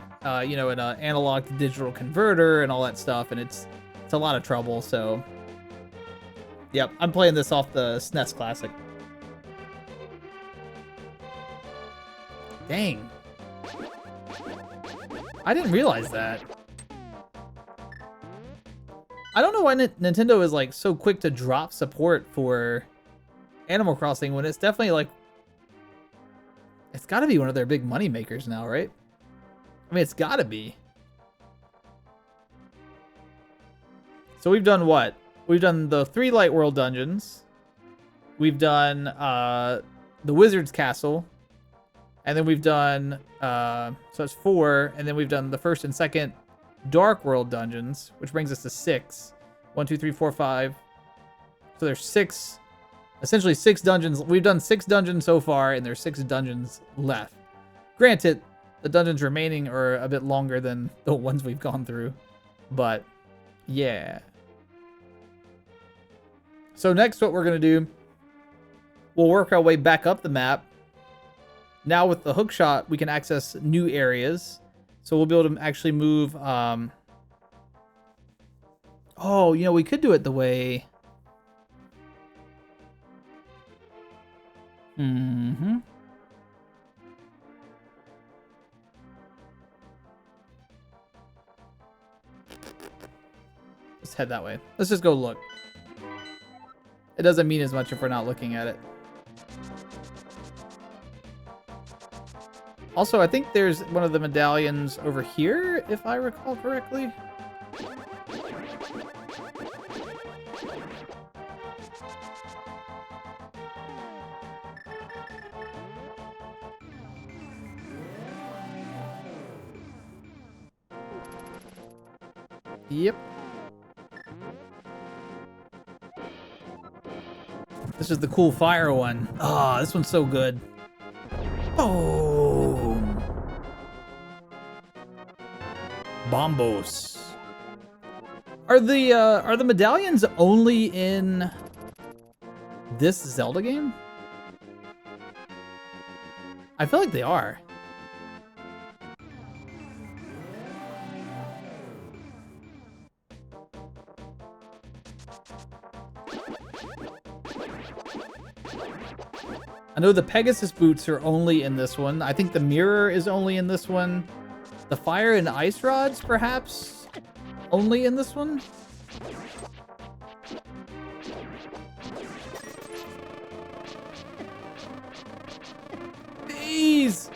you know, an analog to digital converter and all that stuff, and it's a lot of trouble. So, yep, I'm playing this off the SNES Classic. Dang, I didn't realize that. I don't know why Nintendo is like so quick to drop support for Animal Crossing when it's definitely like, it's got to be one of their big money makers now, right? I mean, it's got to be. So we've done what? We've done the 3 Light World dungeons. We've done the Wizard's Castle. And then we've done, so it's 4. And then we've done the 1st and 2nd Dark World dungeons, which brings us to 6. 1, 2, 3, 4, 5. So there's 6, essentially 6 dungeons. We've done 6 dungeons so far, and there's 6 dungeons left. Granted, the dungeons remaining are a bit longer than the ones we've gone through, but yeah. So next, what we're gonna do, we'll work our way back up the map. Now with the hook shot, we can access new areas. So we'll be able to actually move, oh, you know, we could do it the way, Let's head that way. Let's just go look. It doesn't mean as much if we're not looking at it. Also, I think there's one of the medallions over here, if I recall correctly. Yep. This is the cool fire one. Ah, this one's so good. Boom. Bombos. Are the medallions only in this Zelda game? I feel like they are. I know the Pegasus boots are only in this one. I think the mirror is only in this one. The fire and ice rods, perhaps, only in this one. These.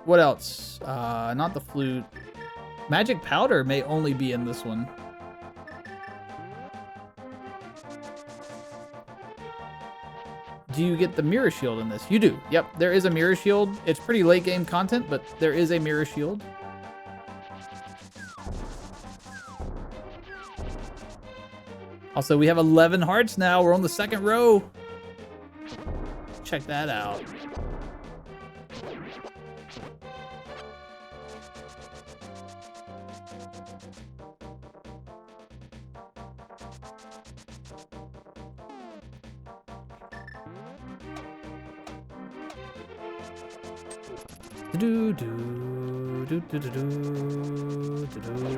What else? Not the flute. Magic powder may only be in this one. Do you get the mirror shield in this? You do. Yep, there is a mirror shield. It's pretty late game content, but there is a mirror shield. Also, we have 11 hearts now. We're on the second row. Check that out. Do do do do do do do do.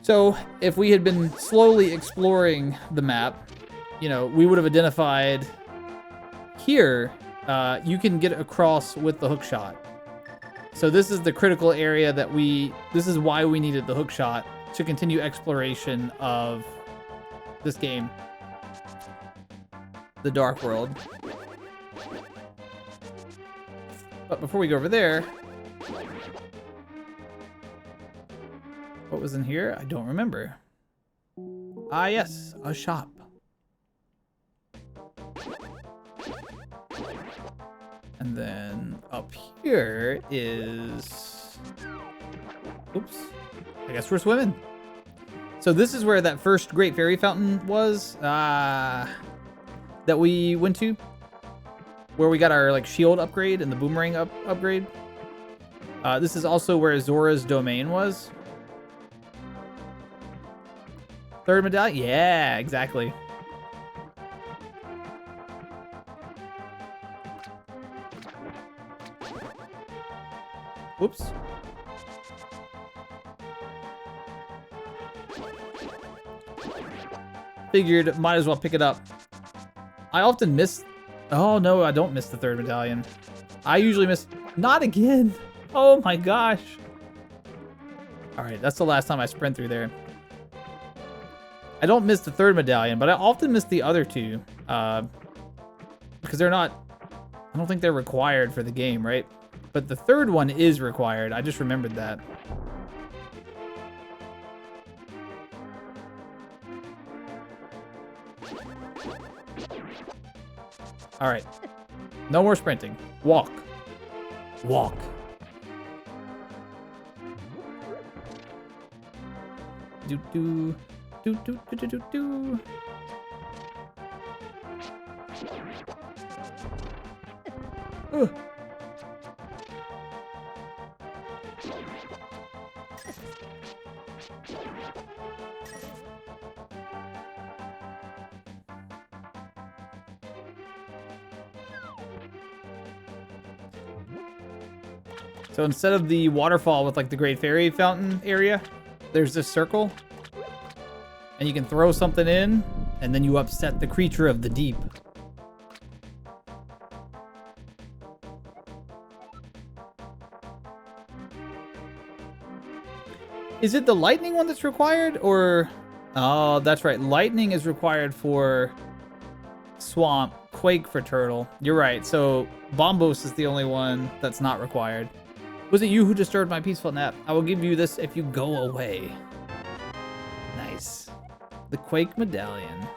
So, if we had been slowly exploring the map, you know, we would have identified here, you can get across with the hook shot. So this is the critical area that this is why we needed the hook shot to continue exploration of this game. The Dark World. But before we go over there, what was in here? I don't remember. Ah, yes, a shop. And then up here is... Oops. I guess we're swimming. So this is where that first Great Fairy Fountain was, that we went to. Where we got our like shield upgrade and the boomerang upgrade. This is also where Zora's domain was. Third medallion? Yeah, exactly. Whoops. Figured might as well pick it up. I often miss... Oh, no, I don't miss the third medallion. I usually miss... Not again! Oh my gosh! Alright, that's the last time I sprint through there. I don't miss the third medallion, but I often miss the other two. Because they're not... I don't think they're required for the game, right? But the third one is required. I just remembered that. All right. No more sprinting. Walk. Walk. Do do do do do do do do. So instead of the waterfall with like the Great Fairy Fountain area, there's this circle. And you can throw something in, and then you upset the creature of the deep. Is it the lightning one that's required, or... Oh, that's right. Lightning is required for swamp, quake for turtle. You're right. So Bombos is the only one that's not required. Was it you who disturbed my peaceful nap? I will give you this if you go away. Nice. The Quake Medallion.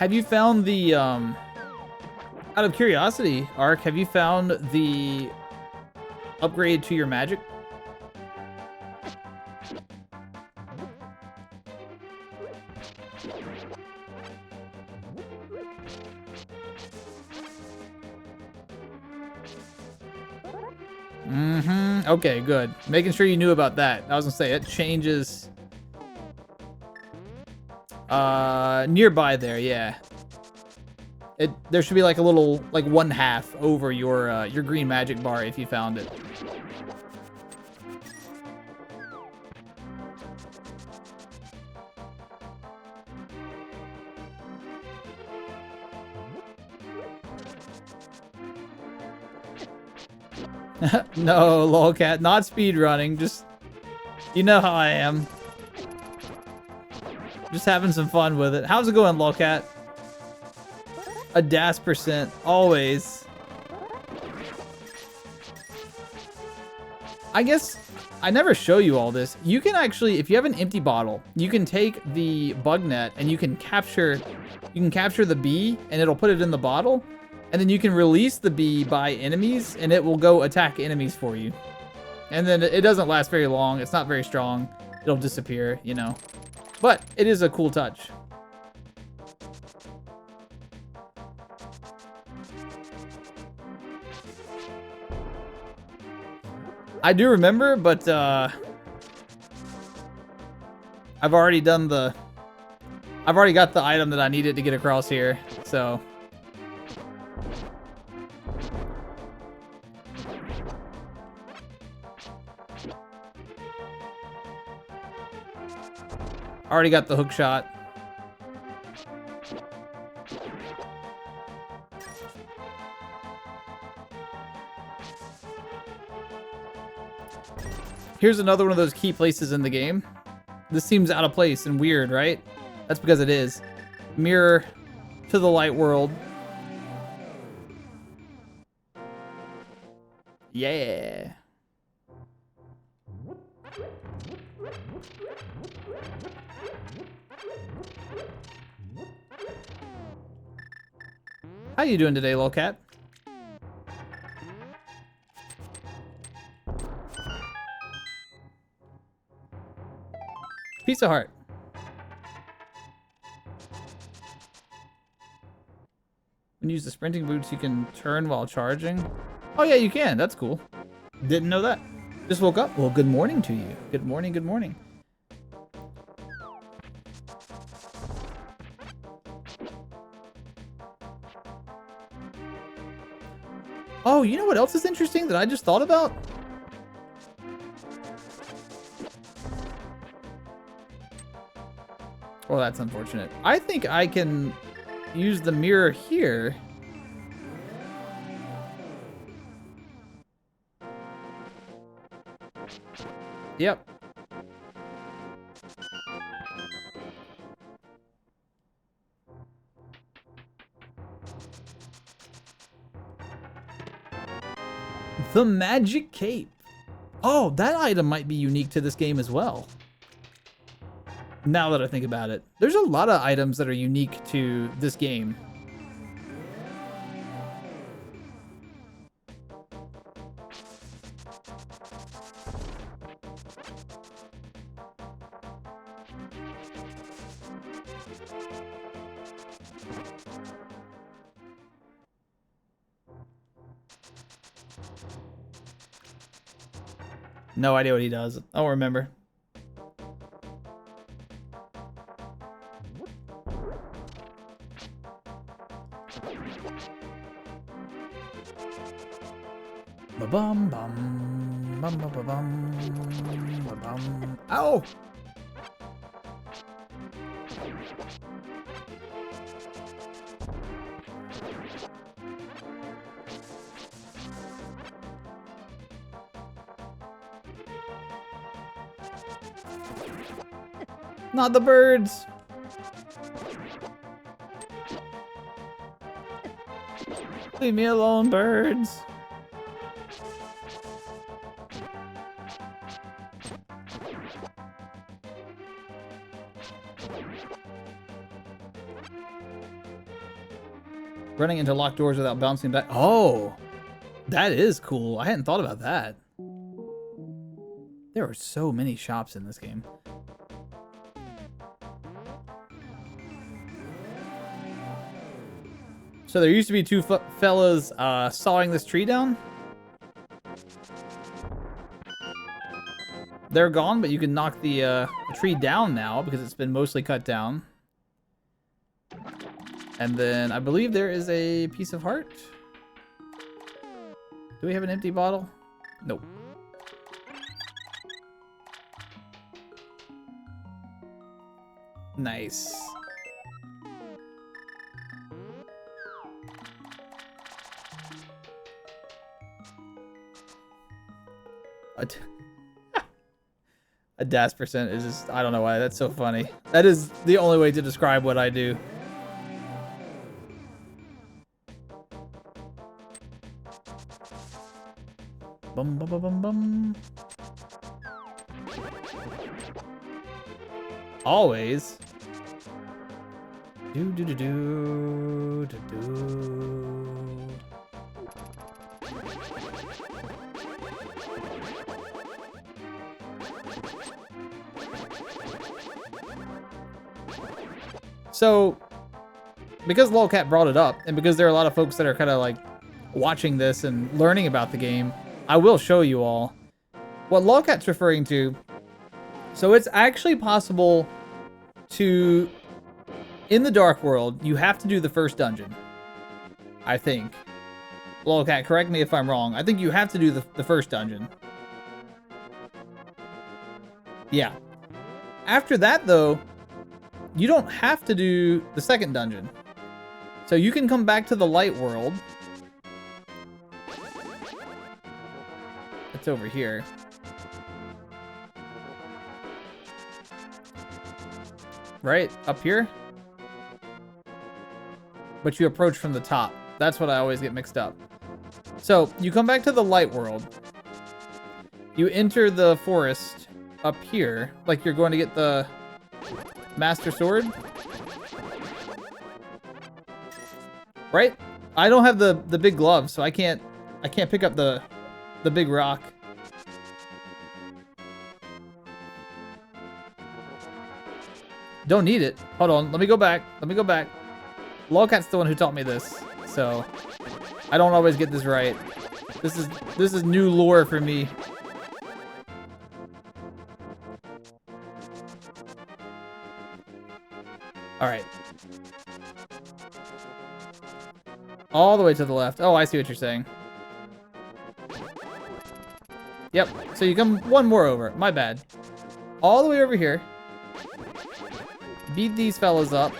Have you found the, out of curiosity, Ark, have you found the upgrade to your magic? Mm-hmm. Okay, good. Making sure you knew about that. I was gonna say, it changes nearby there, yeah. There should be like a little, like 1/2 over your green magic bar if you found it. No, lolcat, not speed running. Just, you know how I am. Just having some fun with it. How's it going, lolcat? A daspra, always. I guess I never show you all this. You can actually, if you have an empty bottle, you can take the bug net and you can capture the bee and it'll put it in the bottle. And then you can release the bee by enemies and it will go attack enemies for you. And then it doesn't last very long. It's not very strong. It'll disappear, you know. But it is a cool touch. I do remember, but I've already got the item that I needed to get across here, so. Already got the hook shot. Here's another one of those key places in the game. This seems out of place and weird, right? That's because it is. Mirror to the light world. Yeah. How you doing today, lolcat? Piece of heart. When you use the sprinting boots, you can turn while charging. Oh yeah, you can. That's cool. Didn't know that. Just woke up. Well, good morning to you. Good morning, good morning. Oh, you know what else is interesting that I just thought about? Well, that's unfortunate. I think I can use the mirror here. Yep. The magic cape. Oh, that item might be unique to this game as well. Now that I think about it. There's a lot of items that are unique to this game. No idea what he does. I don't remember. Ba-bum bum bum bum bum bum ba-bum. Ow! Not the birds. Leave me alone, birds. Running into locked doors without bouncing back. Oh, that is cool. I hadn't thought about that. There are so many shops in this game. So there used to be two fellas sawing this tree down. They're gone, but you can knock the tree down now because it's been mostly cut down. And then I believe there is a piece of heart. Do we have an empty bottle? Nope. Nice. A daspra is just, I don't know why, that's so funny. That is the only way to describe what I do. Bum bum bum bum bum. Always. Do do do do do do. So, because Lolcat brought it up, and because there are a lot of folks that are kind of like watching this and learning about the game, I will show you all what Lolcat's referring to. So it's actually possible to, in the Dark World, you have to do the first dungeon. I think. Lolcat, correct me if I'm wrong. I think you have to do the first dungeon. Yeah. After that, though, you don't have to do the second dungeon. So you can come back to the light world. It's over here. Right? Up here? But you approach from the top. That's what I always get mixed up. So you come back to the light world. You enter the forest up here, like you're going to get the Master Sword. Right? I don't have the big glove, so I can't pick up the big rock. Don't need it. Hold on, let me go back. Let me go back. Lolcat's the one who taught me this, so I don't always get this right. This is new lore for me. All right. All the way to the left. Oh, I see what you're saying. Yep, so you come one more over. My bad. All the way over here. Beat these fellas up.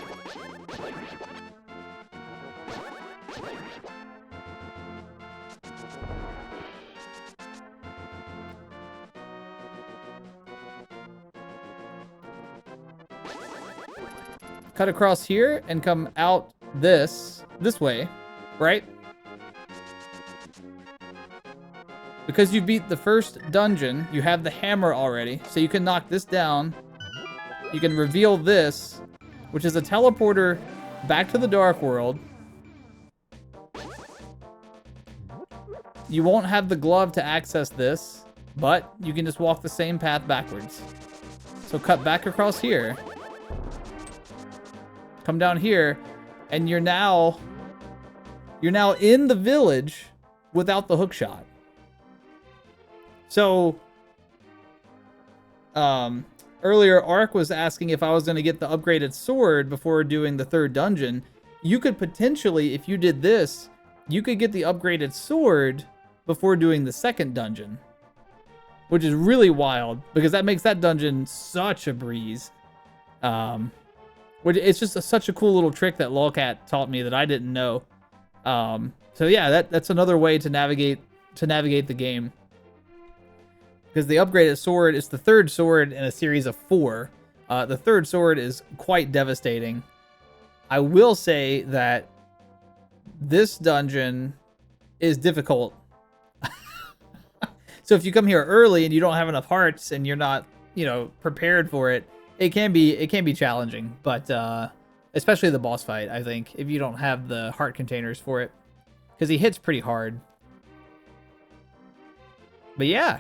Cut across here and come out this way, right? Because you beat the first dungeon, you have the hammer already, so you can knock this down. You can reveal this, which is a teleporter back to the Dark World. You won't have the glove to access this, but you can just walk the same path backwards. So cut back across here. Come down here, and you're now in the village without the hook shot. So, earlier Ark was asking if I was going to get the upgraded sword before doing the third dungeon. You could potentially, if you did this, you could get the upgraded sword before doing the second dungeon, which is really wild because that makes that dungeon such a breeze. It's just such a cool little trick that Lolcat taught me that I didn't know. So yeah, that's another way to navigate the game. Because the upgraded sword is the third sword in a series of 4. The third sword is quite devastating. I will say that this dungeon is difficult. So if you come here early and you don't have enough hearts and you're not, prepared for it, it can be challenging. But Especially the boss fight, I think, if you don't have the heart containers for it. Because he hits pretty hard. But yeah.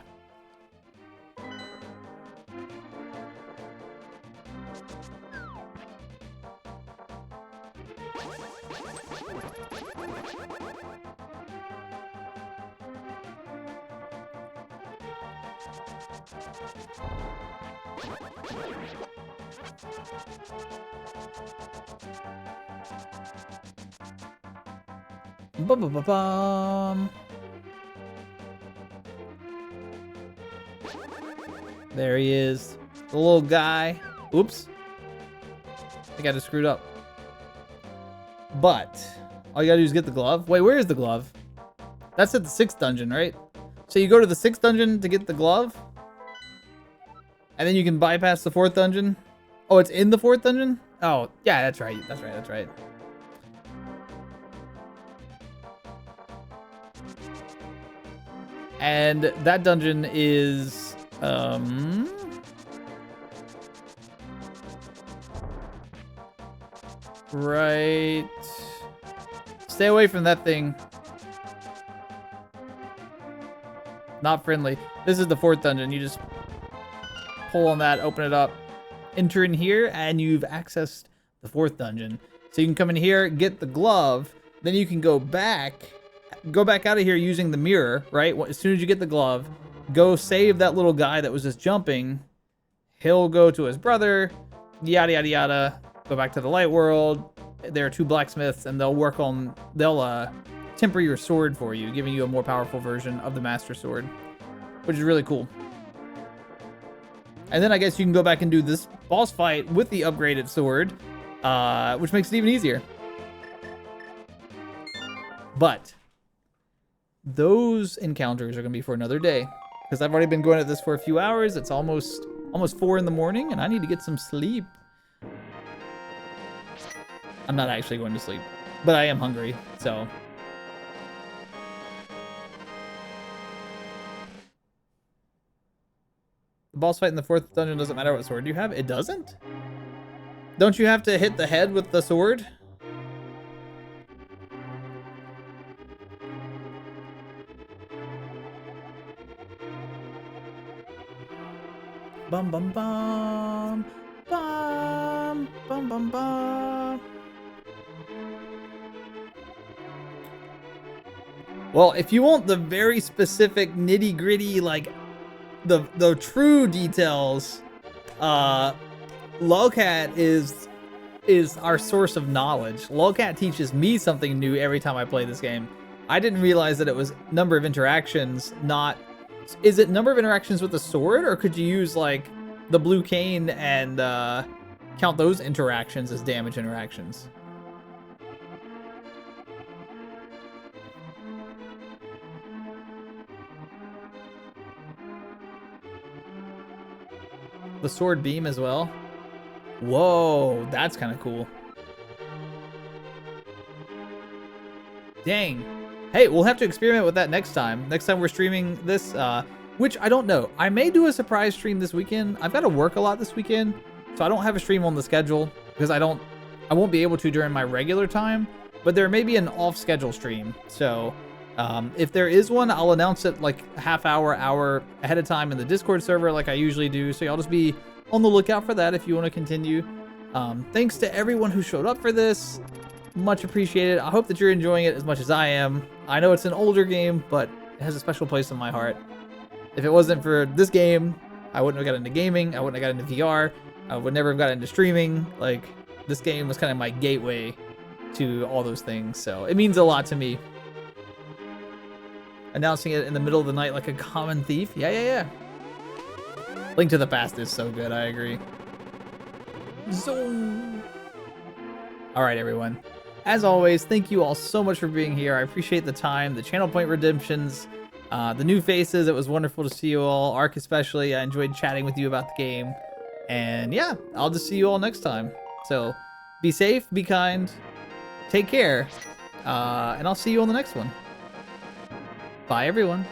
Bum. There he is. The little guy. Oops. I think I just screwed up. But all you gotta do is get the glove. Wait, where is the glove? That's at the 6th dungeon, right? So you go to the 6th dungeon to get the glove. And then you can bypass the 4th dungeon. Oh, it's in the 4th dungeon? Oh, yeah, that's right. That's right. And that dungeon is, right. Stay away from that thing. Not friendly. This is the 4th dungeon. You just pull on that, open it up, enter in here, and you've accessed the 4th dungeon. So you can come in here, get the glove, then you can go back out of here using the mirror, right? As soon as you get the glove, go save that little guy that was just jumping. He'll go to his brother, yada, yada, yada. Go back to the light world. There are 2 blacksmiths, and they'll temper your sword for you, giving you a more powerful version of the Master Sword, which is really cool. And then I guess you can go back and do this boss fight with the upgraded sword, which makes it even easier. But those encounters are going to be for another day, because I've already been going at this for a few hours. It's almost 4 in the morning, and I need to get some sleep. I'm not actually going to sleep, but I am hungry, so. The boss fight in the 4th dungeon doesn't matter what sword you have. It doesn't? Don't you have to hit the head with the sword? Bum bum bum. Bum bum bum bum. Well, if you want the very specific nitty-gritty, like the true details, Lolcat is our source of knowledge. Lolcat teaches me something new every time I play this game. I didn't realize that it was number of interactions, not... Is it number of interactions with the sword, or could you use, like, the blue cane and count those interactions as damage interactions? The sword beam as well? Whoa, that's kind of cool. Dang. Hey, we'll have to experiment with that next time. Next time we're streaming this, which I don't know. I may do a surprise stream this weekend. I've got to work a lot this weekend, so I don't have a stream on the schedule because I won't be able to during my regular time, but there may be an off-schedule stream. So if there is one, I'll announce it like half hour ahead of time in the Discord server like I usually do. So y'all just be on the lookout for that if you want to continue. Thanks to everyone who showed up for this. Much appreciated. I hope that you're enjoying it as much as I am. I know it's an older game, but it has a special place in my heart. If it wasn't for this game, I wouldn't have got into gaming. I wouldn't have got into VR. I would never have got into streaming. Like, this game was kind of my gateway to all those things. So it means a lot to me. Announcing it in the middle of the night like a common thief. Yeah. Link to the Past is so good. I agree. Zoom. All right, everyone. As always, thank you all so much for being here. I appreciate the time, the channel point redemptions, the new faces. It was wonderful to see you all. Ark especially. I enjoyed chatting with you about the game. And yeah, I'll just see you all next time. So be safe, be kind, take care, and I'll see you on the next one. Bye, everyone.